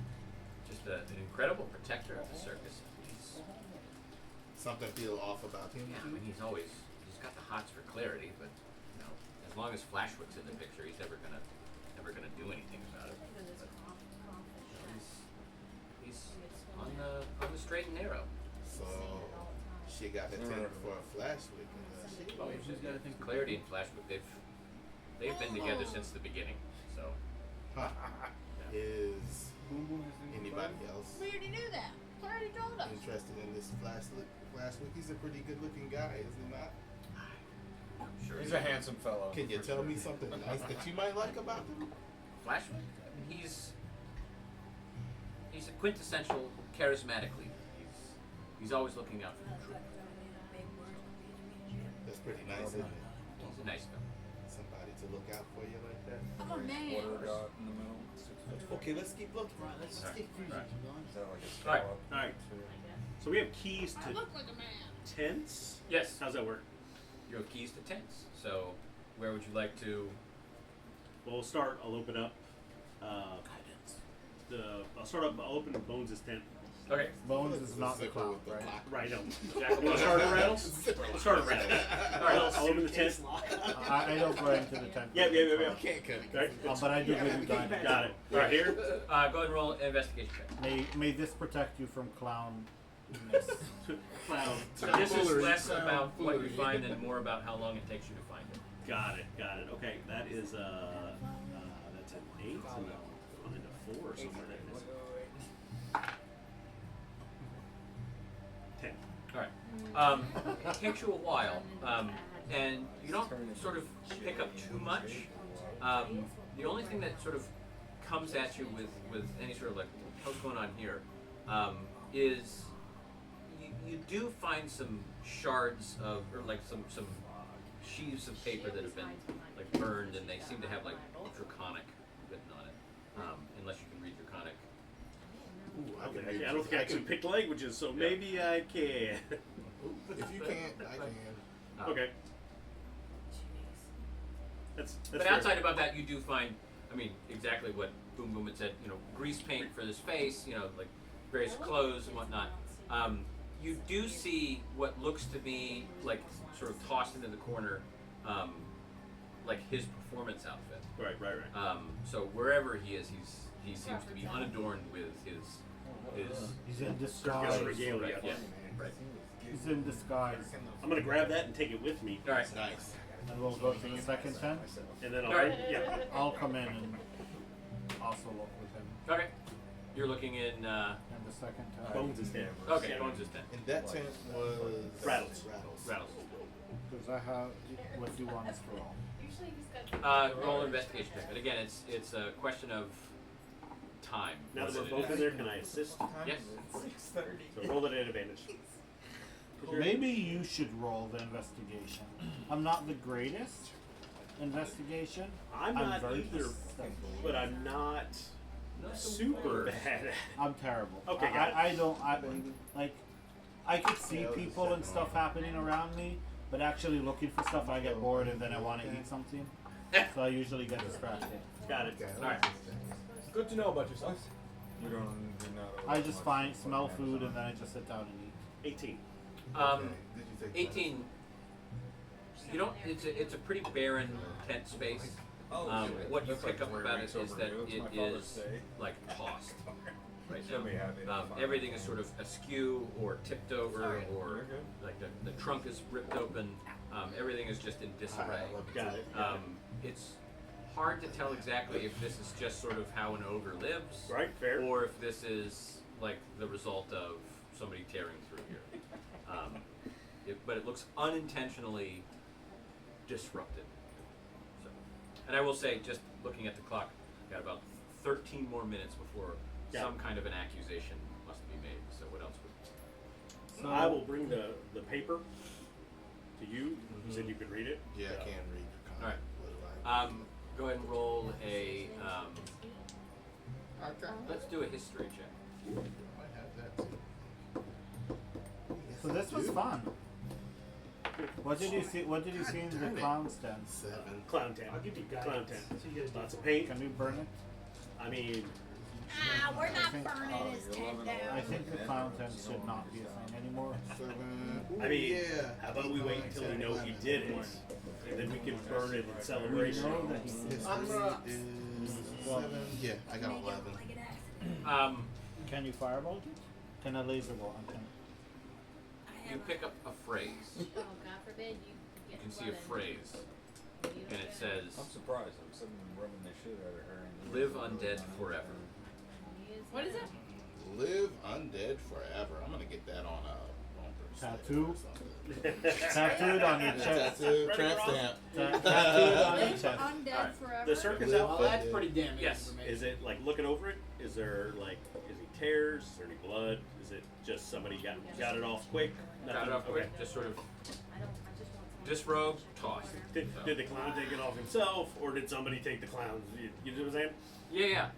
just an incredible protector of the circus. He's Something feel off about him? I mean, he's got the hots for clarity, but you know, as long as Flashwick's in the picture, he's never gonna do anything about it. But, you know, he's on the straight and narrow. So she got her tender for a Flashwick. Oh, Clarity and Flashwick, they've been together since the beginning. So Is anybody else We already knew that. We already told us. interested in this Flashwick? He's a pretty good looking guy, is he not? I'm sure He's a handsome fellow. Can you for tell sure. me something nice that you might like about him? Flashwick. I mean, he's a quintessential charismatic leader. He's always looking out for the troop. That's pretty nice, isn't it? He's a nice guy. Somebody to look out for you like that. I'm a man. Water dot in the middle. Okay, let's keep looking. Right, let's keep cruising. Is that like a Alright. scallop? Alright. So we have keys I to look like a man. tents. Yes. How's that work? You have keys to tents. So, where would you like to? Well, we'll start. I'll open up. I'll open Bones' tent. Okay. Bones is not the Zipper clown, with the right? lock. Right. No. Jack, Want to start at rattles? Let's start at rattles. All right. I'll open the tent. I don't go into the tent. Yeah. You can't cut. Right? But I do give you guidance. Got it. Right here. Go ahead and roll an investigation check. May this protect you from clown. Clown. So this is less about what you find and more about how long it takes you to find it. Got it. Okay, that is that's an 8 and on into 4 somewhere there. 10. All right. It takes you a while, and you don't sort of pick up too much. The only thing that sort of comes at you with any sort of like what's going on here is you do find some shards of, or like some sheaves of paper that have been like burned, and they seem to have like Draconic written on it, unless you can read Draconic. Ooh, I don't think I can pick languages, so maybe I can. If you can't, I can. Okay. That's But fair. outside about that, you do find, I mean, exactly what Boom Boom had said. You know, grease paint for this face. You know, like various clothes and whatnot. You do see what looks to be like sort of tossed into the corner, like his performance outfit. Right. So wherever he is, he seems to be unadorned with his. He's in Circus disguise. regalia. Yeah. Right. He's in disguise. I'm gonna grab that and take it with me, All right. Nice. And we'll go to the second tent. and then I'll. All right. Yeah. I'll come in and also look with him Okay. You're looking in. in the second tent. Bones is dead. Okay. Bones is 10. And that tent was Rattles. Rattles. Because I have. What do you want us to roll? Usually he's got. Roll an investigation check. But again, it's a question of time. Now that we're both in there, can I assist? Yes. So roll it at advantage. Maybe you should roll the investigation. I'm not the greatest investigation. I'm not very either, perceptive. but I'm not super bad at it. I'm terrible. Okay, got it. I don't. I could see people and stuff happening around me, but actually looking for stuff, I get bored and then I want to eat something. So I usually get distracted. Got it. All right. Good to know about yourself. You don't. You're not I just smell food and then I just sit down and eat. 18. Did you take 18. You don't. It's a pretty barren tent space. What you pick up about it is that it is like tossed. Right now, everything is sort of askew or tipped over, or like the trunk is ripped open. Everything is just in disarray. Got it. It's hard to tell exactly if this is just sort of how an ogre lives, Right, fair. or if this is like the result of somebody tearing through here. But it looks unintentionally disrupted. So, and I will say, just looking at the clock, got about 13 more minutes before some kind of an accusation must be made. So what else would? So I will bring the paper to you. You said you could read it. Yeah, I can read. All right. Right. Go ahead and roll a. Okay. Let's do a history check. I might have that too. So this was fun. What did you see? What did you see in the clown stand? 7. Clown tent. I'll give you guidance. Clown tent. So you guys do Lots of paint. Can we burn it? I mean, We're I not think- burning his tent I down. think the clown tent should not be a thing anymore. 7. I mean, yeah. how about we wait until we know he did it, and then we can burn it in celebration. We know that he History is 7. Yeah, I got 11. Can you firebolt it? Can I laser bolt? You pick up a phrase. Oh, God forbid you You can see a phrase, and it says, I'm surprised. I'm sitting rubbing the shit out of her. And "Live undead forever." What is it? Live undead forever. I'm gonna get that on a bumper sticker Tattoo? or something. Tattooed on your chest. Tattoo, tramp stamp. Tattooed on your Live chest. undead forever. The circus Live Well, outfit. that's pretty damning Yes. information. Is it like looking over it? Is there like, is he tears? Is there any blood? Is it just somebody got it off quick? Got it off quick, just sort of disrobed, tossed. Did the clown take it off himself, or did somebody take the clown? You know what I'm saying? Yeah.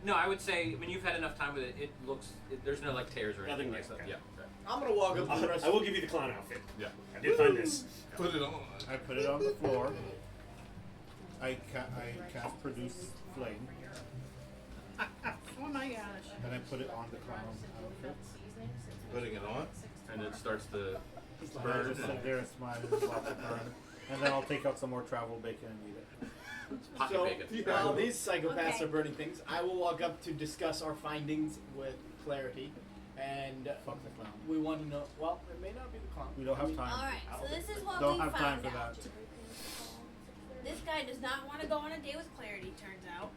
No, I would say. I mean, you've had enough time with it. It looks. There's no like tears or anything Nothing like there, that. okay. Yeah. Right. I'm gonna walk up to the rest I will give you the clown outfit. Yeah. I did find this. Put it on. I put it on the floor. I cast produce flame. Oh my gosh. Then I put it on the clown's outfit. Putting it on. And it starts to And I burn. just sit there and smile and watch it burn. And then I'll take out some more travel bacon and eat it. Pocket So, bacon. while these psychopaths Okay. are burning things, I will walk up to discuss our findings with Clarity. And Fuck the clown. we want to know. Well, it may not be the clown. We don't have time. All right, so this is what Don't we have time found for out. that. This guy does not want to go on a date with Clarity. Turns out.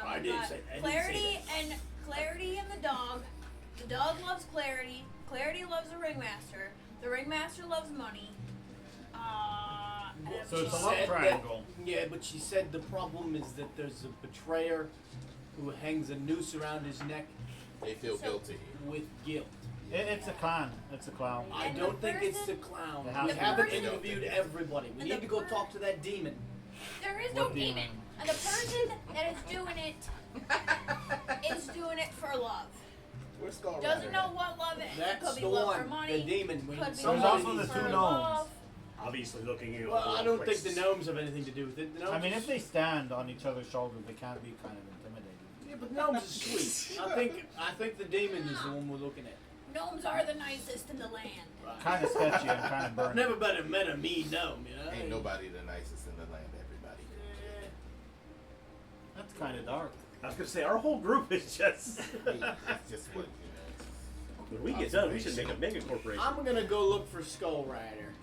I didn't But say- I didn't Clarity and the dog. The dog loves Clarity. Clarity loves the ringmaster. The ringmaster loves money. And So it's a She love said triangle. that- yeah, but she said the problem is that there's a betrayer who hangs a noose around his neck They feel guilty. with guilt. It's a clown. It's a clown. I And don't the think it's the person- clown. The We person- haven't The interviewed everybody. We and need the to go per- talk to that demon. there is no What demon. demon? And the person that is doing it is doing it for love. Where's Skull Doesn't Rider? know what love is. It That's could be the love one, for money. the demon. When Could be somebody There's also love the needs- two for gnomes. love. Obviously looking at you. Well, I don't think the gnomes have anything to do with it. The gnomes I mean, are if they stand on each other's shoulders, they can be kind of intimidating. yeah, but gnomes are sweet. I think the demon is the one we're looking at. Gnomes are the nicest in the land. Kind of sketchy and kind of I've burning. never met a mean gnome, you know. Ain't nobody the nicest in the land, everybody. That's kind of dark. I was gonna say our whole group is just. Hey, it's just what, you know. When we get done, we should make a mega corporation. I'm gonna go look for Skull Rider.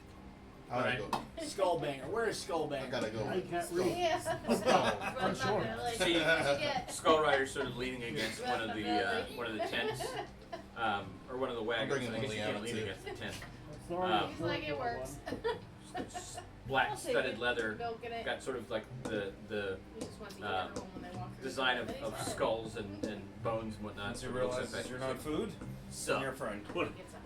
I gotta Alright. go. Skullbanger. Where is Skullbanger? I gotta go. I with can't Skull. read. Yeah. I'm sure. See, Yeah. Skull Rider's sort of leaning against one of the tents, or one of the wagons. bringing I guess you Liliana can't lean too. against the tent. Sorry. Like it works. Black studded leather, Milking it. got sort of like the We just want to eat uh, everyone when they walk through. design of skulls and bones and whatnot. Once you Sort of looks realize like you're that. not food, So, you're a friend.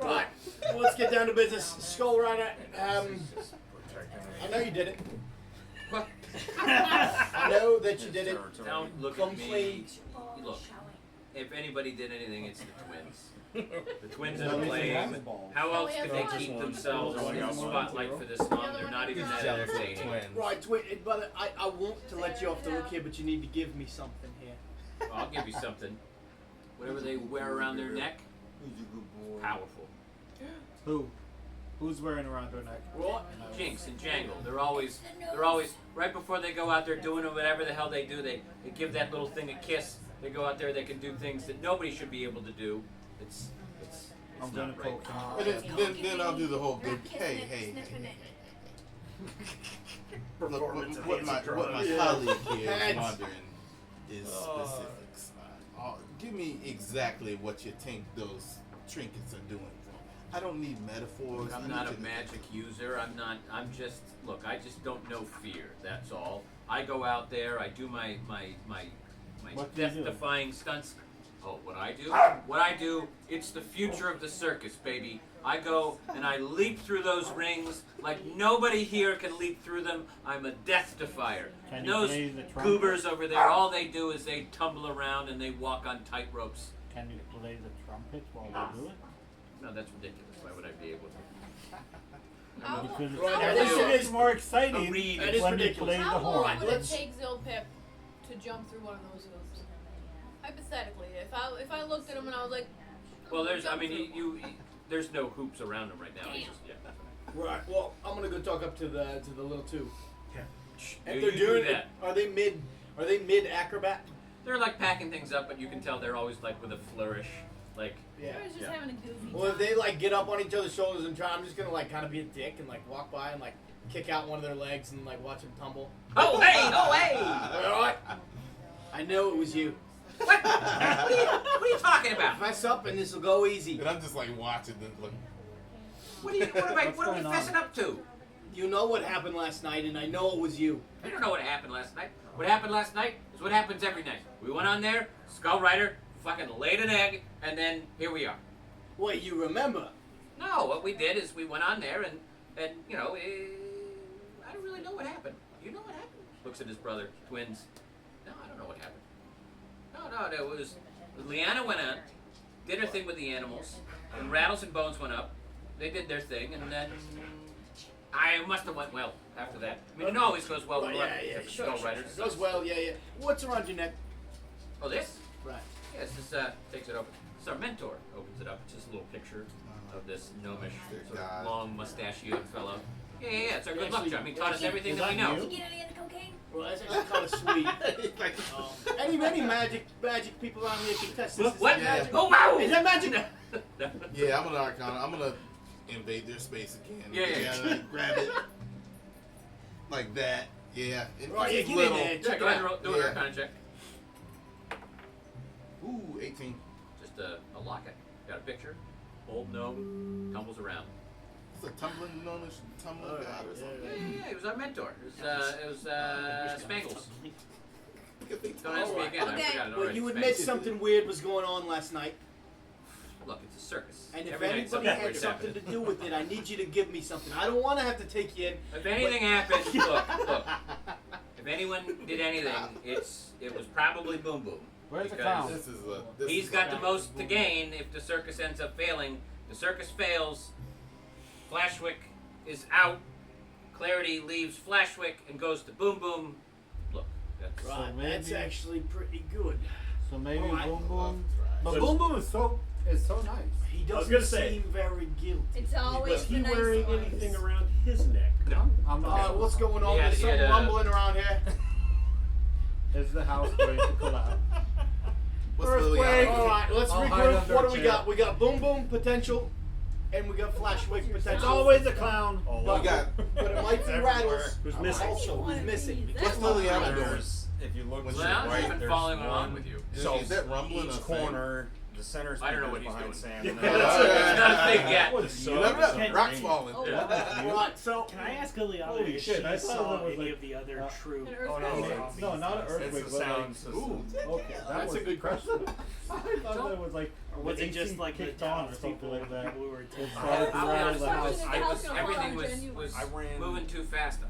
Right. Well, let's get down to business. Skull Rider. I know you did it. I know that you did it. don't look Come at me. clean. Look, if anybody did anything, it's the twins. The twins No, are it's a playing. rabbit ball. How else we could have they one. keep themselves in the spotlight for this long? They're not even that Jealous of entertaining. twins. Right, brother. I want to let you off the hook here, but you need to give me something here. I'll give you something. Whatever they wear around their neck, powerful. Who? Who's wearing around her neck? What? Jinx and Jangle. They're always right before they go out there doing whatever the hell they do. They give that little thing a kiss. They go out there. They can do things that nobody should be able to do. It's I'm gonna not right. poke him out. And then I'll do the whole You're good. kissing Hey, it, hey, sniffing hey, it. Look, Performance what my enhancing colleague here is Heads. wondering is specifics. Give me exactly what you think those trinkets are doing. I don't need metaphors. I I'm need not a you to- magic user. I'm just look. I just don't know fear. That's all. I go out there. I do my What do you do? death-defying stunts. Oh, what I do? What I do? It's the future of the circus, baby. I go and I leap through those rings like nobody here can leap through them. I'm a death defier. Can And you those play the trumpet? goobers over there, all they do is they tumble around and they walk on tight ropes. Can you play the trumpet while they do it? No, that's ridiculous. Why would I be able to? Because Right, at that least is- it is more exciting A reed. That is when you ridiculous. play the How long horn. would it let's- take Zilpip to jump through one of those hoops? Hypothetically, if I looked at him and I was like, Well, there's. I jump mean, through. there's no hoops around him right now. He's Damn. just, yeah. Right. Well, I'm gonna go talk up to the little two. Shh, If you they're do doing that. it, are they mid acrobat? They're like packing things up, but you can tell they're always like with a flourish. Like, Yeah. I was just Yeah. having a goofy Well, if time. they like get up on each other's shoulders and try, I'm just gonna like kind of be a dick and like walk by and like kick out one of their legs and like watch them tumble. oh hey, oh hey! All right. I know it was you. What? What are you talking about? Mess up and this will go easy. And I'm just like watching them. Look, What are What's we going on? fessing up to? You know what happened last night, and I know it was you. I don't know what happened last night. What happened last night is what happens every night. We went on there, Skull Rider fucking laid an egg, and then here we are. Wait, you remember? No, what we did is we went on there and you know, I don't really know what happened. You know what happened? Looks at his brother, twins. No, I don't know what happened. No, it was Leanna went on, did her thing with the animals, and Rattles and Bones went up. They did their thing, and then I must have went well after that. I mean, it always goes well with Skull Riders. Goes well, yeah. What's around your neck? Oh, this? Right. Yes, this takes it open. It's our mentor opens it up. It's just a little picture of this gnomish, sort of long mustachioed fellow. Yeah, it's our good luck Actually, charm. He taught us actually, everything is that we that know. you? Did you get any of the cocaine? Well, that's actually kind of sweet. Any magic people around here can test this. What? Is that magic? Oh, wow! Is that magic? Yeah, I'm an Arcana. I'm gonna invade their space again. Yeah. Like, grab it. Like that. Yeah. It's Right, yeah, just get in little. there. Yeah, Check go it ahead and out. do an Yeah. Arcana check. Ooh, 18. Just a locket. Got a picture. Old gnome tumbles around. It's a tumbling gnomish tumbling god or something. Yeah, he was our mentor. It was Spangles. Don't ask me again. I Okay. forgot it Well, already. you admit Spangles. something weird was going on last night, Look, it's a circus. and if Every night anybody something had weird's something to happening. do with it, I need you to give me something. I don't want to have to take you in. If anything happens, look. If anyone did anything, it was probably Boom Boom. Where's the Because clown? He's got the most to gain if the circus ends up failing. The circus fails. Flashwick is out. Clarity leaves Flashwick and goes to Boom Boom. Look, that's Right, maybe- that's actually pretty good. So maybe Alright. Boom Boom. But So- Boom Boom is so nice. He was doesn't gonna say- seem very guilty. It's always Was he the nice wearing ones. anything around his neck? no. I'm not. What's going on? He had- There's he had some a- rumbling around here. Is the house going to collapse? What's Earthquake. Liliana? All right, let's I'll hide regroup. under What a do we chair. got? We got Boom Boom potential, and we got Flashwick It's potential. always a clown. Oh, But, We got but it might be Everywhere. Rattles. Who's I missing? need Also, one who's of missing? these. Because What's Liliana doing? There's, if you look to the Well, he's right, been there's following one. along with you. So Is that rumbling each a thing? corner, the center I don't know speaker what he's behind doing. Sam. Yeah, and that's then- It's not a thing yet. What The is sub You never is know. on Rocks green. falling. Oh, Yeah. Right, so Can I ask Liliana Holy if shit, she I thought saw that was any like, of the other true? An Oh, no, earthquake. it's- No, not an earthquake. It's the but sound like, system. ooh, okay, that That's was a good question. I thought that was like, Or was it just AC like the kicked on or Dallas something people like that? people who were It taking- started to I'll be rattle honest, the house. everything was I ran- moving too fast.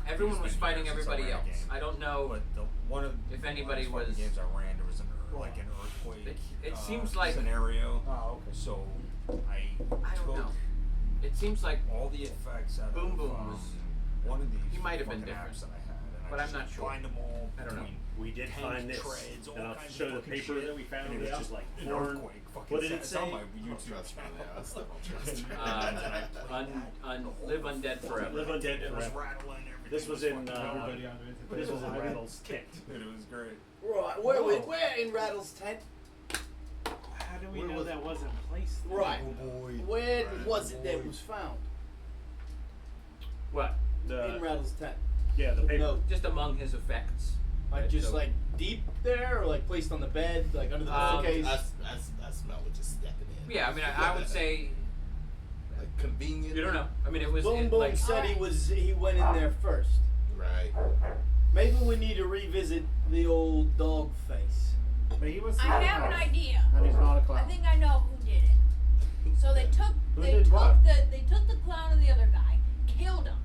Everyone was It's been fighting years since I everybody ran a else. game. I don't know. But one of If the anybody last fucking was- games I ran, there was an earthquake. It seems like- scenario. Oh, okay. So I I don't took know. It seems like all the effects out Boom of Boom was- one of these he might have been fucking different, apps that I had, and but I I'm just not sure. Find them all I don't know. between We did tank find this, treads, all and I'll kinds show of the fucking paper shit. that we found. And It was yeah. just like An corn. earthquake. Fucking What did it it's on say? my Don't YouTube trust me channel. now. I still don't trust me. Live Undead Forever. Live Undead It was Forever. rattling everything. This was in Everybody on it. this was in Rattle's tent. Dude, it was great. right, we're in Rattle's tent. How do we Where know was that wasn't placed? there? Right. boy. Where was it that it was found? What? In Rattle's tent. Yeah, the paper. No, Just among his effects. like Right, just so- like deep there, or like placed on the bed, like under the pillowcase. I smell it just stepping in. Yeah, I mean, I would say Like convenient. you don't know. I mean, it was Boom it, Boom like said he went in there first. Right. Maybe we need to revisit the old dog face. But he was. I have an idea. And he's not a I clown. think I know who did it. So they took Who they did took what? the clown and the other guy, killed him.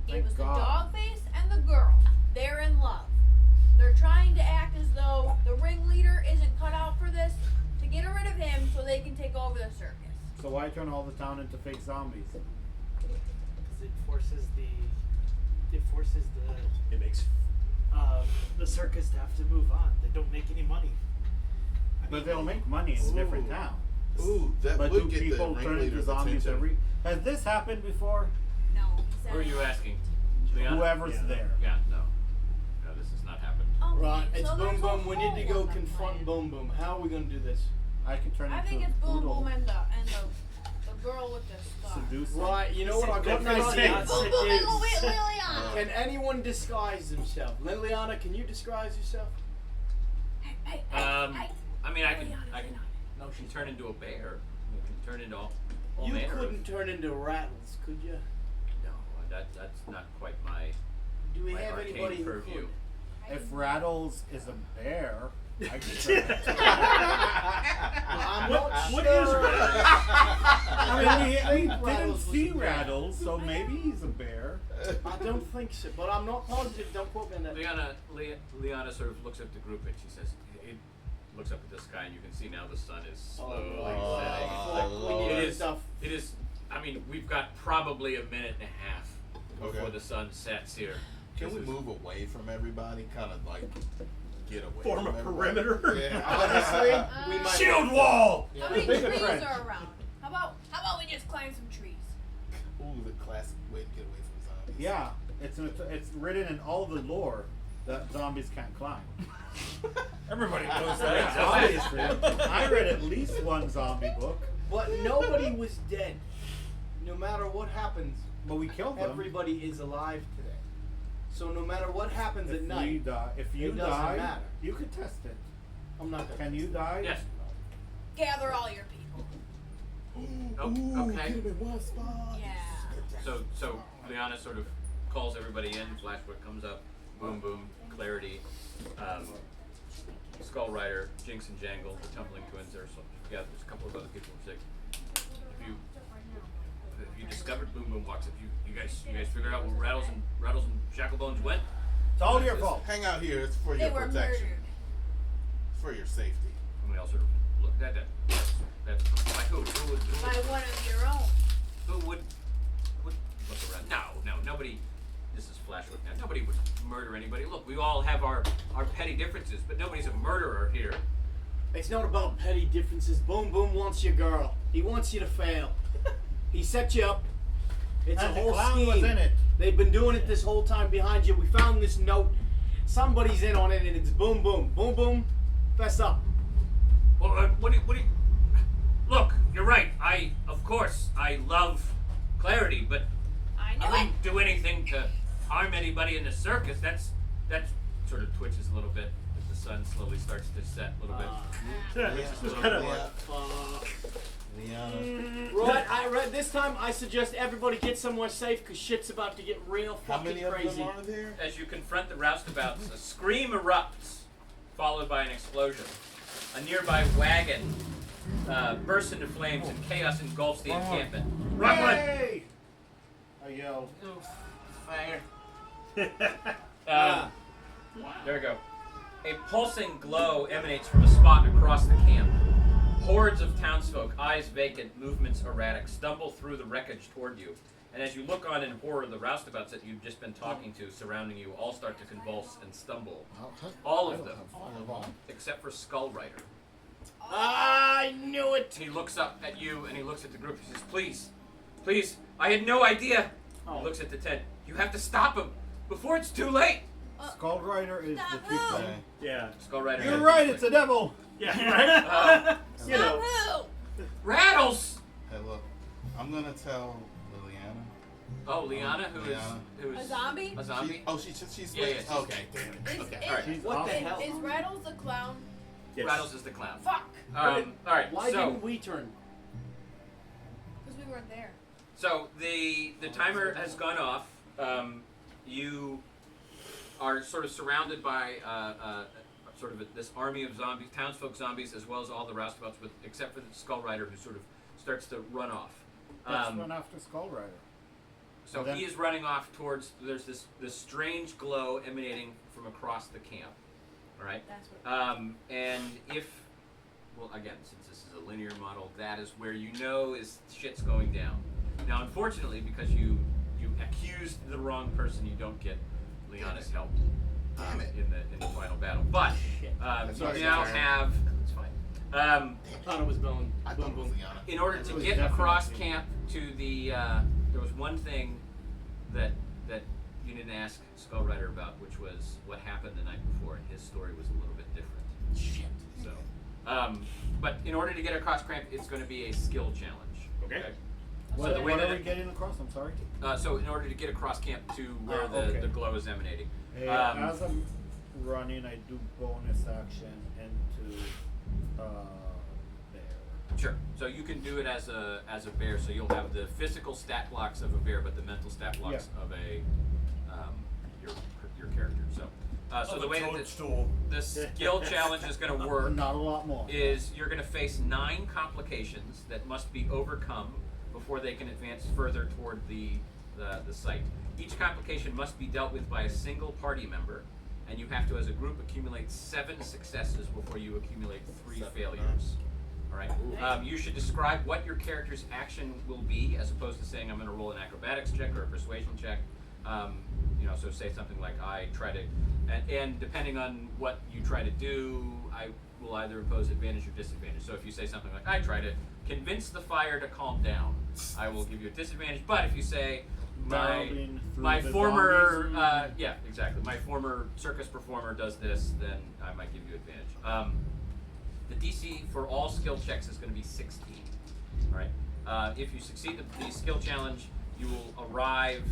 Thank It was God. the dog face and the girl. They're in love. They're trying to act as though the ringleader isn't cut out for this, to get rid of him so they can take over the circus. So why turn all the town into fake zombies? Because it forces It makes the circus to have to move on. They don't make any money. But they'll make money in different Ooh. towns. Ooh, that But would do get the people turn into ringleader's zombies attention. every? Has this happened before? No, he said. Who are you asking? Leon? Whoever's Yeah. there. Yeah, no. No, this has not happened. Okay, Right, it's so Boom there's a Boom. We need to hole go in the confront plan. Boom Boom. How are we gonna do this? I can turn I into think a it's Boom poodle. Boom and the girl with the scar. Seduce them. Right, you know what? I've got an Don't say idea. it. Boom Boom and Liliana. Can anyone disguise themselves? Liliana, can you disguise yourself? Hey, I mean, I can Liliana. No, she can turn into a bear. You can turn into all You manner couldn't of, turn into Rattles, could you? no, that's not quite my Do we my have arcane anybody who purview. could? If Rattles is a bear, I can turn. I'm What- not what sure. is Rattles? I mean, we didn't Rattles was see a bear. Rattles, so maybe he's a bear. I don't think so, but I'm not positive. Don't quote me on that. Liana sort of looks at the group and she says, it looks up at the sky and you can see now the sun is slowly setting. Oh, we need It this is. stuff. It is. I mean, we've got probably a minute and a half before Okay. the sun sets here. Can we This is- move away from everybody? Kind of like get away. Form from a everybody? perimeter. Yeah. Honestly, we might. Shield wall! How many Bigger trees trend. are around? How about we just climb some trees? Ooh, the classic way to get away from zombies. Yeah, it's written in all the lore that zombies can't climb. Everybody knows that. Obviously, I read at least one zombie book, But nobody was dead. No matter what happens, but we killed them. everybody is alive today. So no matter what happens at If night, you it doesn't die, matter. you could test it. I'm not gonna. Can you die? Yes. Gather all your people. Oh, okay. Yeah. So Liana sort of calls everybody in. Flashback comes up. Boom, boom. Clarity. Skull Rider, Jinx and Jangle, the Tumbling Twins. There's a couple of other people who are sick. If you discovered Boom Boom walks, if you guys figure out where Rattles and Shacklebones went, It's all your fault. Hang out here. It's for They your were protection. murdered. For your safety. and we all sort of looked at that. That's like who would By one of your own. who would look around? No, nobody. This is Flashback now. Nobody would murder anybody. Look, we all have our petty differences, but nobody's a murderer here. It's not about petty differences. Boom Boom wants your girl. He wants you to fail. He set you up. It's And a the whole clown scheme. was in it. They've been doing it this whole time behind you. We found this note. Somebody's in on it, and it's Boom Boom. Boom Boom, fess up. Well, what do you? Look, you're right. Of course, I love Clarity, but I knew I it. wouldn't do anything to harm anybody in the circus. That's sort of twitches a little bit as the sun slowly starts to set a little bit. Twitches a little Kinda more. Right, this time I suggest everybody get somewhere safe because shit's about to get real How fucking many of crazy. them are there? As you confront the roustabouts, a scream erupts, followed by an explosion. A nearby wagon bursts into flames, and chaos engulfs the encampment. Rockland! Hey! I yelled. Fire. There we go. A pulsing glow emanates from a spot across the camp. Hordes of townsfolk, eyes vacant, movements erratic, stumble through the wreckage toward you. And as you look on in horror, the roustabouts that you've just been talking to surrounding you all start to convulse and stumble. All of them, except for Skull Rider. I knew it. He looks up at you and he looks at the group. He says, please, I had no idea. He looks at the tent. You have to stop him before it's too late. Skull Rider is the Stop true who? thing. Yeah. Skull Rider. You're right, it's a devil. Yeah, right? Stop who? Rattles! Hey, look, I'm gonna tell Liliana. Oh, Liana, who is A zombie? a zombie? She's Yeah, switched? she's- Okay, damn it. Is, Okay. All right. is, What the is, hell? is Rattles the clown? Yes. Rattles is the clown. Fuck! All right. Why so didn't we turn? Because we weren't there. So the timer has gone off. You are sort of surrounded by sort of this army of zombies, townsfolk zombies, as well as all the roustabouts, except for the Skull Rider, who sort of starts to run off. That's one after Skull Rider. So And then- he is running off towards. There's this strange glow emanating from across the camp. All right. That's what. And well, again, since this is a linear model, that is where you know is shit's going down. Now, unfortunately, because you accused the wrong person, you don't get Liana's help Damn it. in the final battle. But That's you already now fair. have. It's fine. Thought it was Bone. I thought it was Liana. In order It to was get across definitely- camp to the, there was one thing that you didn't ask Skull Rider about, which was what happened the night before, and his story was a little bit different. Shit. So, but in order to get across camp, it's going to be a skill challenge. Okay. So the way What that are we getting across? I'm sorry. so in order to get across camp to where okay. the glow is emanating, As I'm running, I do bonus action into there. sure. So you can do it as a bear. So you'll have the physical stat blocks of a bear, but the mental stat blocks of a your character. So the way that the skill challenge is going to work Not a lot more. is you're going to face 9 complications that must be overcome before they can advance further toward the site. Each complication must be dealt with by a single party member, and you have to, as a group, accumulate 7 successes before you accumulate 3 failures. All right. You should describe what your character's action will be, as opposed to saying I'm going to roll an acrobatics check or a persuasion check. So say something like I try to, and depending on what you try to do, I will either impose advantage or disadvantage. So if you say something like I try to convince the fire to calm down, I will give you a disadvantage. But if you say Barreling through my the former, zombies. yeah, exactly. My former circus performer does this, then I might give you advantage. The DC for all skill checks is going to be 16. All right. If you succeed the skill challenge, you will arrive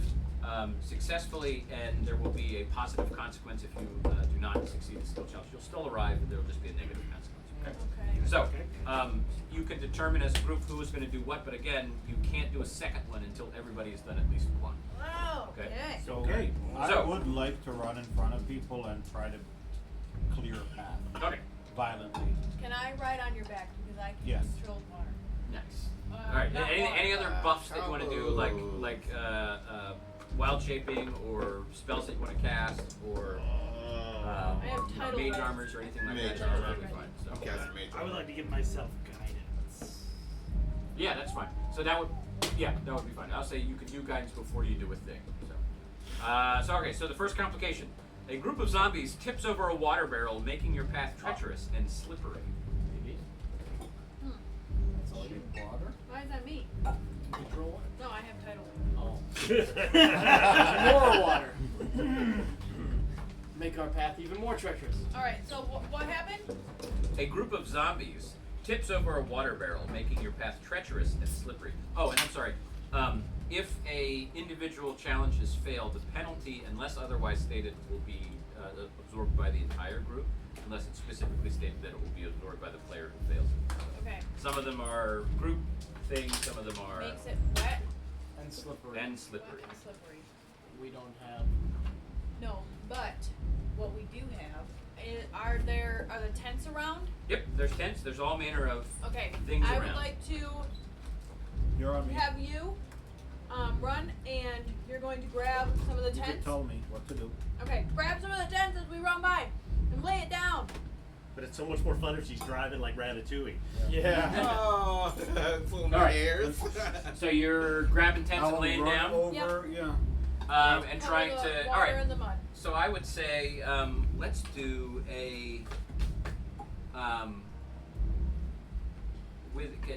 successfully, and there will be a positive consequence if you do not succeed the skill challenge. You'll still arrive, but there will just be a negative consequence. Okay. Okay. So, you can determine as a group who is going to do what, but again, you can't do a second one until everybody has done at least one. Oh, Okay. okay. So Okay. I So- would like to run in front of people and try to clear a path Okay. violently. Can I ride on your back because I can Yes. control water? Nice. All right. not Any water. other buffs that you want to do, like wild shaping, or spells that you want to cast, or I have title mage rights. armors or anything like Mage that? armor. That'd be fine. So, I'm casting Mage I would Armor. like to give myself guidance. yeah, that's fine. So that would be fine. I'll say you can do guidance before you do a thing. So the first complication: a group of zombies tips over a water barrel, making your path treacherous and slippery. That's all you need. Water? Why is that me? Control water. No, I have title. More water. Make our path even more treacherous. All right. So what happened? A group of zombies tips over a water barrel, making your path treacherous and slippery. Oh, and I'm sorry. If a individual challenge has failed, the penalty, unless otherwise stated, will be absorbed by the entire group, unless it's specifically stated that it will be absorbed by the player who fails it. Okay. Some of them are group things, some of them are Makes it wet, And slippery. and wet slippery. and slippery. We don't have. No, but what we do have are the tents around? Yep, there's tents, there's all manner of Okay. things I around. would like to You're on me. have you run, and you're going to grab some of the You can tents. tell me what to do. Okay, grab some of the tents as we run by, and lay it down. But it's so much more fun if she's driving like Ratatouille. Yeah. Oh, pulling my Alright. hairs. So you're grabbing tents and I'll laying run down, over, yeah. and Cover trying the to. water All right. in the mud. So I would say let's do a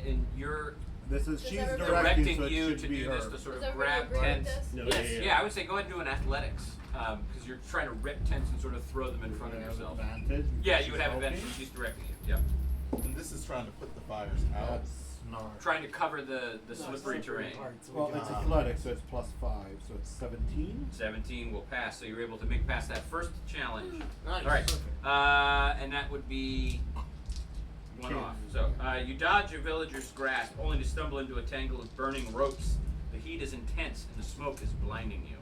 and you're This is Does she's everybody- directing, directing so it you should to be do her. this to sort Does of everybody grab agree with tents. this? No, Yes, yeah. I would say go ahead and do an athletics because you're trying to rip tents and sort of throw them in front of Have yourself. advantage. Yeah, you would have Okay. advantage when she's directing you. Yeah, And this is trying to put the fires out. That's not. trying to cover the slippery terrain. Well, it's athletics, so it's +5, so it's 17. 17 will pass, so you're able to make past that first challenge. Nice. All right, and that would be one Two. off. So you dodge a villager's grasp, only to stumble into a tangle of burning ropes. The heat is intense, and the smoke is blinding you.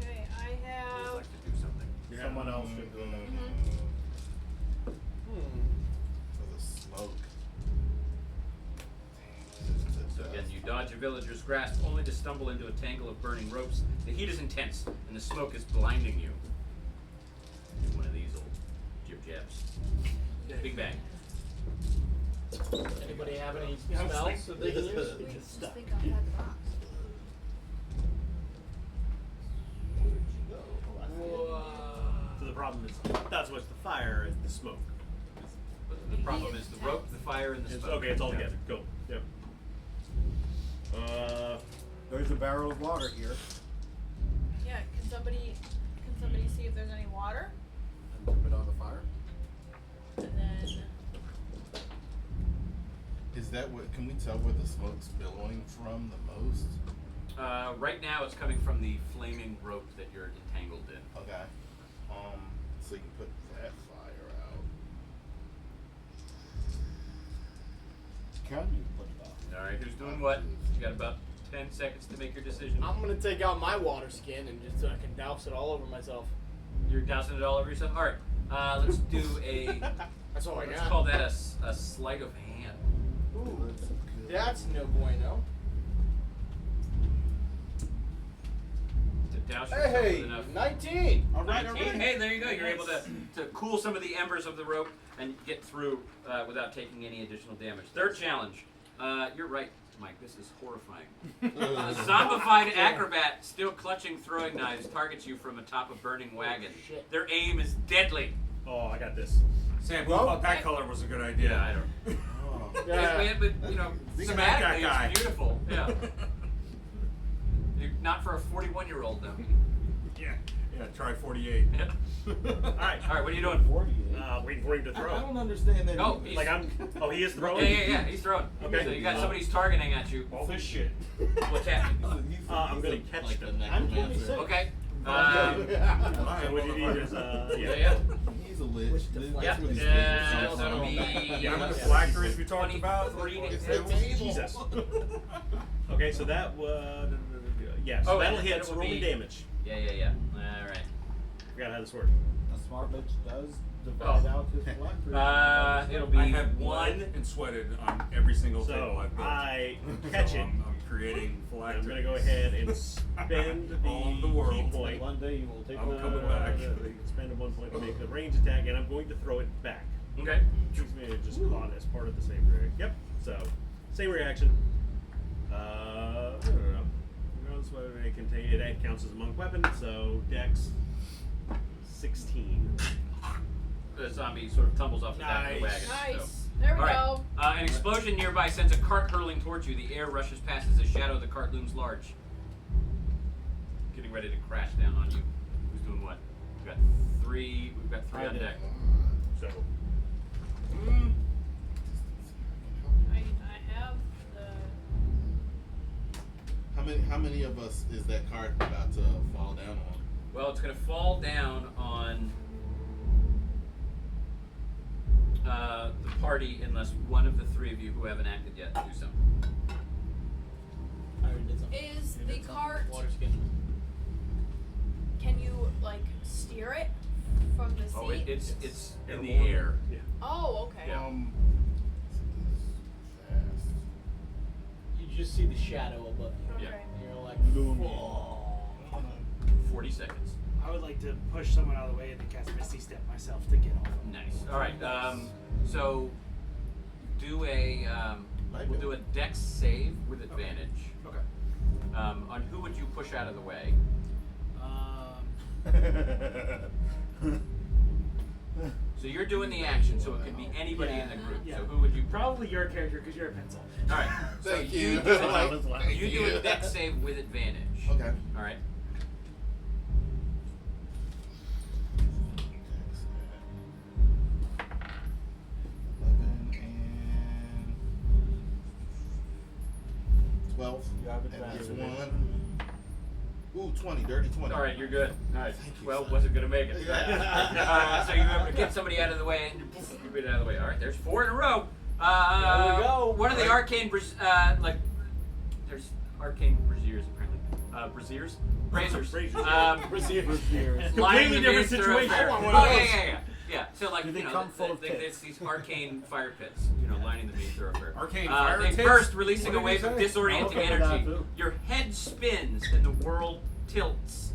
Okay, I Would have. like to do something. Someone else should do that. For the smoke. So again, you dodge a villager's grasp, only to stumble into a tangle of burning ropes. The heat is intense, and the smoke is blinding you. One of these old jib jabs. Big bang. Anybody have any spells that they can use? Just think outside the box. So the problem is not so much the fire as the smoke. The problem is the rope, the fire, and the It's, smoke. okay, it's all Yeah. together. Go. Yep. There's a barrel of water here. Yeah, can somebody see if there's any water? And dip it on the fire. And then. Is that what? Can we tell where the smoke's billowing from the most? Right now, it's coming from the flaming rope that you're entangled in. Okay. So you can put that fire out. Can you put it out? All right, who's doing what? You got about 10 seconds to make your decision. I'm gonna take out my water skin and just so I can douse it all over myself. You're dousing it all over yourself. All right, let's do a. That's all I Let's got. call that a sleight of hand. Ooh, That's good. that's no bueno. To douse yourself Hey, with enough. 19. All right, 19. Hey, there you go. You're able to cool some of the embers of the rope and get through without taking any additional damage. Third challenge. You're right, Mike. This is horrifying. A zombified acrobat, still clutching throwing knives, targets you from atop a burning wagon. shit. Their aim is deadly. Oh, I got this. Sam, who thought that color was a good idea? Yeah, I don't. Yeah, but you know, Being a bad thematically, guy. it's beautiful. Yeah. Not for a 41-year-old though. Yeah, try 48. Yeah. All right. All right, what are you doing? 48. Waiting for him to I throw. don't understand that. Oh, either. he's, He is throwing. yeah, he's throwing. Okay. So you got somebody's targeting at you. All this shit. What's happening? I'm gonna catch like them. the I'm necromancer. 26. Okay. So what you need is Yeah. He's a lich. Yeah. That's what he's That'll doing. be. Yeah, I'm the phylacteries we talked about. 23 to It's hit. the table. Jesus. Okay, so that was yes. Oh, that'll and hit. it So will roll me be- damage. Yeah. All right. Forgot how this works. A smart bitch does divide out his black. It'll be I have one. bled and sweated on every single table So I've built. I catch So it. I'm creating phylacteries. I'm gonna go ahead and spend the All the world. key point. One day you will take I'm the coming back. Spend a 1 point to make the range attack, and I'm going to throw it back. Okay. Excuse me, it just caught as part of the same reaction. Yep. So, same reaction. I don't know. It counts as a monk weapon, so Dex 16. The zombie sort of tumbles off the back of the wagon. Nice. So. There we All right. go. An explosion nearby sends a cart hurling towards you. The air rushes past as the shadow of the cart looms large. Getting ready to crash down on you. Who's doing what? We've got three on deck. So, I have the. How many of us is that cart about to fall down on? Well, it's going to fall down on the party unless one of the three of you who haven't acted yet do something. I already did something. Is You the did something. cart? Water skin. Can you like steer it from the seat? Oh, it's in the airborne. air. Yeah. Oh, okay. Yeah. Fast. You just see the shadow above you. Okay. Yeah. And you're like, Looming. "Whoa." 40 seconds. I would like to push someone out of the way and then cast Misty Step myself to get off. Nice. All right. So do a we'll do a Dex save with advantage. Okay. On who would you push out of the way? So you're doing the action, so it could be anybody in the group. Yeah. So who would you? Probably your character because you're a pencil. All right. So Thank you you. do, Thank you do you. a Dex save with advantage. Okay. All right. 11 and 12. You have And advantage. that's one. Ooh, 20, dirty 20. All right, you're good. All right. Thank you, 12 son. wasn't gonna make it. Yeah. So you're able to get somebody out of the way and poof, you get it out of the way. All right, there's 4 in a row. There we go. One of the arcane, there's arcane braziers apparently. Braziers? Brazers. Braziers. Lining Completely the different main situation. thoroughfare. I want one of Oh, those. yeah. So like, Do they you know, come full of there's tits? these arcane fire pits, lining the main thoroughfare. Arcane fire they tits? burst, releasing What a did wave you of say? disorienting Okay with that, energy. too. Your head spins and the world tilts.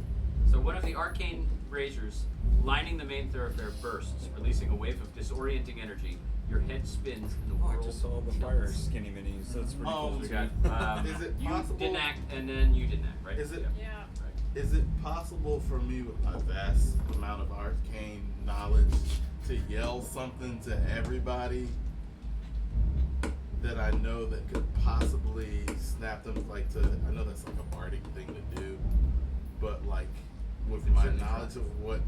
So one of the arcane braziers lining the main thoroughfare bursts, releasing a wave of disorienting energy. Your head spins and the Oh, I world just saw the fire skinny minis. That's pretty cool. We too. got, Is it you possible- didn't act, and then you didn't act, right? Is it- Yeah. Yeah. Right. Is it possible for me with my vast amount of arcane knowledge to yell something to everybody that I know that could possibly snap them I know that's like a bardic thing to do, but like with my knowledge of what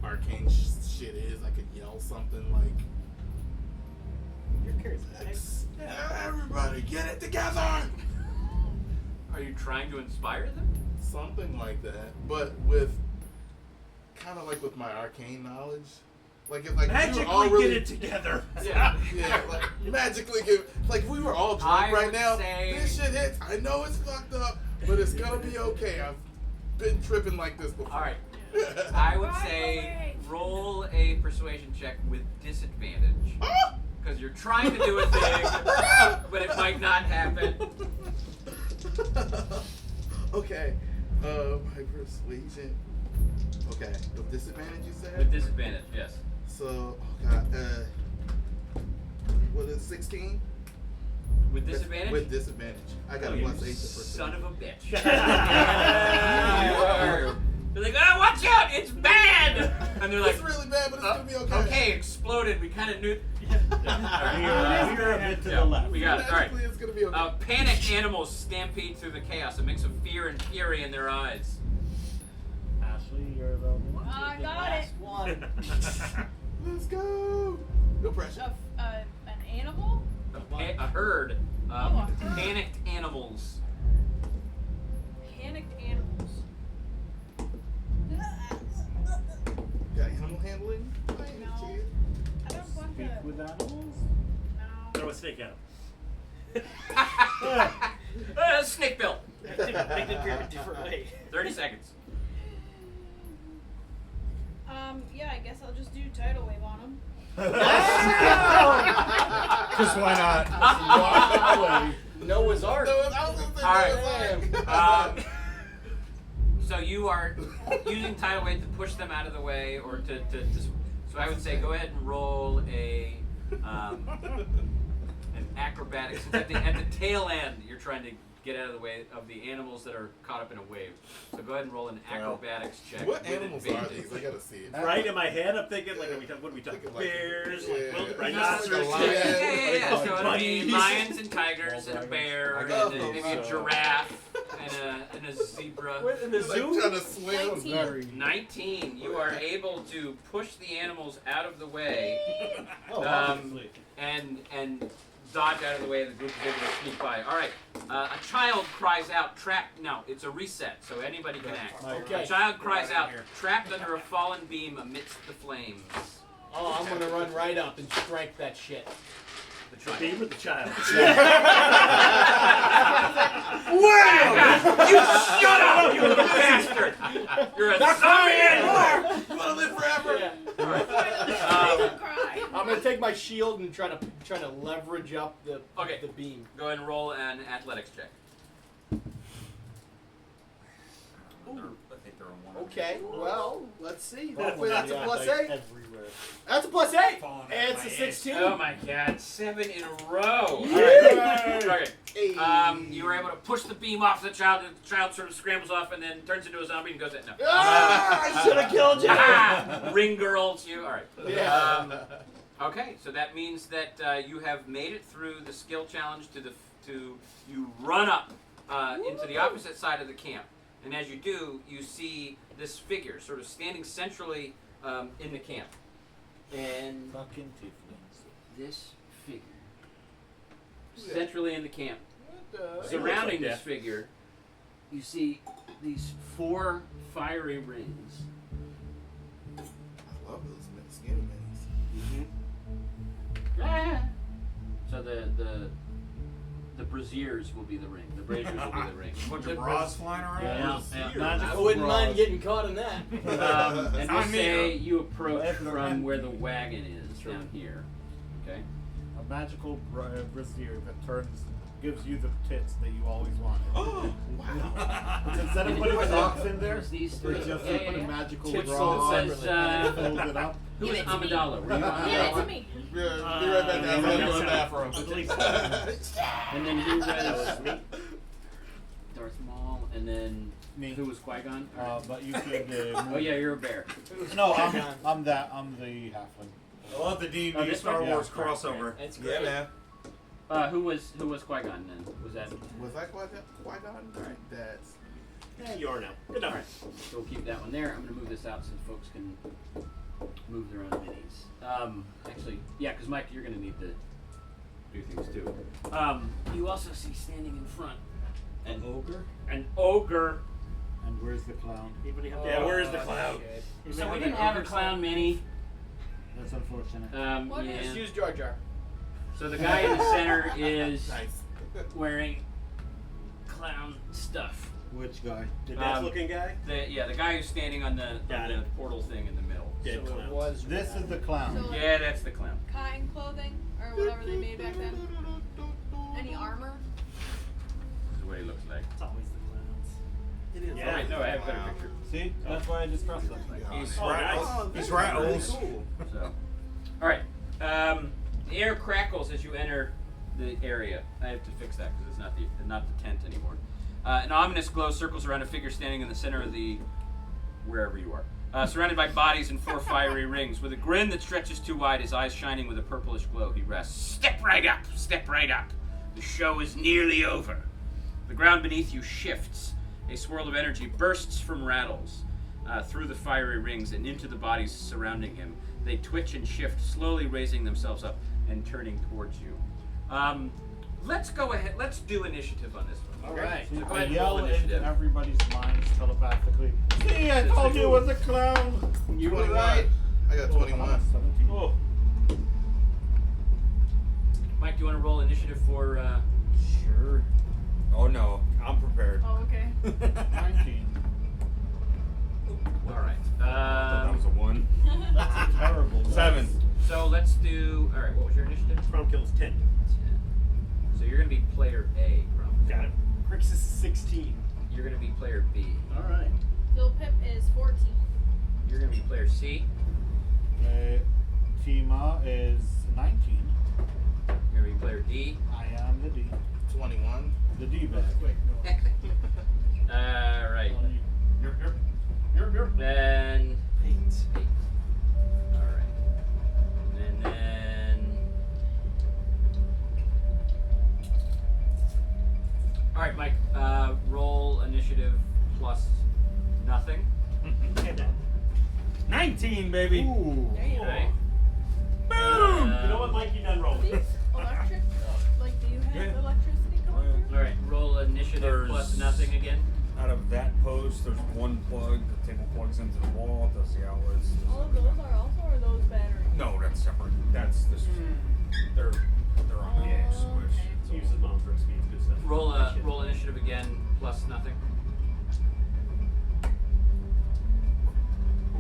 arcane shit is, I could yell something like, Your character's everybody get it together! Are you trying to inspire them? Something like that, but with kind of like with my arcane knowledge, like if we magically were all really, get it together. Yeah. yeah, like magically give, like if we were all drunk I right would now. say- This shit hits. I know it's fucked up, but it's gonna be okay. I've been tripping like this before. All right. I would Right say away. roll a persuasion check with disadvantage. Ah! Because you're trying to do a thing, but it might not happen. Okay, my persuasion. Okay, with disadvantage you said. With disadvantage, yes. So, oh god, what is 16? With disadvantage? With disadvantage. I got a You plus 8 to persuasion. son of a bitch. They're like, oh, watch out, it's bad! And they're like, It's really bad, but it's gonna be okay. okay, exploded. We kind of knew. You're a bit to the left. We got it. All right. Magically, it's gonna be okay. Panicked animals stampede through the chaos, a mix of fear and fury in their eyes. Ashley, you're the only one. I got it. One. Let's go. No pressure. An animal? A herd of Oh. panicked animals. Panicked animals. Got animal handling? No. I don't want Speak to. with animals? No. Throw a snake at him. Snake bill. Make it appear a different way. 30 seconds. Yeah, I guess I'll just do tidal wave on them. Just why not? Noah's Ark. All right. So you are using tidal wave to push them out of the way, or to so I would say go ahead and roll an acrobatics. At the tail end, you're trying to get out of the way of the animals that are caught up in a wave. So go ahead and roll an acrobatics check. What with animals are advantage. these? I gotta see it. Right in my head, I'm thinking like, what are we talking? Thinking like- Bears, yeah. like Like rhinoceros, a lion. Yeah. So it'll be bunnies. lions and tigers and a bear and Oh, then maybe a wow. giraffe and a zebra. What, in the Like zoo? trying to swim. 19. 19. You are able to push the animals out of the way. Oh, Um, and dodge out of the way. The group is able to sneak by. All right. A child cries out, trapped. No, it's a reset, so anybody can act. Okay. A child cries out, trapped under a fallen beam amidst the flames. Oh, I'm gonna run right up and strike that shit. The beam or the child? You shut up, you little bastard! You're a zombie! You wanna live forever? Yeah. Cry. I'm gonna take my shield and try to leverage up the Okay. the beam. Go ahead and roll an athletics check. I think they're on one. Okay, well, let's see. Oh, Hopefully that's a yeah, plus like 8. everywhere. That's a plus 8. Falling out And of it's my a 16. Oh my god, 7 in a row. Yay! Okay. Hey. You were able to push the beam off the child, and the child sort of scrambles off and then turns into a zombie and goes at no. Ah, I should have killed you. Ah, ring girls, you. Alright. Yeah. Okay, so that means that you have made it through the skill challenge to you run up into the opposite side of the camp. And as you do, you see this figure sort of standing centrally in the camp. And Fucking tieflings. this figure, centrally in the camp, What the- surrounding like this that. figure, you see these 4 fiery rings. I love those skinny minis. So the braziers will be the ring. The braziers will be the ring. A bunch of bras flying around. Yeah. I Magical wouldn't mind bras. getting caught in that. And we'll on me, say huh? you approach from where the wagon is down here. Okay. A magical brazier that gives you the tits that you always wanted. Oh, wow. Instead of putting socks in there, There's these it's three. just Yeah, put a yeah. magical Tits bra sold on separately. and it folds it up. Who Give was it to me. Amidala? Were you Give it to Amidala? me. Be right back down yeah, in yeah. the bathroom. I believe so. And then who That was was me. Darth Maul? And then Me. who was Qui-Gon? But you could. Oh yeah, you're a bear. No, I'm the halfling. I love the D&D Oh, this Star one? Wars Yeah. crossover. That's Yeah, great. man. Who was Qui-Gon then? Was that? Was that Qui-Gon? Alright. That's... Yeah, you are now. Good All enough. right. So we'll keep that one there. I'm gonna move this out so folks can move their own minis. Actually, yeah, because Mike, you're gonna need to do things too. You also see standing in front An ogre? an ogre. And where's the clown? Anybody have Yeah, where is the clown? So we didn't have a clown mini. That's unfortunate. What Yeah. Just use Jar Jar. So the guy in the center is Nice. wearing clown stuff. Which guy? The death looking guy? The guy who's standing on the Got the portal thing in the middle. Dead So it clown. was. This is the clown. So- Yeah, that's the clown. Cotton clothing or whatever they made back then. Any armor? This is what he looks like. It's always the clowns. It is. Oh, wait, no, I have a better picture. See? That's why I distrust them. He's Oh, rattles. nice. He's rattles. So, all right. The air crackles as you enter the area. I have to fix that because it's not the tent anymore. An ominous glow circles around a figure standing in the center of the wherever you are. Surrounded by bodies in 4 fiery rings. With a grin that stretches too wide, his eyes shining with a purplish glow, he rests. Step right up! Step right up! The show is nearly over. The ground beneath you shifts. A swirl of energy bursts from Rattles through the fiery rings and into the bodies surrounding him. They twitch and shift, slowly raising themselves up and turning towards you. Let's go ahead. Let's do initiative on this one. All right. So go I ahead and yell roll into initiative. everybody's minds telepathically. See, I told you it was a clown. You were 21. right. I got 21. 17. Oh, Mike, do you want to roll initiative for? Sure. Oh no, I'm prepared. Oh, okay. 19. All right. That was a 1. That's a terrible. 7. So let's do. All right. What was your initiative? Prom kills 10. So you're gonna be player A, probably. Got it. Crix is 16. You're gonna be player B. All right. Phil Pip is 14. You're gonna be player C. Tima is 19. You're gonna be player D. I am the D. 21. The D bag. All right. You're. Then 8. 8. All right. And then. All right, Mike. Roll initiative plus nothing. 19, baby. Ooh. There you go. Okay. Boom! You know what, Mike? You done Are rolling. these electric? Like, do you have electricity going through? All right. Roll initiative plus nothing again. Out of that post, there's one plug. The table plugs into the wall. Does the outlets. All of those are also, or those batteries? No, that's separate. That's this. They're on the Oh, switch. okay. Use the bomb for speed. Good stuff. Roll initiative again plus nothing.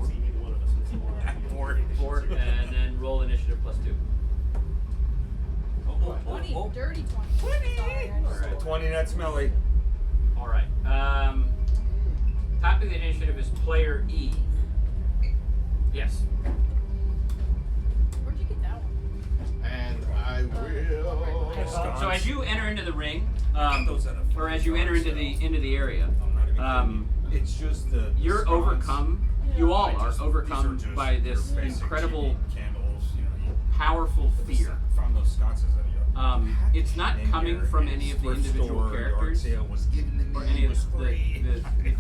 See, neither one of us was the one. 4, and then roll initiative plus 2. 20, dirty 20. Sorry, I just- Alright. 20. That's Melly. All right. Top of the initiative is player E. Yes. Where'd you get that one? And I will. So as you enter into the ring, Those that have- or as you enter into the area, I'm not even kidding you. It's just the. you're sconce. overcome. You all are These are overcome just by this your basic incredible, GD candles. You know, you powerful put the fear. From those sconces that you. It's not in coming here, from and any of the thrift individual store, yard characters sale was given to or me, any of was the free.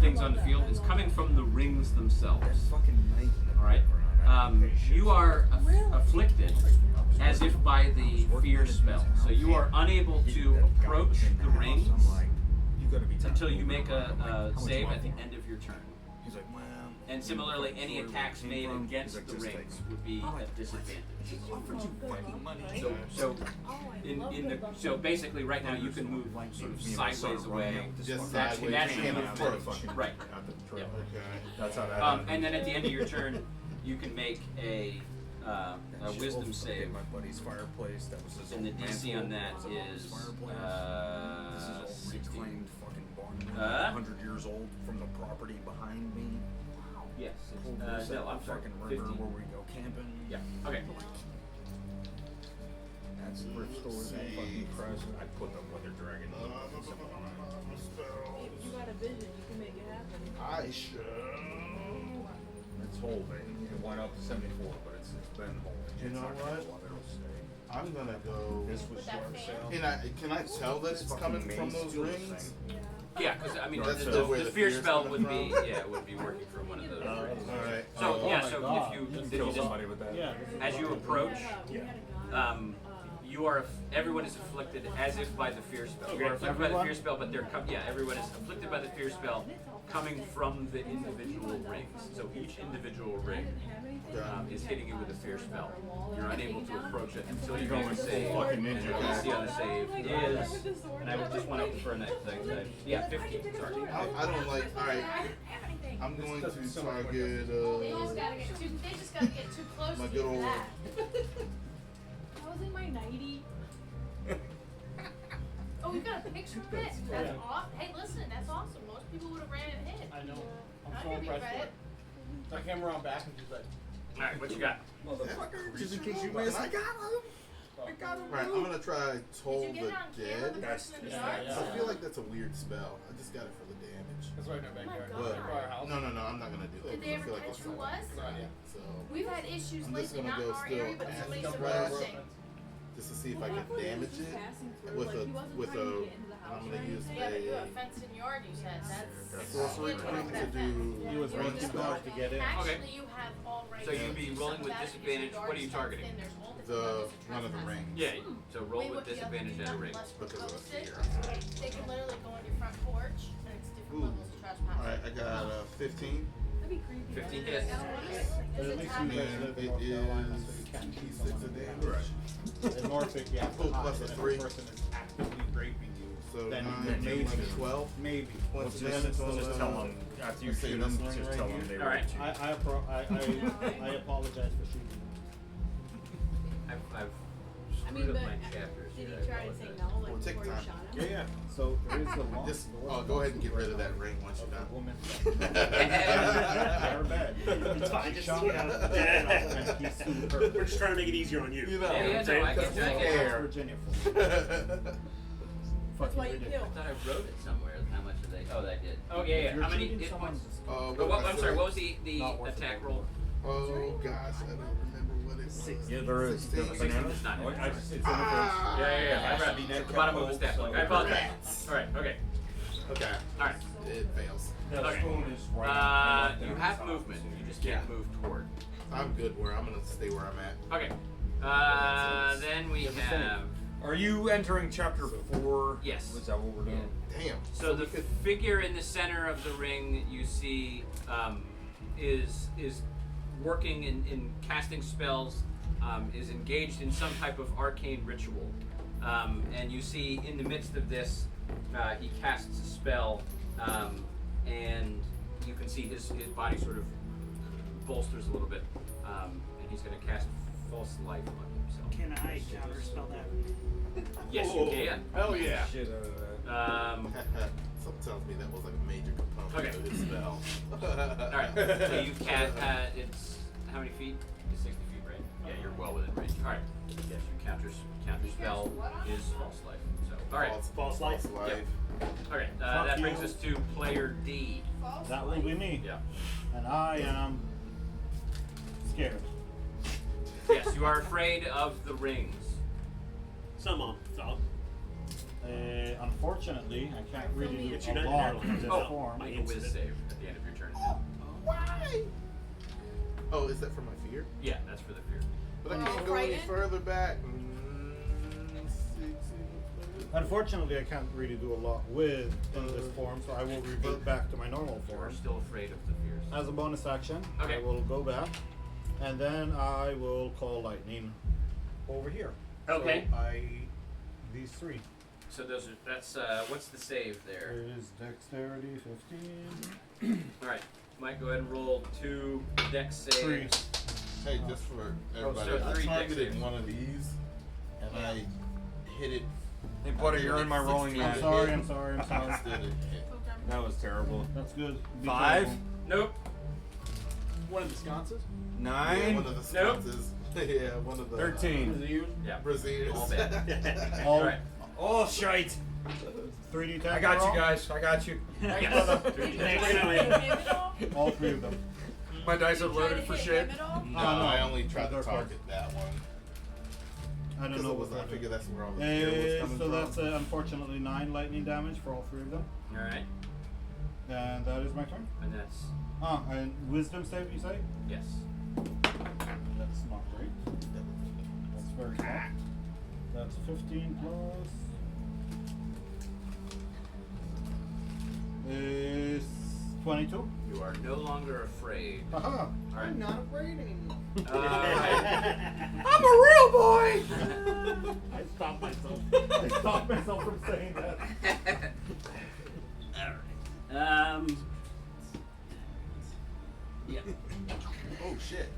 things on the field. It's coming from the rings themselves. That fucking knife in the All right. background, I didn't pay shit You for are it. afflicted as if by the fear spell. So you are unable to approach the rings until you make a save at the end of your turn. He's like, well. And similarly, any attacks made against the rings would be at disadvantage. So basically, right now you can move sort of sideways away. Just That's sideways. naturally Can't approach. approach. Right. Okay. That's how that And then at the end of your turn, you can make a wisdom save. My buddy's fireplace. That was his And the old DC mantle. on that That was his is fireplace. This is all 60. reclaimed fucking barn. 100 years old from the property behind me. Yes. Pulled this No, up I'm the sorry. fucking river 50. where we go camping. Yeah. Okay. That's thrift stores. That fucking crest. I put the weather dragon. If you got a vision, you can make it happen. I shall. It's holding. It went up to 74, but it's been holding. You It's know not gonna what? go up, it'll stay. I'm gonna go. This was that short fan? sale. Can I tell that it's coming from those rings? Yeah, because I mean, That's the where the the fear fear's spell coming would be from? would be working from one of those rings. All right. So yeah, my so God. if you Kill just somebody with that. Yeah. as you approach, you are everyone is afflicted as if by the fear spell. You are afflicted by the Everyone? fear spell, but everyone is afflicted by the fear spell coming from the individual rings. So each individual ring is hitting you with a fear spell. You're unable to approach it until you make a save. fucking And ninja. the DC on the save is, and I just went up for a night, 15. Sorry. I don't like. All right. I'm going to target. They just gotta get too close My to good do old- that. I was in my 90. Oh, we got a picture of it. That's awesome. Hey, listen, that's awesome. Most people would have ran and hit. I know. I'm I'll so give you impressed. credit. So I came around back and she's like, All right, what you got? Just in case you missed. I got him. I got him. Right. I'm gonna try Toll Did you the get it on camera? The Dead. person in the Yeah, dark? yeah. I feel like that's a weird spell. I just got it for the damage. that's right in our backyard. Oh my Right by our house. No, I'm not gonna do it. Did they I feel ever like catch it's who not- was? not yet, so We've had issues I'm just lately, gonna not go in our still area, but ask somebody's the supposed splash. to. just to see if I can damage it with a I'm gonna use Yeah, but you have a a fenced in yard, you said. That's sorcery you point know, to do He was Yeah, running you too have hard to get in. Actually, Okay. you have all rights. So you'd be to do rolling some with of that because disadvantage. your What are you yard's fenced targeting? in, there's all different the levels of one of the trespassing. rings. Yeah. So roll We with wouldn't be able to disadvantage do at a that ring. unless we're Because of the posted. fear. They can literally go on your front porch, and it's different Ooh. levels of trespassing. Alright, I got a 15. 15 hits. But at least you And guys live in it North Carolina, so is you can't keep 6 someone of in damage. In Norfolk, you have to Oh, hide, plus a and if 3. the person is actively raping you, So then 9, maybe 11, 12. Maybe. Well, Once just, again, just tell them after you let's say shoot them, this ring just right tell here. them they All right. raped you. I apologize for shooting you. I've I mean, screwed up but my chapters did here. he try to say no, like Well, take before you time. shot him? Yeah. So there is a law. Just go ahead and get rid of that ring once you're done. Woman. They're bad. It's fine, just, Shot you her, know. and he sued her. We're just trying to make it easier on you. You know. Yeah, no, I get you. I get you. West Virginia. That's why you Fucking killed. I thought I wrote it somewhere. How much did they? Oh, I did. Oh, yeah, If yeah. you're How many shooting hit someone, points? just- Oh, what, I'm sorry. What was the Not worth attack it. roll? Oh gosh, I don't remember what it was. Yeah, there is. 16. Bananas? It's not in Oh, there. I just, it's in the Ah! Yeah. It has I to be read net at the bottom of the capital, stat block. so- I apologize. Rats. All right. Okay. Okay. All right. It fails. The Okay. spoon is right You there have on top, movement. so You just can't move toward. I'm good where I'm gonna stay where I'm at. Okay. Then we have. Are you entering chapter 4? Yes. Is that what we're doing? Damn. So the figure in the center of the ring you see is working in casting spells, is engaged in some type of arcane ritual, and you see in the midst of this he casts a spell, and you can see his body sort of bolsters a little bit, and he's going to cast false life on himself. Can I counterspell that? Yes, you can. Hell yeah. Shit out of that. Something tells me that was like a major component Okay. of his spell. All right. So you can. It's how many feet? It's 60 feet, right? Yeah, you're well within range. All right. Yes, your counter spell is false life. So all right. False life. Yep. Okay. That brings us to player D. That will be me. Yeah. And I am scared. Yes, you are afraid of the rings. Some of them. Unfortunately, I can't really It's do a United lot Airlines. in this Oh, form. make a whiz save at the end of your turn. Why? Oh, is that for my fear? Yeah, that's for the fear. But I Oh, can't go any frightened? further back. 16. Unfortunately, I can't really do a lot with in this form, so I will revert back to my normal You are form. still afraid of the fears. As a bonus action, Okay. I will go back, and then I will call lightning over here. Okay. So these three. So that's what's the save there? There is dexterity 15. All right, Mike, go ahead and roll 2 dex saves. 3. Hey, just for everybody, so I 3 targeted dex saves. one of these, and I hit it. Hey, buddy, you're in my rolling 16 I'm mat. to sorry, hit. I'm sorry, I'm sorry. Still didn't hit. That was terrible. That's good. Be 5? careful. Nope. One of the sconces? Yeah, 9? one of the Nope. sconces. Yeah, one of the 13. Yeah. Braziers. All bad. All All right. Oh, shite. 3D attack. I got roll? you guys. I got you. Yes. All 3 of them. My dice are loaded for shit. No, no. I only tried They're to target that one. I don't Because know it was, what I that figured is. that's where all the fear was coming So from. that's unfortunately 9 lightning damage for all 3 of them. All right. And that is my turn. And that's And wisdom save, you say? yes. That's not great. That's very bad. That's 15 plus. Is 22. You are no longer afraid. Haha! All right. not afraid anymore. I'm a real boy! I stopped myself. I stopped myself from saying that. Yeah. Oh shit.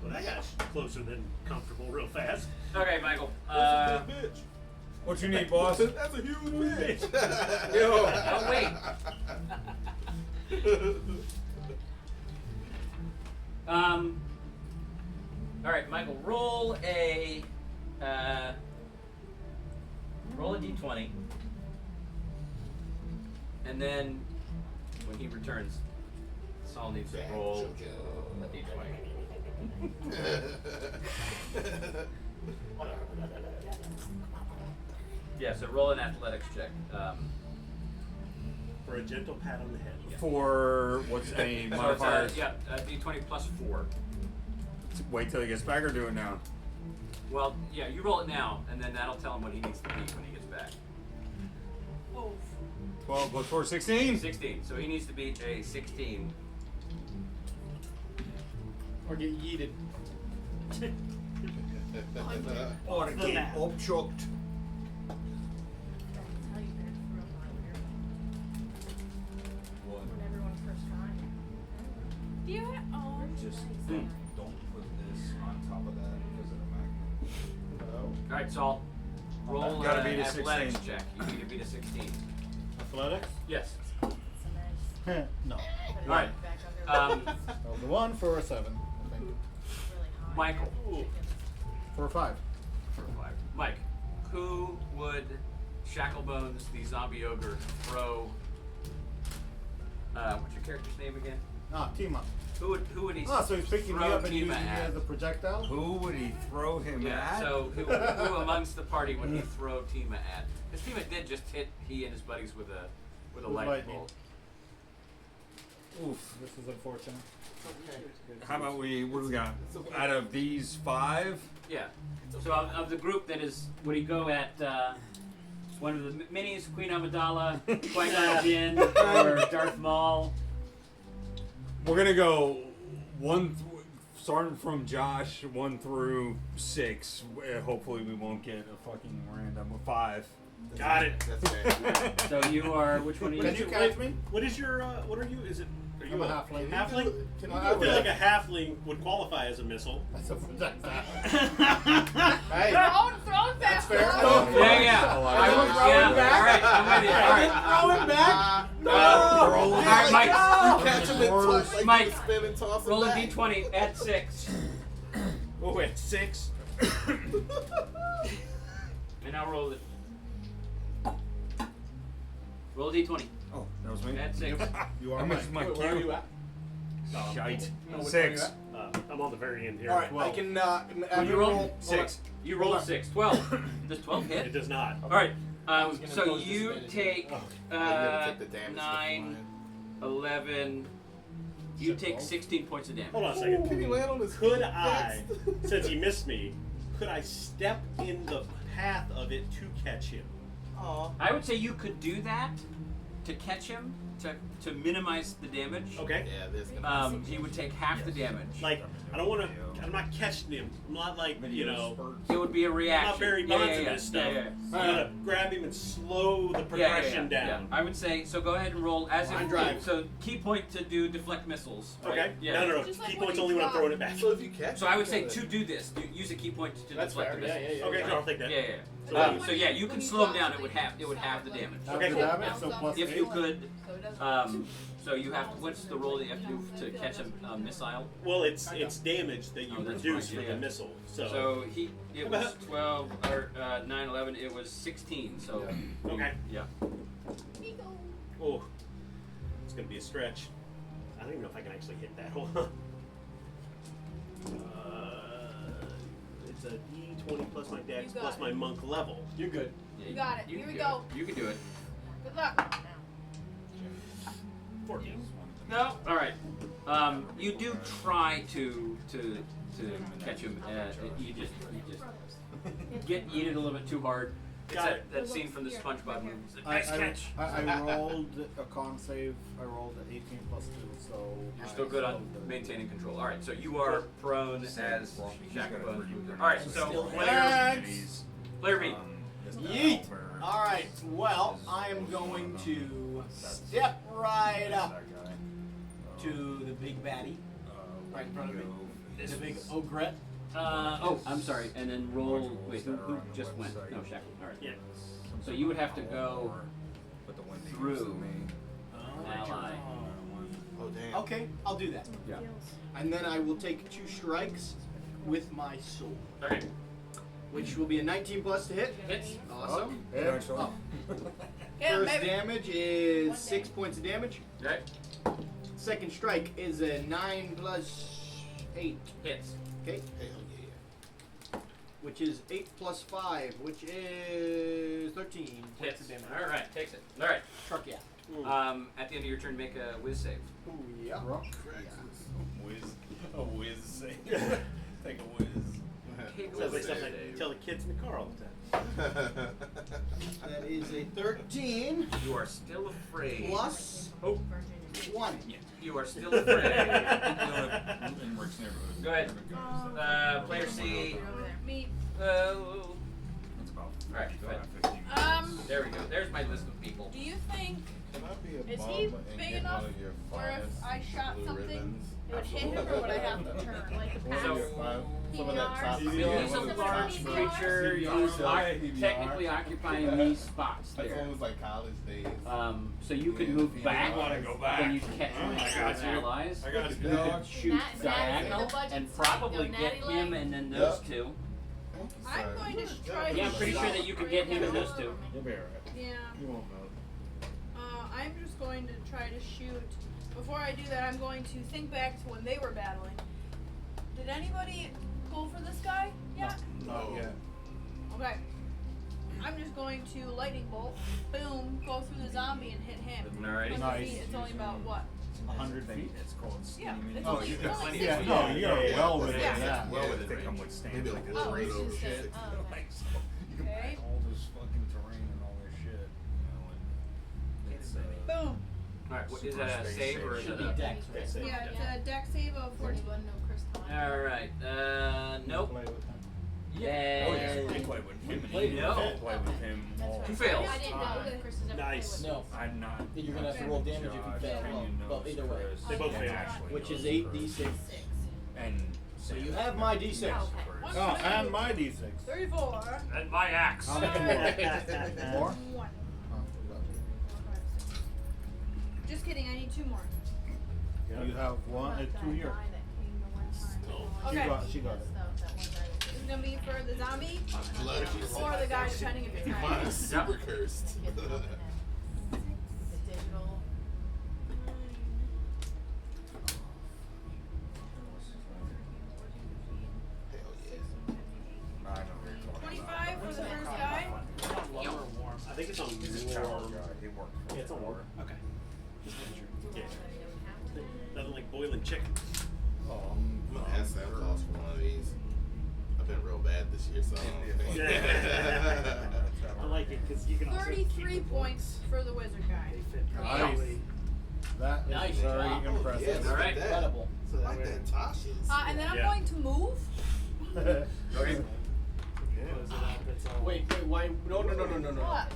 But I got closer than comfortable real fast. Okay, Michael. That's a big bitch. What you need, boss? That's a huge bitch. Yo. Oh wait. All right, Michael. Roll a d20, and then when he returns, Saul needs to roll a d20. Yeah, so roll an athletics check. For a gentle pat on the head. For what's any So modifiers? it's a d20 plus 4. Wait till he gets back or do it now? Well, yeah, you roll it now, and then that'll tell him what he needs to beat when he gets back. Oh. 12 plus 4, 16? 16. So he needs to beat a 16. Or get yeeted. Or get upchucked. Tell you that from earlier. When everyone first got here. You oh. Just don't put this on top of that because of the magnet. All right, Saul. Roll Gotta an beat a athletics 16. check. You need to beat a 16. Athletics? Yes. No. All right. That was a 1 for a 7, I think. Michael. For a 5. For a 5. Mike, who would Shacklebones, the zombie ogre, throw? What's your character's name again? Ah, Tima. Who would he? Oh, so he's picking me throw up and using me at? as a projectile? Who would he throw him Yeah. at? So who amongst the party would he throw Tima at? Because Tima did just hit he and his buddies with a lightning lightning. bolt. Oof. This is unfortunate. How about what do we got? Out of these 5? Yeah. So of the group that is, would he go at one of the minis, Queen Amidala, Qui-Gon Jinn, or Darth Maul? We're gonna go starting from Josh 1 through 6. Hopefully we won't get a fucking random 5. Got it. That's fair. So you are, which one are you? Can you catch me? What is your, what are you? Is it, are you I'm a halfling. Halfling? Can I you feel like a halfling would qualify as a missile. That's a projectile. Hey, Throw it that's back. fair. Yeah. I was throwing back. All right, I'm with you. All right. Throw him back. All right, Mike. You catch him and toss, like Mike, you spin and toss him Roll a back. d20. Add 6. Oh, at 6. And now roll it. Roll a d20. Oh, that was me. Add 6. You I are missed Mike. my Where are cue. you at? Shite. No, which 6. one I'm on the very end here. All right, I 12. can. When you roll 6. You rolled 6. 12. Does 12 hit? It does not. All right. was gonna So close you this take You gotta take the damage 9, 11. You take 16 points of damage. Hold on a second. Can he land on his Could feet I, next? since he missed me, could I step in the path of it to catch him? Aw. I would say you could do that to catch him, to minimize the damage. Okay. Yeah, there's gonna be some He would take half the damage. Like, I don't want to. I'm not catching him. I'm not like, you know. It would be a reaction. I'm not Barry Bonds in this stuff. I'm gonna grab him and slow the progression down. I would say so. Go ahead and roll as Line if drive. So key point to do deflect missiles. Right? Okay. Yeah. No. Just like Key when point's you only when I'm drop. throwing it back. So if you catch So I would him, say you to gotta- do this, use a key point to That's deflect fair. the Yeah, missiles. yeah. Okay, so I'll take that. Yeah. So So yeah, you can slow him down. It would half the damage. Okay, The cool. damage, so plus If 8. you could. So it doesn't. So you have to. What's the roll that you have to do to catch a missile? Well, it's damage that you Oh, that's reduce right, for yeah. the missile. So, So it was 12 or 9, 11. It was 16. So okay. yeah. Oh, it's gonna be a stretch. I don't even know if I can actually hit that. Hold on. It's a D20 plus my dex You got plus it. my monk level. You're good. Yeah, You got it. You Here can we do go. it. You can do it. Good luck. 14. No. All right. You do try to catch him. You just get eat it a little bit too hard. It's Got it. that scene from the SpongeBob movie. It's a I, nice catch. I rolled a con save. I rolled an 18 plus 2, so. You're still good on maintaining control. All right. So you are prone as Shacklebone. All right. So player B. Yeet. All right. Well, I am going to step right up to the big baddie, right in front of me. The big ogrette. I'm sorry. And then roll. Wait, who just went? No, Shackle. All right. Yeah. So you would have to go through ally. Oh damn. Okay, I'll do that. Yeah. And then I will take 2 strikes with my sword. Okay. which will be a 19 plus to hit. Hits. Awesome. Actually. Oh. Yeah, First baby. damage is 6 points of damage. Right. Second strike is a 9 plus 8. Hits. Okay. Hell yeah. Which is 8 plus 5, which is 13 points Hits. of damage. All right. Takes it. All right. Truck, yeah. At the end of your turn, make a whiz save. Ooh, yeah. A whiz save. Take a whiz. Sounds like something I tell the kids in the car all the time. That is a 13 You are still afraid. plus Oh. 1. Yeah. You are still afraid. In Rick's neighborhood. Go ahead. Player C. Me. That's about. Alright, go ahead. 15. There we go. There's my list of people. Do you think Can I be a Is bum he and big get enough one of your where if finest I shot blue something, ribbons? it would hit him, or would I have to turn? Like the So- Some of that top He's steel, a some of the large top creature. steel. He's PBR. technically occupying these spots That's there. almost like college days. So you could move back, I wanna go back. then you catch one I of got his you. allies. I got you, You dog. could shoot Natty, diagonal the budget's and tight, probably no get natty him leg. and then Yep. those two. I'm going to try Yeah, I'm to pretty sure shoot that you could right get him now. and those two. You'll be alright. Yeah. You won't know. I'm just going to try to shoot. Before I do that, I'm going to think back to when they were battling. Did anybody pull for this guy? Yeah. Not yet. Okay. I'm just going to lightning bolt, boom, go through the zombie and hit him. Alrighty. 100 Nice. feet, it's only about what? 100 feet. It's called skinny Yeah, mini. it's Oh, only, you it's got only plenty 6 of feet. Yeah, no, you're well within Yeah. that. Well within They range. come with Maybe stands like like this. Oh, Laredo it's just shit. a- oh, okay. You can Okay. pack all this fucking terrain and all this shit, you know, and it's Boom. Alright, is that a save or is Should it be a dex, right? That's it. Yeah, it's a deck save of 14. Anyone know Chris Thomas? Alright, nope. Play with him. Yeah. Oh yeah, we play with him. No. Play with him all Two the fails. I didn't know that Chris has ever Nice. played with No. I'm not. Then you're gonna have to roll damage if you Josh, fail. Kenyon Well, knows either way. Chris, They both and fail. Ashley Which knows is 8 Chris. d6. And So you Sam have my d6. Okay. Chris. Oh, and my d6. 34. And my axe. How many more? 1. Oh, Just kidding, I need 2 more. you have one, 2 here. Okay. She got it. This is gonna be for the zombie Bloody. or the guy, depending if it's Mine high. is super cursed. The digital. Hell yeah. I know who you're talking 25 for the first guy. I think it's on He's a child warm. guy. He worked for Yeah, it's on Ford. warm. Okay. Yeah. Nothing like boiling chicken. Oh, I'm gonna ask Santa Claus for one of these. I've been real bad this year, so I don't think. I like it because you can also 33 keep the points for the wizard guy. They fit Nice. perfectly. That is Nice very job. impressive. Yes. Alright. Incredible. So like that Tasha's. And then I'm Yeah. going to move. Okay. Close it up, it's all- Wait, why? No. What?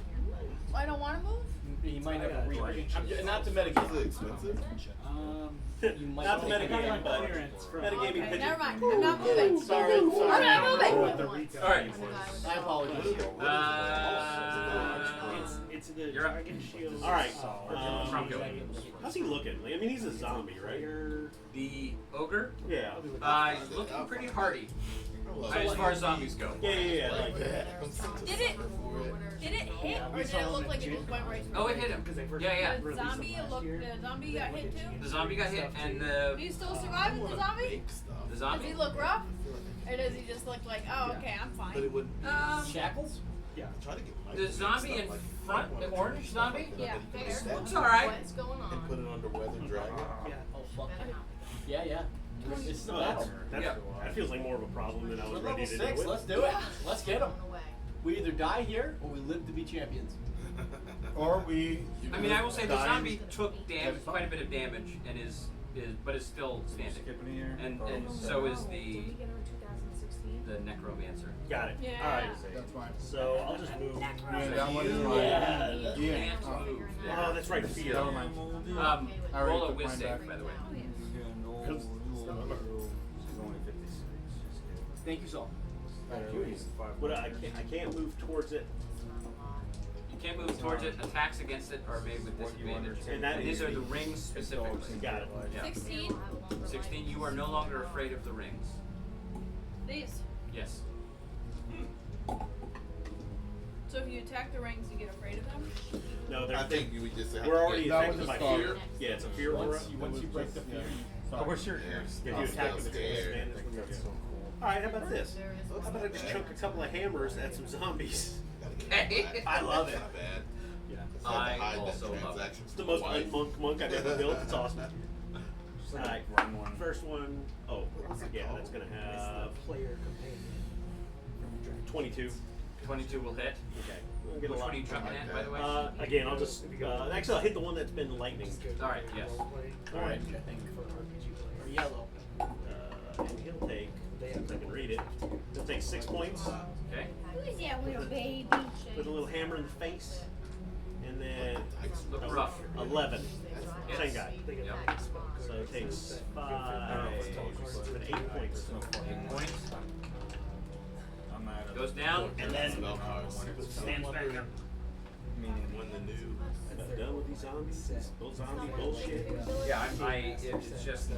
I don't want to move? You might have I got a it. reach. Not to Is mitigate. it expensive? You might Not the take metagaming, advantage. but Clearance from- metagaming Okay, pigeon. never mind. I'm not moving. Sorry. I'm not moving. What the retail Alright. price is. I apologize. It's the You're up. dragon shield. All right. Franco. How's he looking? I mean, he's a zombie, right? The ogre, Yeah. he's looking pretty hardy as far as zombies go. Yeah. Like, Did it hit, or did it look like it just went right through? Oh, it hit him. Yeah. The zombie, the zombie got hit too? The zombie got hit, and Do you still surviving the zombie? Bake stuff. the Does zombie. he look rough? Or does he just look like, oh, okay, I'm But fine? it wouldn't be. Shackles? Yeah. Try to get The zombie in front, the orange zombie, Yeah. looks alright. What's going And on? put it under Weather Dragon. Yeah. Oh fuck. Better not. Yeah. This is a oh, battle. Yeah. that feels like more of a problem than I We're was level ready to 6. deal with. Let's do it. Let's get him. Going away. We either die here or we live to be champions. Or we. I mean, I will say the Dying. zombie took quite a bit of damage and is but is still standing. Skipping a year. And so is Did we get her in 2016? the necromancer. Got it. Yeah. All right. That's fine. So I'll just move. Yeah, that one is You mine. Yeah. Yeah. can't move. Oh, that's right. Fear. Never mind. I already Roll a took whiz mine save, back. by the way. She's only 56. Thank you, Saul. But I can't move towards it. You can't move towards it. Attacks against it are made with disadvantage. And that These is are the rings specifically. Got it. Yeah. 16? 16. You are no longer afraid of the rings. These. Yes. So if you attack the rings, you get afraid of them? No, I think we just have we're to already get affected the by start. fear. Yeah, it's a fear aura. Once you break the fear, Sorry. What's your Yeah, If I'm you attack still with its scared. advantage when you're Alright, how about this? How about I just chuck a couple of hammers at some zombies? Hey. I love it. Not bad. Yeah. Just have to I hide that also love it. transaction It's the from most my wife. monk I've ever built. It's awesome. Alright, run one? first one. Oh, yeah, that's gonna have Player companion. 22. 22 will hit. Okay. We'll get a Which lot. one are you chucking at, by the way? Again, I'll just. Actually, I'll hit the one that's been lightning. Alright, yes. Alright. I think for RPG or players. yellow. And he'll take. If I can read it. He'll take 6 points Okay. Who's that little baby? with a little hammer in the face. And then. Look rough. 11. Yes. Same guy. Yep. So it takes 5. 8 points. 8 points. I'm at Goes down. And then. Spell cards. Stands back up. meaning When the new I'm done with these zombies. This zombie bullshit. Yeah, it's just.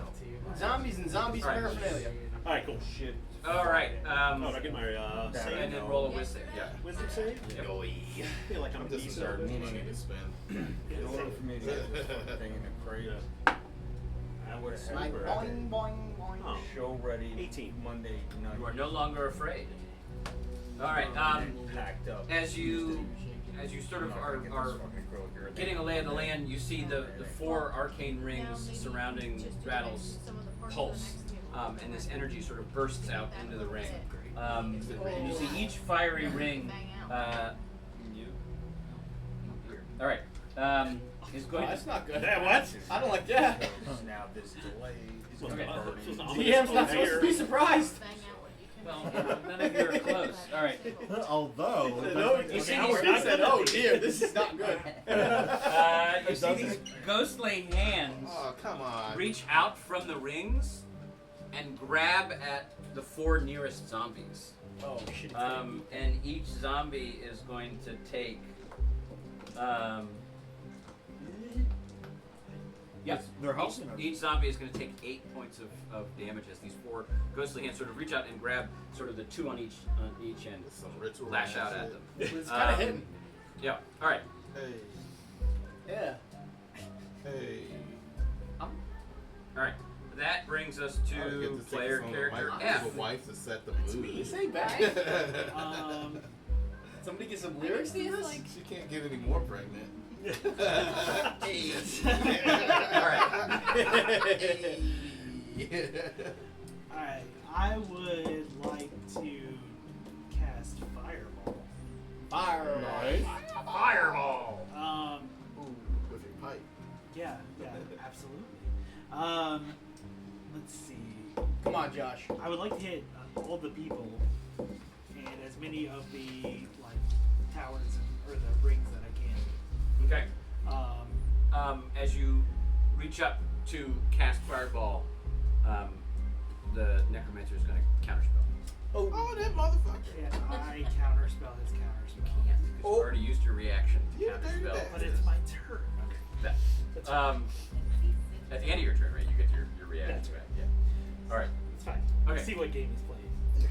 Zombies and zombies Alright. paraphernalia. Alright, cool. shit. Alright, Oh, did I get my save? and then roll a wisdom. Yeah. Wisdom save? Yep. I feel like I'm this is decent. our at it. money to spend. In order for me to get this fucking thing in the crate, I would have Like had boing, boing, boing. Oh. show ready 18. Monday night. You are no longer afraid. Alright, packed up. as you sort of are getting a lay of the land, you see the 4 arcane rings surrounding Rattle's pulse, and this energy sort of bursts out into the ring. And you see each fiery ring. All right, is going. Oh, that's not good. Yeah, what? I don't like that. Now this delay is Okay. gonna burn me. DM's not supposed to be surprised. Well, none of you are close. All right. Although, No, You see now these- we're said, oh dear, this is not good. You see these ghostly hands Oh, come on. reach out from the rings and grab at the 4 nearest zombies. Oh shit. And each zombie is going to take. Yes, they're helping us. each zombie is going to take 8 points of damage as these 4 ghostly hands sort of reach out and grab sort of the 2 on each end, Some ritual lash out at shit. them. It's kind of hidden. Yeah. All right. Hey, Yeah. hey. All right. That brings us I gotta to get this player thing from character my F. little wife to set the mood. This ain't bad. Somebody get some lyrics to this? She can't get any more pregnant. Hey. All right. Alright, I would like to cast Fireball. Fireball. With your pipe. Yeah, absolutely. Let's see. Come on, Josh. I would like to hit all the people and as many of the like towers or the rings that I can. Okay. Um, As you reach up to cast fireball, the necromancer is going to counterspell. Oh, that motherfucker. and I counterspell his counterspell. Because you already used your reaction to Yeah, there you counterspell. go. But it's my turn. That. At the end of your turn, right? You get your reaction That's back. Yeah. All right. It's fine. Okay. Let's see what game he's playing.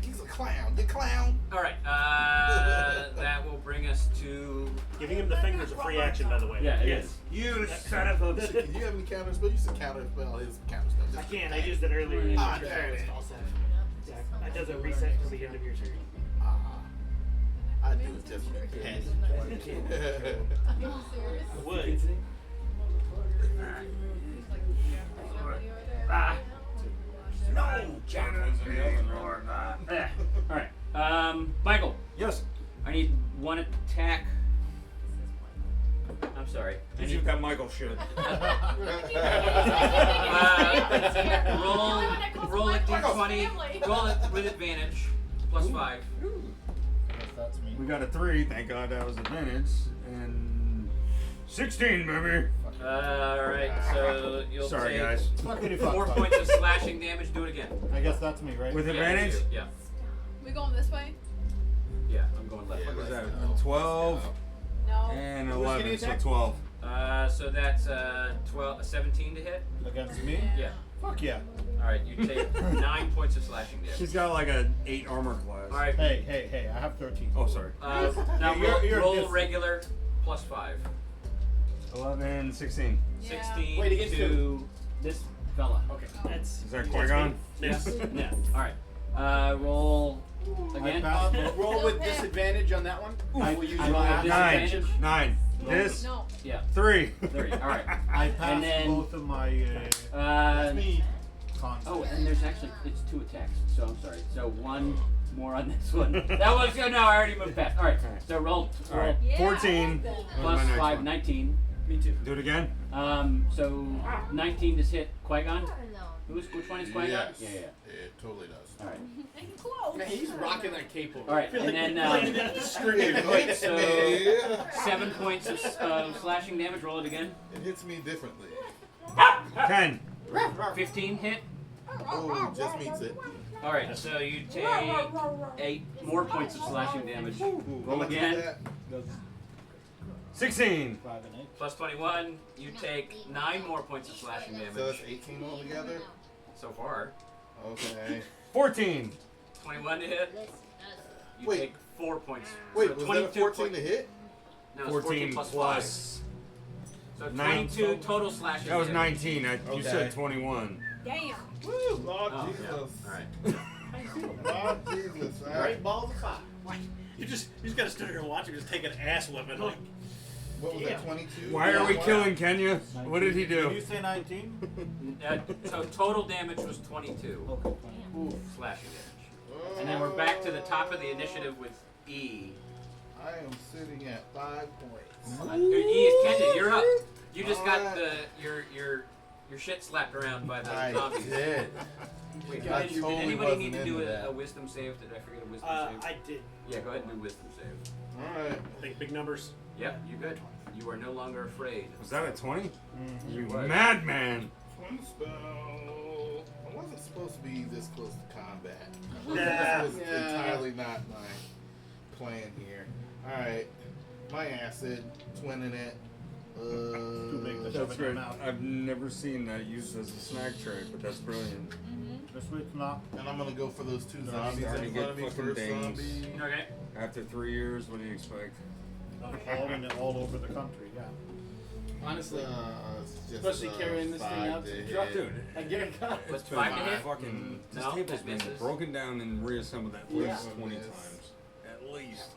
He's a clown. The clown. All right. That will bring us to. Giving him the fingers a free action, by the way. Yeah, it Yes. is. You son of a. Do you have any counterspell? You said counterspell is counterspell. I can't. I used it earlier. in Ah, your damn turn. it. Also, yeah, it doesn't reset until the end of your turn. I do it just for the head. I would. No, All right. Michael. Yes. I need one attack. I'm sorry. I Because need you've got Michael shit. Roll roll a it d20. Roll it with advantage. +5. I guess that's me. We got a 3. Thank God that was advantage. And 16, baby. Alright, so you'll Sorry, take guys. 4 points of slashing damage. Do it again. I guess that's me, right? With Yeah, advantage? you. Yeah. We going this way? Yeah, I'm going left. Yeah, What is let's that? go. 12 No. and Who's getting 11, so attacked? 12. So that's 17 to hit. Against me? Yeah. Fuck yeah. All right, you take 9 points of slashing damage. She's got like a 8 armor class. All right. Hey, I have 13. Oh, sorry. Now You're roll dis- regular plus 5. 11, 16. 16 Wait, against to who? this fella. Okay. That's Is that Qui-Gon? Yes. Yeah. All right. Roll again. Roll with disadvantage on that one. I will use I roll my with 9. disadvantage. 9. This? No. Yeah. 3. 3. All right. I And passed then- both of my cons. Oh, and there's actually it's 2 attacks. So I'm sorry. So 1 more on this one. That was good. No, I already moved past. All right. So roll. All right. Yeah, I 14. like that. Plus My next 5, one. 19. Me too. Do it again. So 19 does hit Qui-Gon. Which one is Qui-Gon? Yes. Yeah. It totally does. All right. And close. Man, he's rocking that cape over. All right. And then Wait, so yeah. 7 points of slashing damage. Roll it again. It hits me differently. 10. 15 hit. Oh, just meets it. All right. So you take 8 more points of slashing damage. How Roll much is again. that? 16. Plus 21. You take 9 more points of slashing So damage that's 18 altogether? so far. Okay. 14. 21 to hit. You Wait. take 4 points. Wait, so was that a 22 14 to hit? No, it's 14 plus plus. 5. So 9. 22 total slashing That was damage. 19. You Okay. said 21. Damn. Woo, Lord Oh, Jesus. yeah. All right. Lord Jesus. All right. Balls of fire. You just gotta stand here and watch him just take an ass whipping. Like, What was that, 22? Why are we killing Kenya? What did he Did you do? say 19? So total damage was 22 slashing damage. And then we're back to the top of the initiative with E. I am sitting at 5 points. E is Kenya. You're up. You just got Alright. your shit slapped around by the I zombies. did. Wait, I did totally anybody wasn't need to do into a that. wisdom save? Did I forget a wisdom save? I did. Yeah, go ahead and do wisdom save. Alright. big numbers. Yep, you good. You are no longer afraid. Was that a 20? You was. madman! Twin spell. I wasn't supposed to be this close to combat. Nah. This was entirely not my plan here. Alright. My acid, twinning it. Too big to shove That's in your great. mouth. I've never seen that used as a snack tray, but that's brilliant. This week's not. And I'm gonna go for those 2 They're zombies starting in to front of get me. fucking First dings. zombie. Okay. After 3 years, what do you expect? Hauling it all over the country, yeah. Honestly, It's just, especially carrying this thing 5 out to to hit. the truck. Dude, And get a gun. What's it's been 5 to hit? fucking. This No, table's that been misses. broken down and reassembled at least Yeah. 20 Miss. times. At least.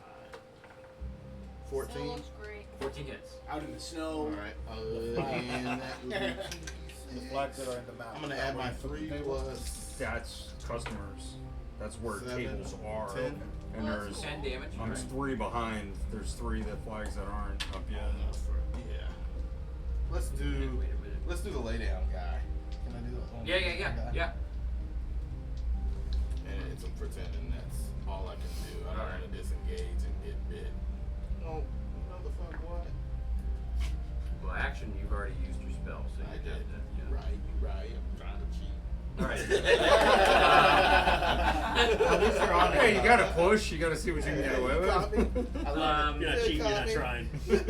14. Looks great. 14 hits. Out in the snow. Alright. And that would be The flags that are in the map. I'm gonna add my 3 plus. That's customers. That's where 7, tables are. 10. And there's 10 damage. I'm Alright. 3 behind. There's 3 that flags that aren't up yet. Yeah. Let's do. Wait a minute. Let's do the lay down guy. Can I do the whole Yeah. guy? And it's a pretending that's all I can do. I don't Alright. want to disengage and get bit. Oh, motherfucker, what? Well, action, you've already used your spell, so I you did. did that. You right. You right. I'm trying to cheat. Alright. At least you're on it. Hey, you gotta push. You gotta see what you can get away You with. caught me. I love Um, You're not cheating, you're not trying. Just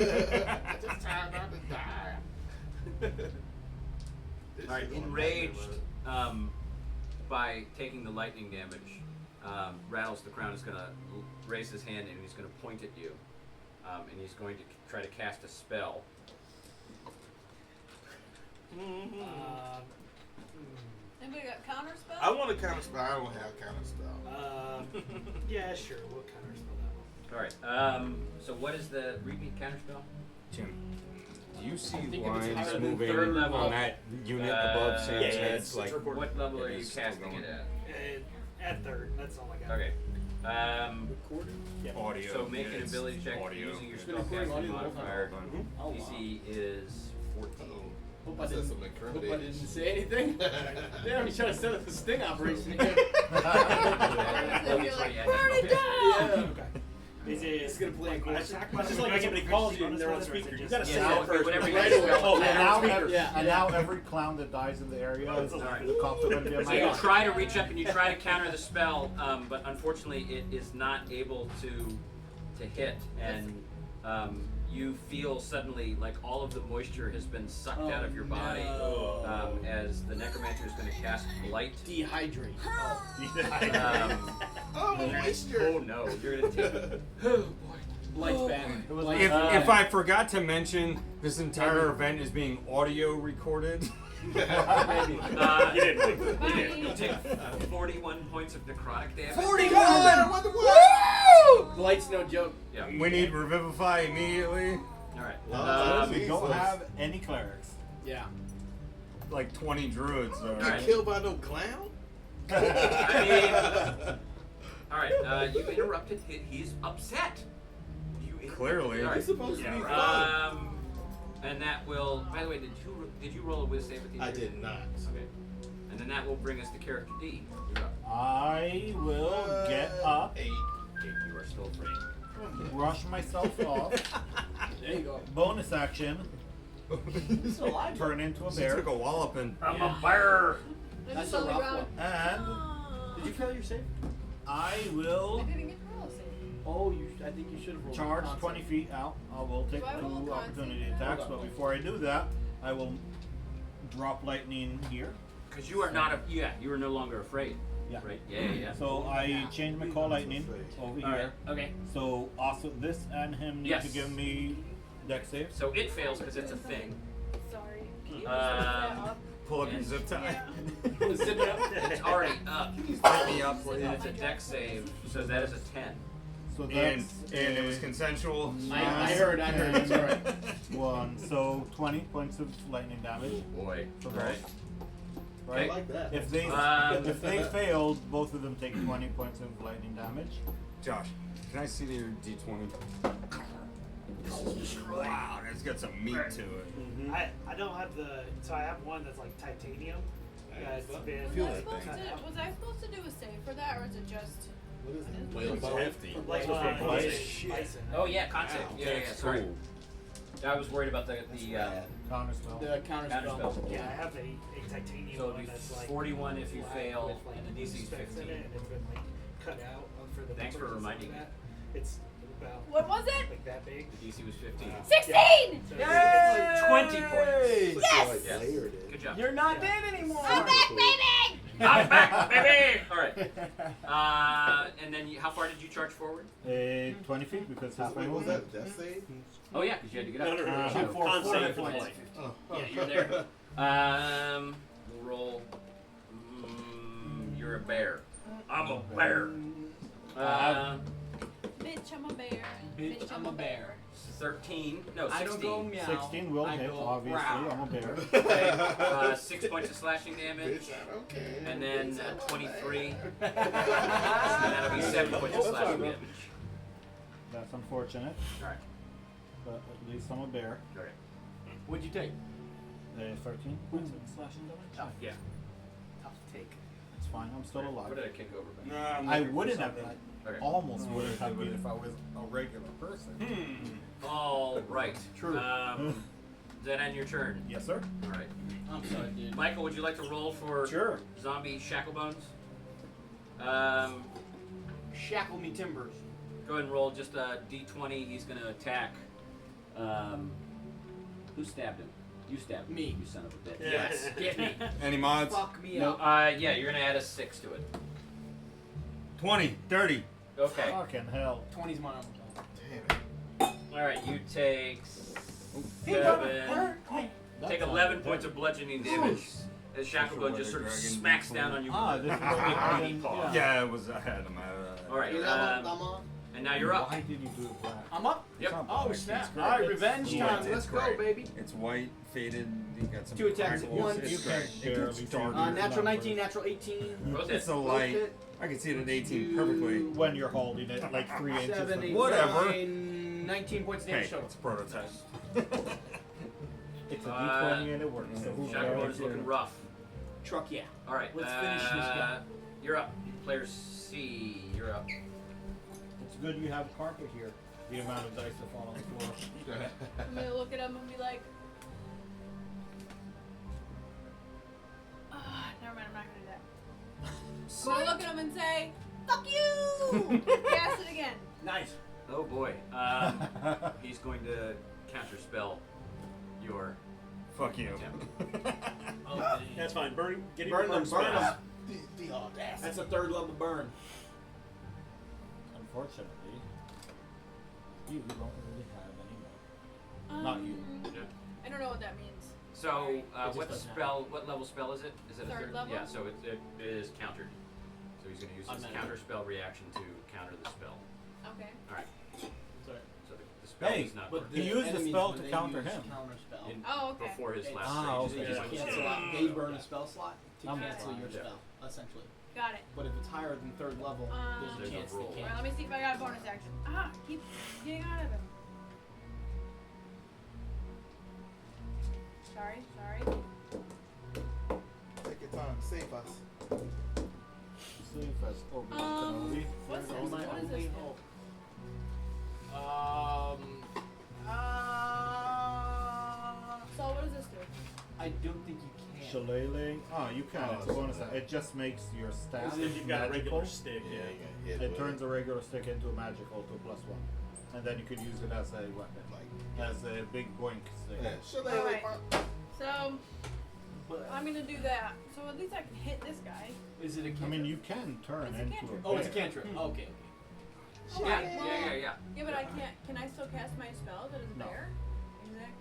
trying not to die. This Alright, shit gonna enraged happen, by taking the lightning damage, Rattles the Crown is going to raise his hand and he's going to point at you. And he's going to try to cast a spell. Anybody got counter spell? I want a counter spell. I don't have counter spell. Yeah, sure. We'll counterspell that one. Alright, so what is the repeat counterspell? Jim, do you see think if it's higher lines than moving third level, on that unit above Sam's yeah, head? it's Like, recorded. What level It are you is still casting going. it at? At third. That's all I got. Okay. audio. So make yeah, an it's ability check audio. using your It's been recording spellcasting audio the whole time. modifier. Oh, wow. DC is 14. Hope I That's didn't, some hope I incriminating. didn't say anything. Damn, he's trying to set up the sting operation here. Burn it down! Yeah. Is it? It's gonna play like, cool. it's It's just like when somebody calls you and they're on speaker. You gotta say Yeah, that okay, first. whatever you Right do. away. Oh, And yeah. now, speaker. and now every clown that dies in the area is Alright. the cops are going to be on So my you back. try to reach up and you try to counter the spell, but unfortunately it is not able to hit, and you feel suddenly like all of the moisture has been sucked Oh, out of your body no. as the necromancer is going to cast light. Dehydrate. Moisture. Oh no, you're going to take. Light's bad. If I forgot to mention, this entire event is being audio recorded. You take 41 points of necrotic damage. 41! Light's no joke. Yeah. We need Revivify immediately. Alright. We don't have any clerics. Yeah. Like 20 druids. Though. Get Alright. killed by no clown? You interrupted. He's upset. Clearly. All right. It's supposed to be fun. And that will. By the way, did you roll a whiz save at the end? I did not. Okay. And then that will bring us to character D. You're up. I will get up, 8. You are still free. brush myself off, There you go. bonus action, He's alive. turn into a She bear, took a walloping. I'm a bear. That's Just a on the rough ground. one. and Did you fail your save? I I will didn't get to roll a save. Oh, I think you should have rolled. charge con 20 save. feet out. I will take Do I roll a 2 con opportunity save? attacks, Hold on. but before I do that, I will drop lightning here. Because you are not you are no longer afraid. Yeah. Right. Yeah. So I change my call lightning over All right. here. Okay. So also this and him need Yes. to give me dex save. So it fails because it's a thing. Sorry. Can you Um, that up? Pull up your zip tie. Zip it up. It's already up. Zip me up, And it's a dex save, so that is a 10. So And, that's and it was consensual. I heard. It's alright. 1. So 20 points of lightning damage. Boy. For All both. right. Right? I like that. If they if they failed, both of them take 20 points of lightning damage. Josh, can I see your D20? Wow, that's got some meat to it. I don't have the. So I have one that's like titanium. That's been. Feel Was I that supposed thing. to? Was I supposed to do a save for that, or is it just? What is it? Whale Whale It's bone? hefty. Like bison. Oh yeah, concept. Yeah. Sorry. I was worried about the Counter spell. The counter counter spell. spell. Yeah, I have a titanium So it'd one be that's like 41 if you black fail, with, like, and the DC is specs in 15. it, and it's been like cut out for the. Thanks for numbers and reminding stuff me. like that. It's about What was it? like that big. The DC was 15. 16. So Yay! 20 points. Yes! Yes. Good job. You're not dead anymore. I'm back, baby. I'm back, baby! Alright. And then how far did you charge forward? 20 feet because halfway Wait, was was that death save? Oh yeah, because you had to get up. No. So Con four save points. for life. Oh. Yeah, you're there. We'll roll. You're a bear. I'm a bear. Bitch, I'm a bear. Bitch, I'm a bear. 13. No, 16. I don't go meow. 16 will I hit, go obviously. growl. I'm a bear. Okay. 6 points of slashing damage. Bitch, I don't care. And then Bitch, I don't 23. care. And that'll be 7 points of slashing damage. That's unfortunate, Alright. but at least I'm a bear. Alright. What'd you take? 13 points of slashing damage. Yeah. Tough take. It's fine. I'm still alive. What did I kick over? By? Nah, I'm I looking for wouldn't have something. Okay. almost wouldn't have been if I was a regular person. All right. True. Does that end your turn? Yes, sir. All right. I'm sorry, dude. Michael, would you like to roll for Sure. zombie Shacklebones? Shackle me timbers. Go ahead and roll just a d20. He's going to attack. Who stabbed him? You stabbed him. Me. You son of a bitch. Yes. Get me. Any mods? Fuck me No, up. yeah, you're going to add a 6 to it. 20, 30. Okay. Fucking hell. 20's my number. Damn it. All right, you take He got 7. hurt. Take 11 points of bludgeoning damage as Shacklebone just sort of smacks down on you. Ah, this is what Army we paw. Yeah, it was. I had him. All right, I'm on. and now you're up. Why did you do it black? I'm up. Yep. Oh, snap. All right, revenge It's time. white, Let's it's go, great. baby. It's white, faded. You got some 2 attacks at crackles, once. It's You can great. It barely gets see dark. the Natural 19, numbers. natural 18. Both It's hit. a light. hit. I can see it at 18 perfectly. When you're holding it like 3 inches. 7, from 8, the- Whatever. 9, 19 points of Hey, damage total. it's a prototype. It's a D20 and it works. So who's Shacklebone is looking rough. Truck, yeah. All right, Let's finish this guy. You're up. Player C, you're up. It's good you have carpet here. The amount of dice that fall on the floor. I'm gonna look at him and be like, never mind, I'm not gonna do that. I'm gonna look at him and say, fuck you! Cast it again. Nice. Oh boy. He's going to counterspell your Fuck you. attempt. That's fine. Burn Burn burn them, burn spells. them. The audacity. That's a third level burn. Unfortunately, you don't really have any more. Not you. Yeah. I don't know what that means. So, just what doesn't spell? What level spell is it? Is it a Third level? Yeah. So it is countered. So he's going to use his Automatic. counter spell reaction to counter the spell. Okay. All right. Sorry. So the spell Hey, is not But working. He used the enemies, spell when to they counter use him. Counter spell. In- Oh, okay. Before his last Ah, stage, okay. he They just just went cancel out. They burn a spell slot to I'm cancel fine. your Yeah. spell, essentially. Got it. But if it's higher than third level, there's There's a a chance roll. they Alright, can't. let me see if I got a bonus action. Ah, keep getting out of him. Sorry. Take your time. Save us. Safe as Obi-Wan Kenobi. What's this? Oh, my What is only this? hope. So what does this do? I don't think you can. Shillelagh. Oh, you can. Oh, It's a bonus. so- It just makes your staff If you've got a magical. regular stick, Yeah, yeah. you got hit It with turns a regular stick into a magical to +1, and then you could use it as a weapon, as a big boink stick. Yeah, should Alright. I? So But I'm gonna do that. So at least I can hit this guy. is it a I cantrip? mean, you can turn It's a into cantrip. a Oh, it's a bear. cantrip. Okay. Yeah, Okay, well, yeah. Yeah, but I can't. Can I still cast my spells as a No. bear? Exactly.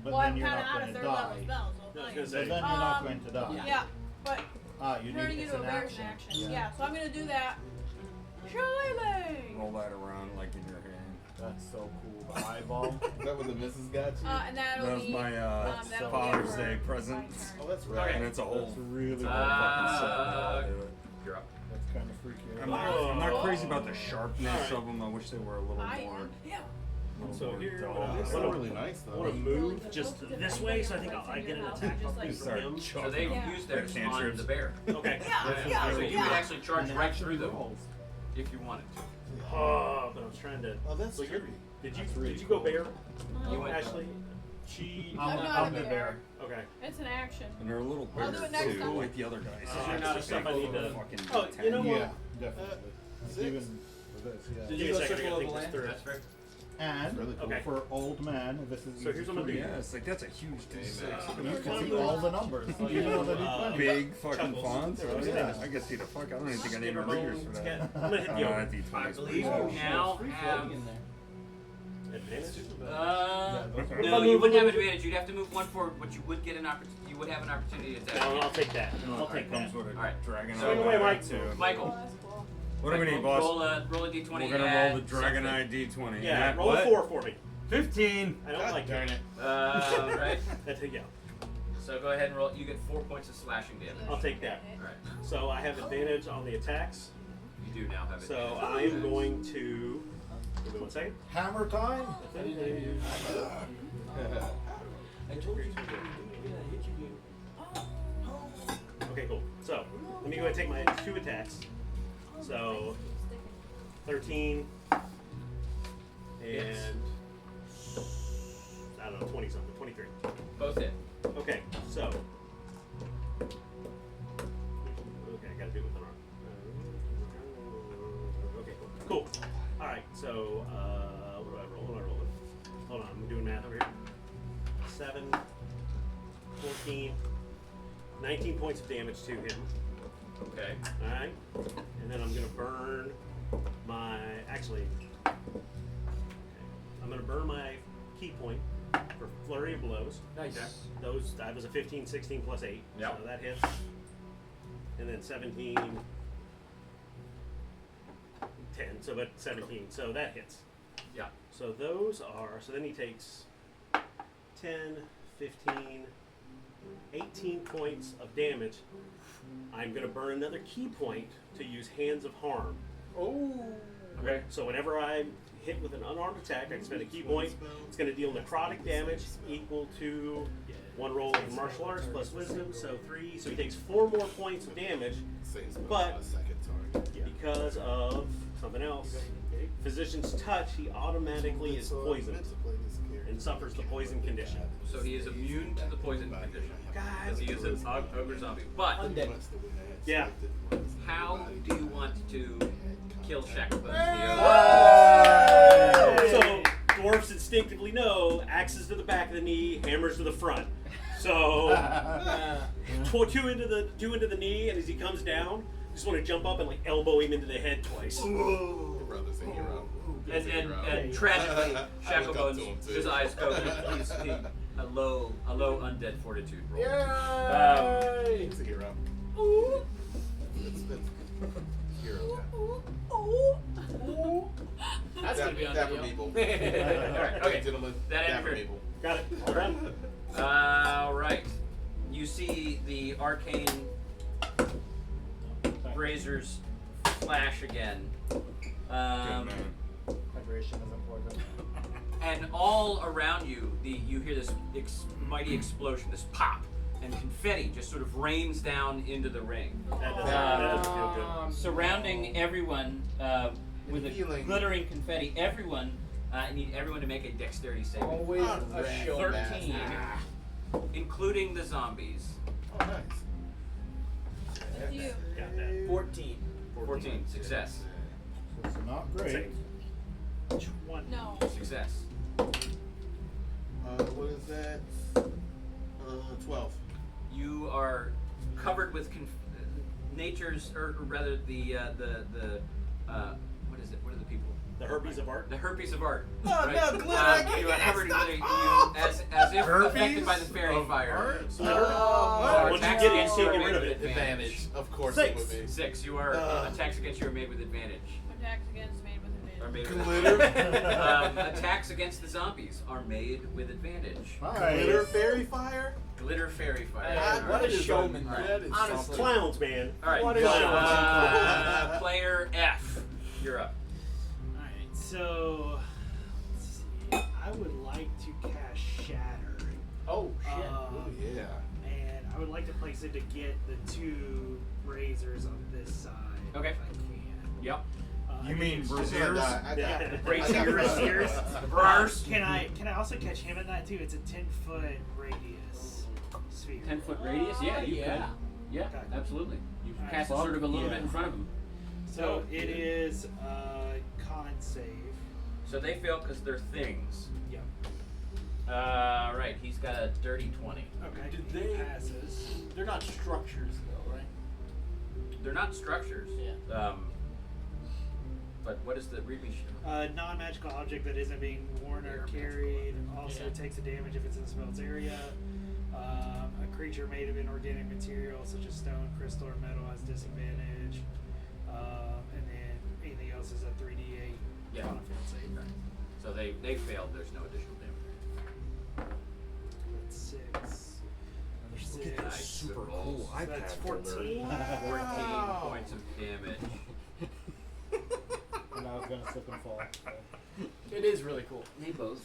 But well, then I'm you're kind of not out going of to third level die. spells. So I was fine. gonna So say, then you're not Um, going to die. yeah. Yeah, but Ah, you turning need into it's a an bear action. is an action. Yeah. So I'm gonna do that. Shillelagh! Roll that around like in your hand. That's so cool. The eyeball. Is that what the missus got you? And that'll That was be my that'll be Father's for Day my present. turn. Oh, that's Okay. right. And it's a whole That's really cool. fucking set. I'll do it. You're up. That's kind of freaky. I'm not crazy about the sharpness of them. I wish they were a little I more. am. Yeah. So here, dull. They're I still wanna- really nice I though. want to move just this way, so I think I get an attack Just up like- from him. So they Yeah. use theirs Like on cantrips. the bear. Okay. Yeah. So you Yeah. could actually charge And right actually through them rolls. if you wanted to. Oh, but I was trying to. Oh, that's So you're, true. did That's you really did you go cool. bear? You went Ashley? She. I'm not I'm a the bear. bear. Okay. It's an action. And they're a little I'll bigger do it next too, time. like the other guys. So you're not a stuff I need to- Fucking Oh, you know what? Yeah, definitely. Six. Even for this, yeah. Did you you go a second? I circle gotta of think the this land? through. That's fair. And Really cool. Okay. for old man, this is So easy here's what I'm for gonna you. do. Yeah, it's like that's a huge D6. You can see all the numbers. Oh, Even yeah. though they do Big fucking Chuckles. fonts. Yeah. Yeah, I can see the fuck. I don't even think I need my readers for that. I'm gonna hit Oh, the that over. D20 I is believe pretty you cool. now Free have. floating in there. Advantage? No, you wouldn't have advantage. You'd have to move one forward, but you would get an opportunity. You would have an opportunity to attack. No, I'll take that. I'll take Comes that. with a Alright. dragon Swing eye away, Mike. too. Michael. Oh, that's cool. What do we need, boss? Roll a D20. We're gonna roll add the dragon something. eye D20. Yeah, At roll what? a 4 for me. 15. I don't like Darn it. it. Right. That's a yeah. So go ahead and roll. You get 4 points of slashing damage. I'll take that. All right. So I have advantage on the attacks. You do now have it. So I am going to. Give me 1 second. Hammer time. Okay, cool. So let me go ahead and take my 2 attacks. So 13 and I don't know, 20 something, 23. Both hit. Okay, so. Okay, I gotta do it with an arm. Okay, cool. Cool. Alright, so, what do I roll? What am I rolling? Hold on, I'm doing math over here. 7, 14, 19 points of damage to him. Okay. Alright? And then I'm gonna burn my. Actually. Okay. I'm gonna burn my key point for flurry of blows. Nice. Okay. Those, that was a 15, 16 plus 8. Yep. So that hits. And then 17, 10, so about 17. So that hits. Yeah. So those are, so then he takes 10, 15, 18 points of damage. I'm going to burn another key point to use Hands of Harm. Oh. Okay. So whenever I hit with an unarmed attack, I can spend a key point. It's going to deal necrotic damage equal to 1 roll of martial arts plus wisdom, so 3. So he takes 4 more points of damage Saves But- a second target. because of something else. Okay. Physician's touch, he automatically is poisoned and suffers the poison condition. So he is immune to the poison condition. Because he is an ogre zombie. But Undead. Yeah. how do you want to kill Shacklebone? So dwarves instinctively know axes to the back of the knee, hammers to the front. So two into the knee, and as he comes down, you just want to jump up and like elbow him into the head twice. Your brother's a hero. And tragically, I look up to Shacklebone's him, too. his eyes go. He's a low undead fortitude roll. He's a hero. It's hero. That's gonna be on Dapper video. people. Alright, okay. Gentlemen, That dapper ended. people. Got it. All right. Right. You see the arcane razors flash again. Vibration is important. And all around you, you hear this mighty explosion, this pop, and confetti just sort of rains down into the ring. That doesn't feel good. Surrounding everyone with a Healing. glittering confetti. Everyone, I need everyone to make a dexterity saving. Always a show 13, including the zombies. Oh, nice. With you. Got that. 14. 14, success. It's not great. 20. No. Success. What is that? 12. You are covered with nature's, or rather the what is it? What are the people? The herpes of art. The herpes of art. Oh, no, glitter, I can't you are get covered in that glitter. stuff. As if affected by the fairy of fire. art? So Or once you attacks get it, against you you are get made rid of with it. Advantage. Of course 6. it would be. 6. You are attacks against you are made with advantage. Attacks against made with Are advantage. made with Glitter. attacks against the zombies are made with advantage. Glitter fairy fire? Glitter fairy fire. Hey, All what right. a showman, All right. man. That is Honestly. something. Clowns, man. All right. What a show. Player F, you're up. Alright, so let's see. I would like to cast Shatter. Oh, shit. Oh, yeah. And I would like to place it to get the 2 razors on this side. Okay. If I can. Yep. You mean Braziers? Braziers. Brars. Can I also catch him at that too? It's a 10-foot radius sphere. 10-foot radius? Yeah, you yeah. could. Yeah, Okay. absolutely. You can Alright. cast it sort of a little Yeah. bit in front of them. So it is con save. So they fail because they're things. Yep. Right, he's got a dirty 20. Okay. Did he they- passes? They're not structures, though, right? They're not structures. Yeah. But what is the read me? Non-magical object that isn't being worn or carried also takes a damage if it's in the spell's area. A creature made of inorganic material such as stone, crystal, or metal has disadvantage. And then anything else is a 3d8 Yeah. on a failed save. So they failed. There's no additional damage. That's 6. Another 6. Nice. Super Good cool rolls. So that's 14. 14 points of damage. And I was gonna slip and fall. So. It is really cool. They both.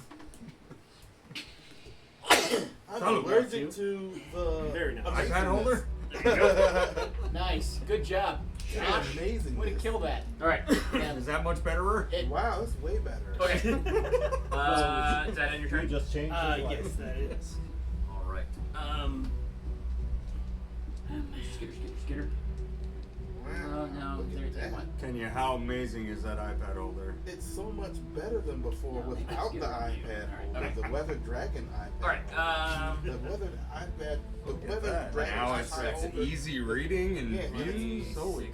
I'm allergic to the Very nice. iPad holder? Nice. Good job. Yeah, Josh, amazing. way to kill that. All right. Yeah. Is that much betterer? Wow, that's way better. Okay. Is that in your You turn? just changed his life. Yes, that is. All right. Skitter. Wow, No, look at there's that. one. Kenya, how amazing is that iPad holder? It's so much better than before No, without the it's good. iPad Alright, holder, okay. the Weather Dragon iPad. All right. The Weather iPad, the Look at Weather that. Dragon Now iPad it's holder. easy reading and Yeah, views. it's Holy